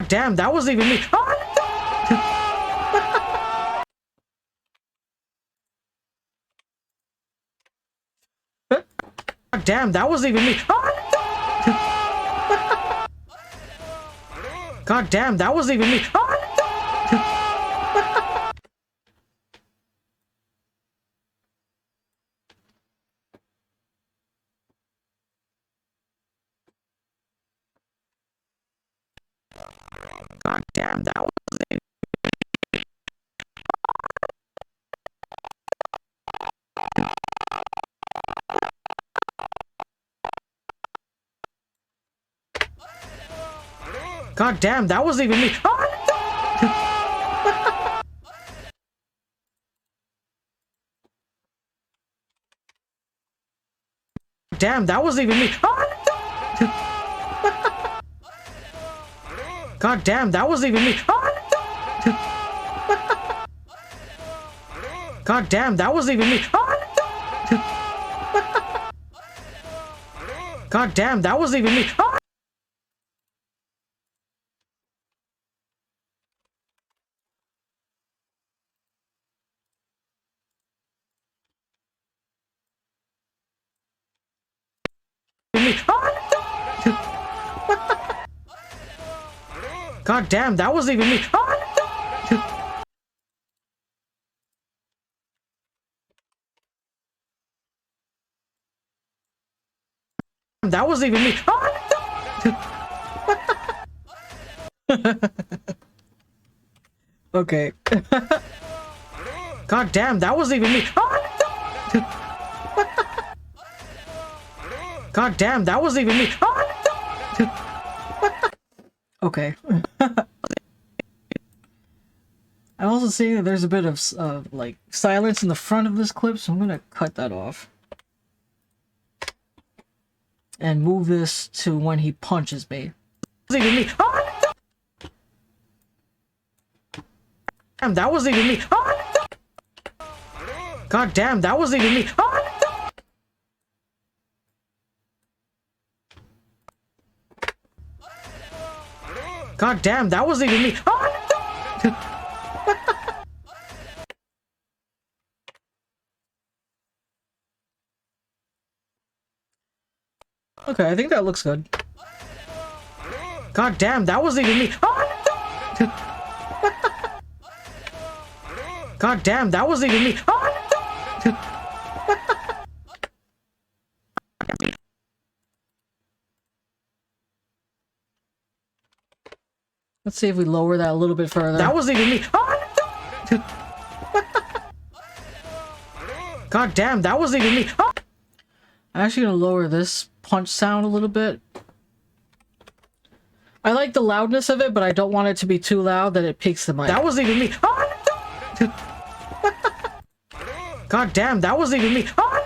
Damn, that wasn't even me. Damn, that wasn't even me. God damn, that wasn't even me. God damn, that wasn't. God damn, that wasn't even me. Damn, that wasn't even me. God damn, that wasn't even me. God damn, that wasn't even me. God damn, that wasn't even me. Ah! God damn, that wasn't even me. Ah! That wasn't even me. Ah! Okay. God damn, that wasn't even me. Ah! God damn, that wasn't even me. Ah! Okay. I also see that there's a bit of like silence in the front of this clip, so I'm gonna cut that off and move this to when he punches me. That wasn't even me. Ah! Damn, that wasn't even me. Ah! God damn, that wasn't even me. Ah! God damn, that wasn't even me. Ah! Okay, I think that looks good. God damn, that wasn't even me. Ah! God damn, that wasn't even me. Ah! Let's see if we lower that a little bit further. That wasn't even me. Ah! God damn, that wasn't even me. Ah! I'm actually gonna lower this punch sound a little bit. I like the loudness of it, but I don't want it to be too loud that it peaks the mic. That wasn't even me. Ah! God damn, that wasn't even me. Ah!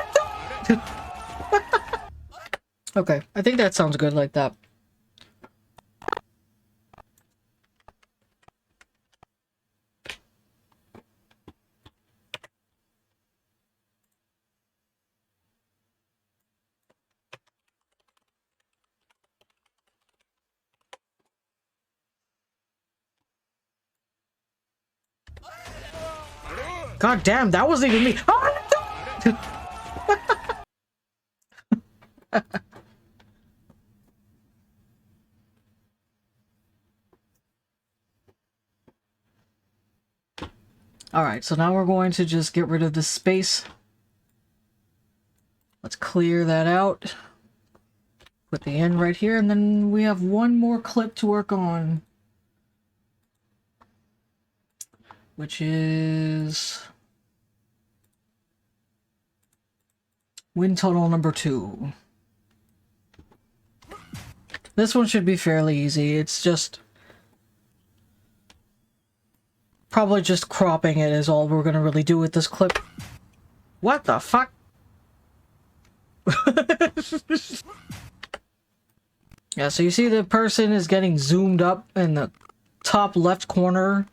Okay, I think that sounds good like that. God damn, that wasn't even me. Alright, so now we're going to just get rid of this space. Let's clear that out. Put the end right here, and then we have one more clip to work on, which is wind tunnel number 2. This one should be fairly easy. It's just probably just cropping it is all we're gonna really do with this clip. What the fuck? Yeah, so you see the person is getting zoomed up in the top left corner.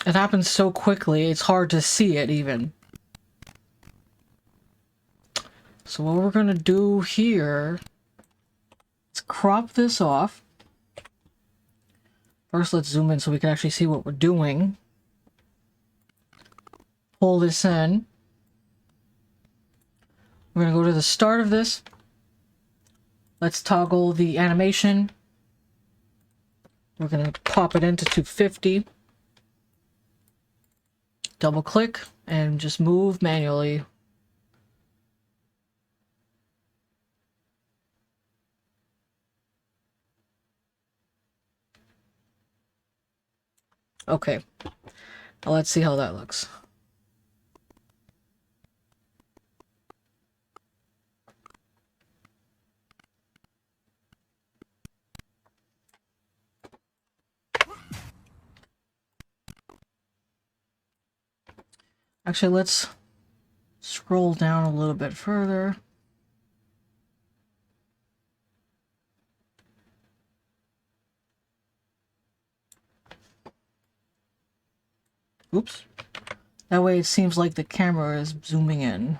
It happens so quickly, it's hard to see it even. So what we're gonna do here is crop this off. First, let's zoom in so we can actually see what we're doing. Pull this in. We're gonna go to the start of this. Let's toggle the animation. We're gonna pop it into 250. Double click and just move manually. Okay, now let's see how that looks. Actually, let's scroll down a little bit further. Oops. That way it seems like the camera is zooming in.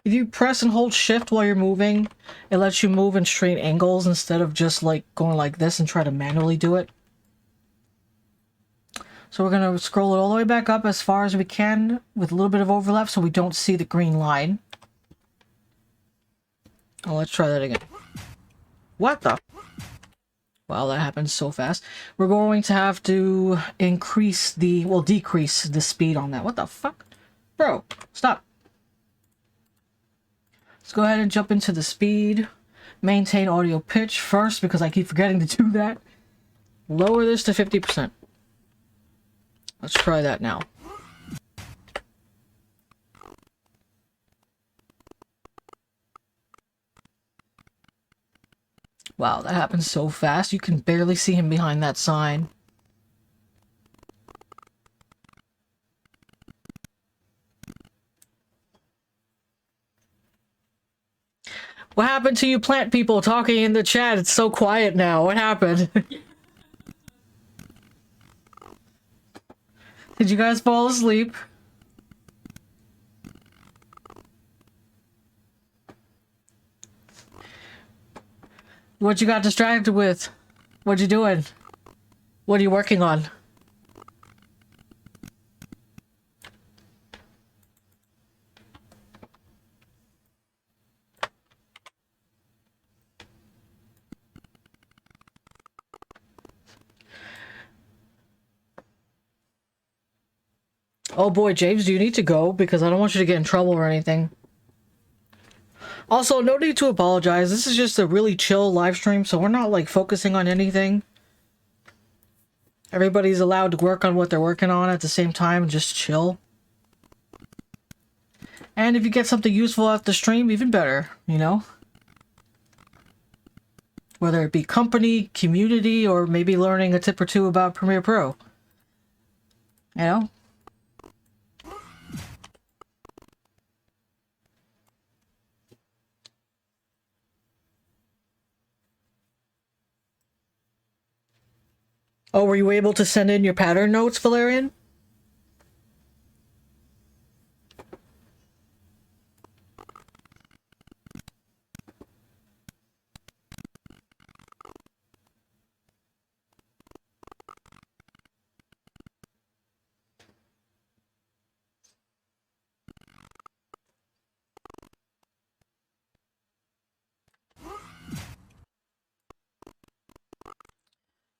If you press and hold shift while you're moving, it lets you move in straight angles instead of just like going like this and try to manually do it. So we're going to scroll it all the way back up as far as we can with a little bit of overlap so we don't see the green line. Oh, let's try that again. What the? Wow, that happened so fast. We're going to have to increase the, well, decrease the speed on that. What the fuck? Bro, stop. Let's go ahead and jump into the speed. Maintain audio pitch first because I keep forgetting to do that. Lower this to 50%. Let's try that now. Wow, that happens so fast. You can barely see him behind that sign. What happened to you plant people talking in the chat? It's so quiet now. What happened? Did you guys fall asleep? What you got distracted with? What you doing? What are you working on? Oh boy, James, do you need to go? Because I don't want you to get in trouble or anything. Also, no need to apologize. This is just a really chill live stream, so we're not, like, focusing on anything. Everybody's allowed to work on what they're working on at the same time and just chill. And if you get something useful out the stream, even better, you know? Whether it be company, community, or maybe learning a tip or two about Premiere Pro. You know? Oh, were you able to send in your pattern notes, Valerian?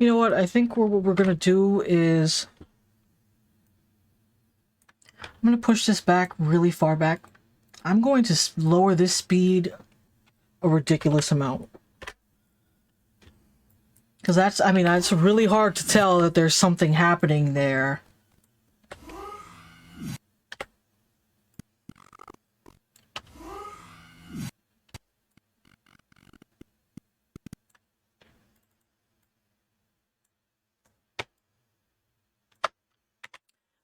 You know what? I think what we're gonna do is... I'm gonna push this back really far back. I'm going to lower this speed a ridiculous amount. Because that's, I mean, it's really hard to tell that there's something happening there.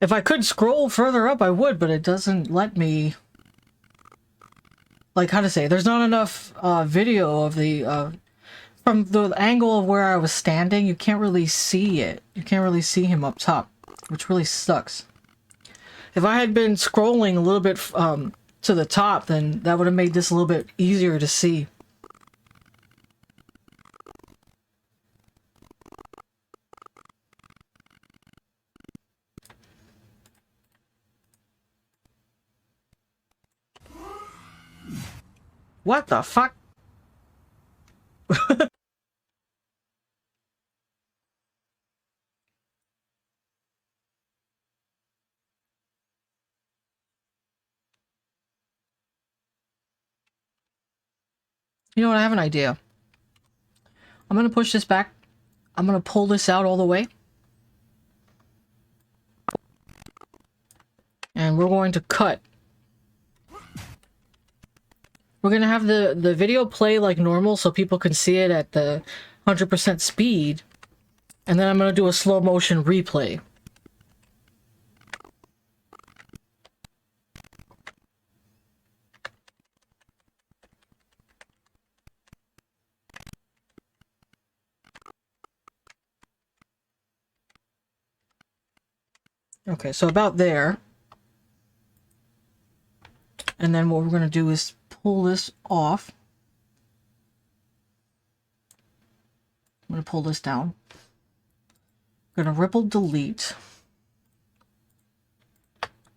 If I could scroll further up, I would, but it doesn't let me... Like, how to say, there's not enough video of the... From the angle of where I was standing, you can't really see it. You can't really see him up top, which really sucks. If I had been scrolling a little bit to the top, then that would have made this a little bit easier to see. What the fuck? You know what? I have an idea. I'm going to push this back. I'm going to pull this out all the way. And we're going to cut. We're going to have the video play like normal so people can see it at the 100% speed. And then I'm going to do a slow motion replay. Okay, so about there. And then what we're going to do is pull this off. I'm going to pull this down. I'm going to ripple delete.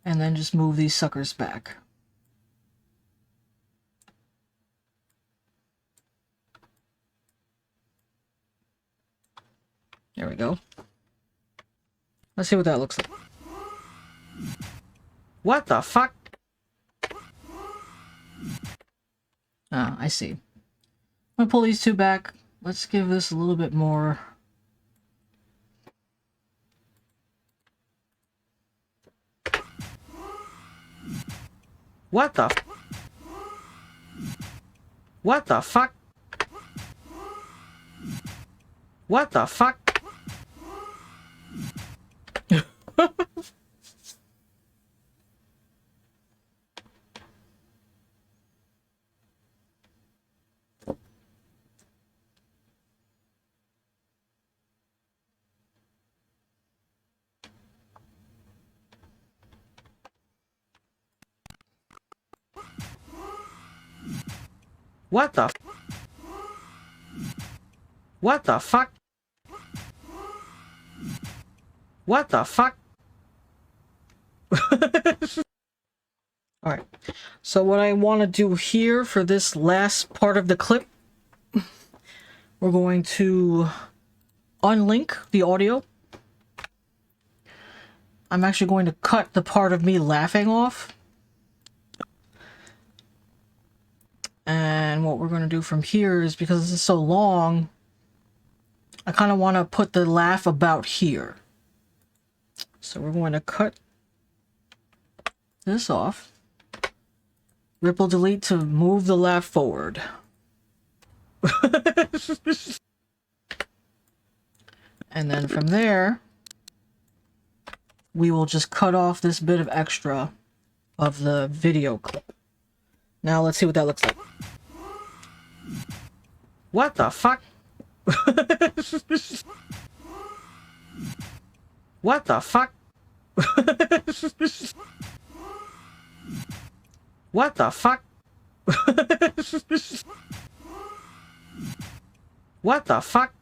And then just move these suckers back. There we go. Let's see what that looks like. What the fuck? Ah, I see. I'm gonna pull these two back. Let's give this a little bit more. What the? What the fuck? What the fuck? What the? What the fuck? What the fuck? Alright, so what I want to do here for this last part of the clip, we're going to unlink the audio. I'm actually going to cut the part of me laughing off. And what we're going to do from here is, because this is so long, I kind of want to put the laugh about here. So we're going to cut this off. Ripple delete to move the laugh forward. And then from there, we will just cut off this bit of extra of the video clip. Now let's see what that looks like. What the fuck? What the fuck? What the fuck? What the fuck?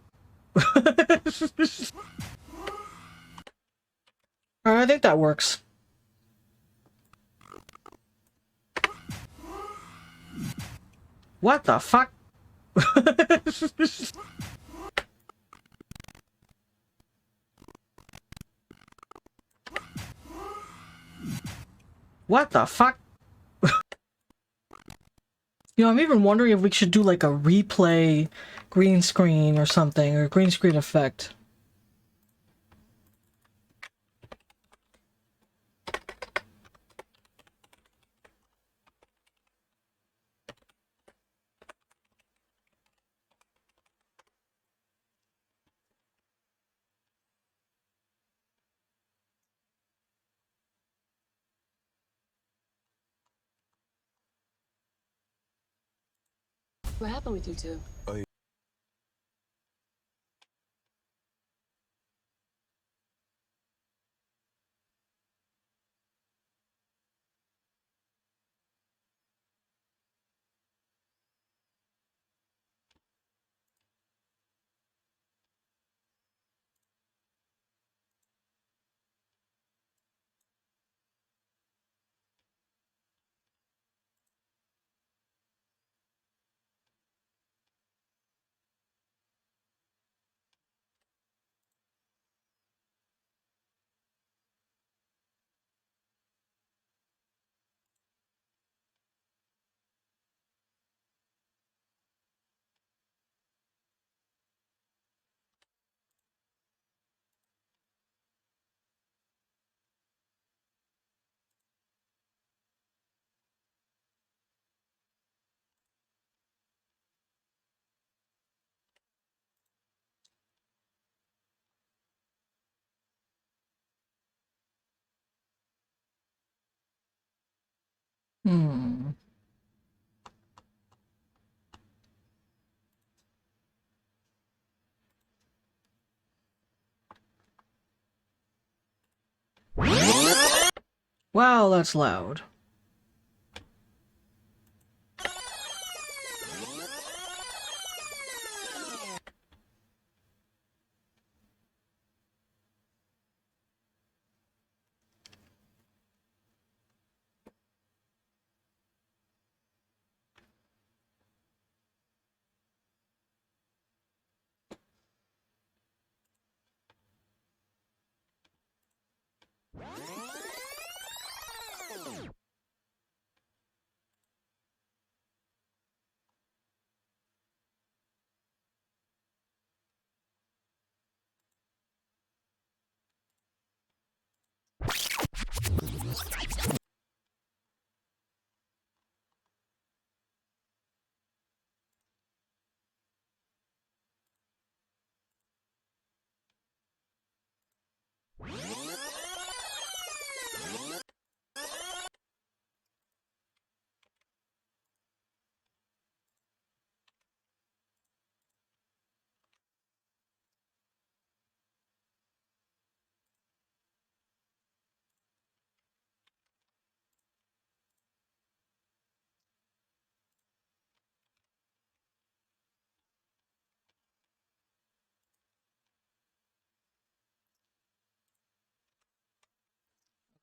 I think that works. What the fuck? What the fuck? You know, I'm even wondering if we should do like a replay green screen or something, or green screen effect. What happened with you two? Hmm. Wow, that's loud.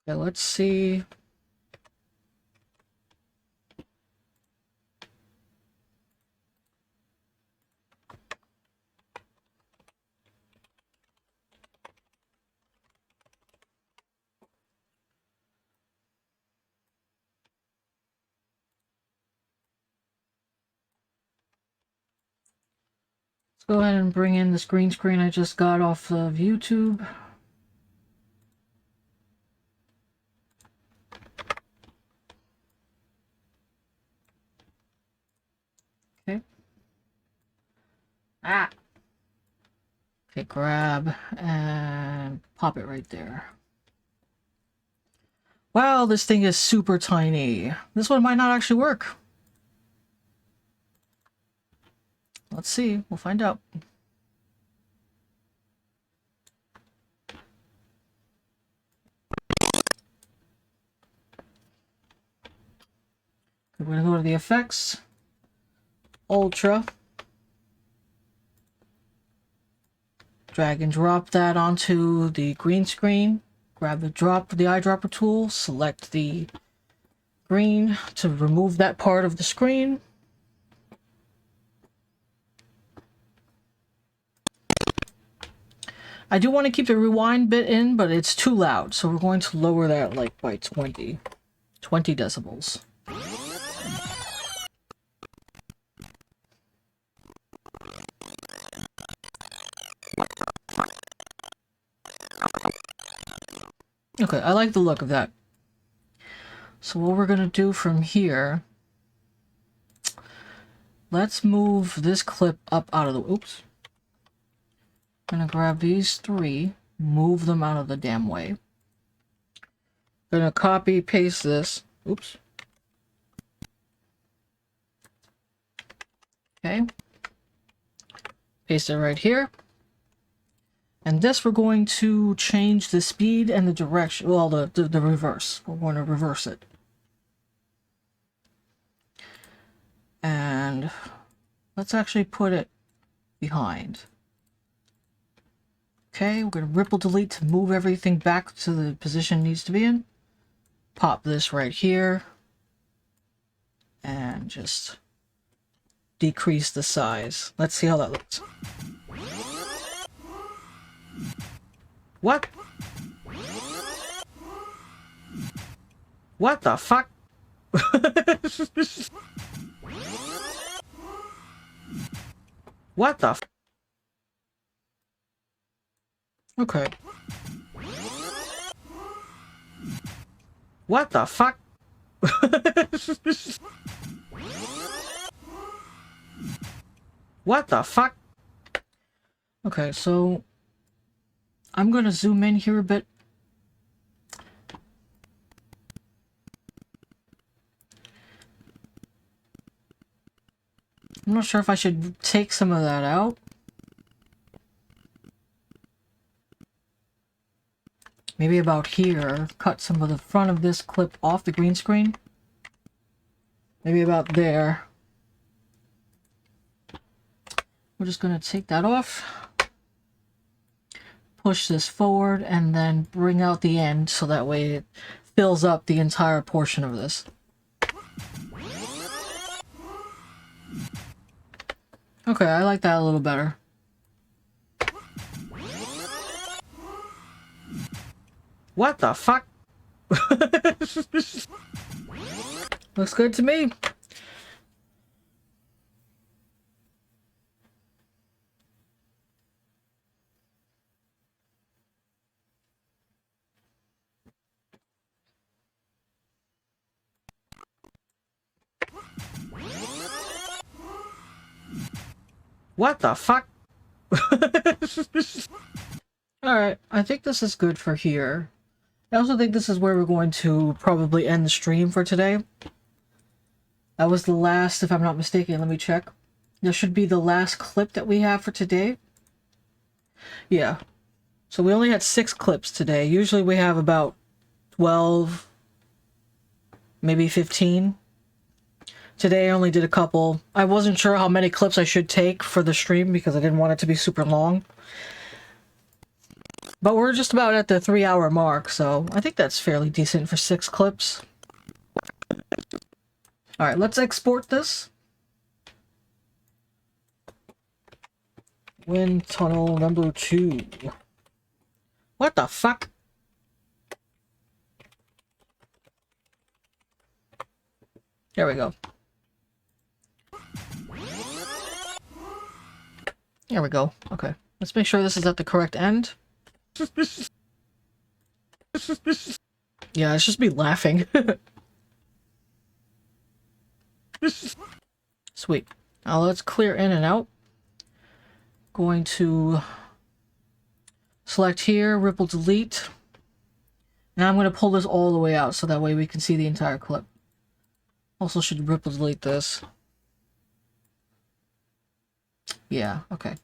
Okay, let's see. Let's go ahead and bring in this green screen I just got off of YouTube. Okay. Ah! Okay, grab and pop it right there. Wow, this thing is super tiny. This one might not actually work. Let's see. We'll find out. We're going to go to the effects. Ultra. Drag and drop that onto the green screen. Grab the eyedropper tool. Select the green to remove that part of the screen. I do want to keep the rewind bit in, but it's too loud, so we're going to lower that like by 20 decibels. Okay, I like the look of that. So what we're gonna do from here, let's move this clip up out of the, oops. I'm gonna grab these three, move them out of the damn way. Gonna copy, paste this, oops. Okay. Paste it right here. And this we're going to change the speed and the direction, well, the reverse. We're going to reverse it. And let's actually put it behind. Okay, we're going to ripple delete to move everything back to the position it needs to be in. Pop this right here. And just decrease the size. Let's see how that looks. What? What the fuck? What the f- Okay. What the fuck? What the fuck? Okay, so I'm gonna zoom in here a bit. I'm not sure if I should take some of that out. maybe about here, cut some of the front of this clip off the green screen. Maybe about there. We're just going to take that off. Push this forward and then bring out the end so that way it fills up the entire portion of this. Okay, I like that a little better. What the fuck? Looks good to me. What the fuck? Alright, I think this is good for here. I also think this is where we're going to probably end the stream for today. That was the last, if I'm not mistaken. Let me check. This should be the last clip that we have for today. Yeah. So we only had 6 clips today. Usually we have about 12, maybe 15. Today I only did a couple. I wasn't sure how many clips I should take for the stream because I didn't want it to be super long. But we're just about at the 3-hour mark, so I think that's fairly decent for 6 clips. Alright, let's export this. Wind tunnel number 2. What the fuck? There we go. There we go. Okay. Let's make sure this is at the correct end. Yeah, it's just me laughing. Sweet. Now let's clear in and out. Going to select here, ripple delete. Now I'm going to pull this all the way out so that way we can see the entire clip. Also should ripple delete this. Yeah, okay.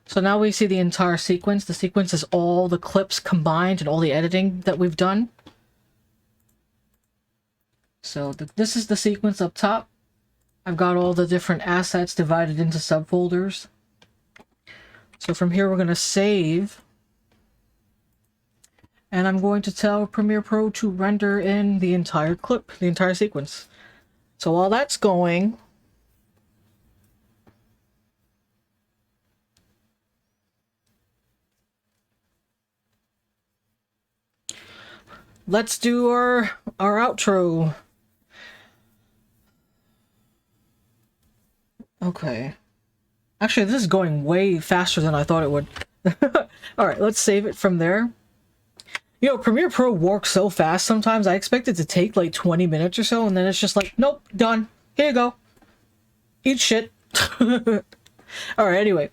So now we see the entire sequence. The sequence is all the clips combined and all the editing that we've done. So this is the sequence up top. I've got all the different assets divided into subfolders. So from here we're going to save. And I'm going to tell Premiere Pro to render in the entire clip, the entire sequence. So while that's going, let's do our outro. Okay. Actually, this is going way faster than I thought it would. Alright, let's save it from there. You know, Premiere Pro works so fast sometimes. I expect it to take like 20 minutes or so, and then it's just like, nope, done. Here you go. Eat shit. Alright, anyway.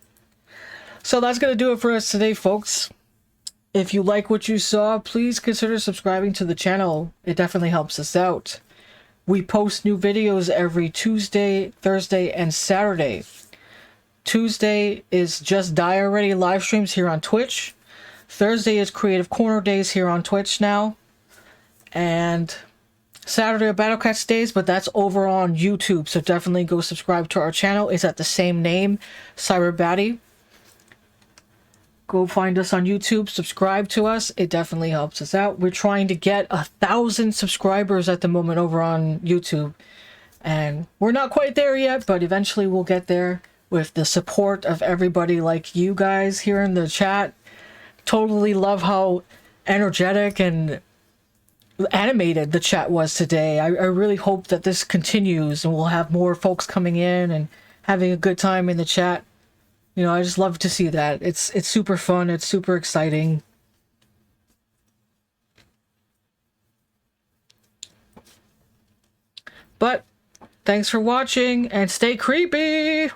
So that's gonna do it for us today, folks. If you like what you saw, please consider subscribing to the channel. It definitely helps us out. We post new videos every Tuesday, Thursday, and Saturday. Tuesday is Just Die Already live streams here on Twitch. Thursday is Creative Corner Days here on Twitch now. And Saturday are Battle Cats Days, but that's over on YouTube. So definitely go subscribe to our channel. It's at the same name, CyberBatty. Go find us on YouTube, subscribe to us. It definitely helps us out. We're trying to get 1,000 subscribers at the moment over on YouTube. And we're not quite there yet, but eventually we'll get there with the support of everybody like you guys here in the chat. Totally love how energetic and animated the chat was today. I really hope that this continues and we'll have more folks coming in and having a good time in the chat. You know, I just love to see that. It's super fun. It's super exciting. But thanks for watching and stay creepy.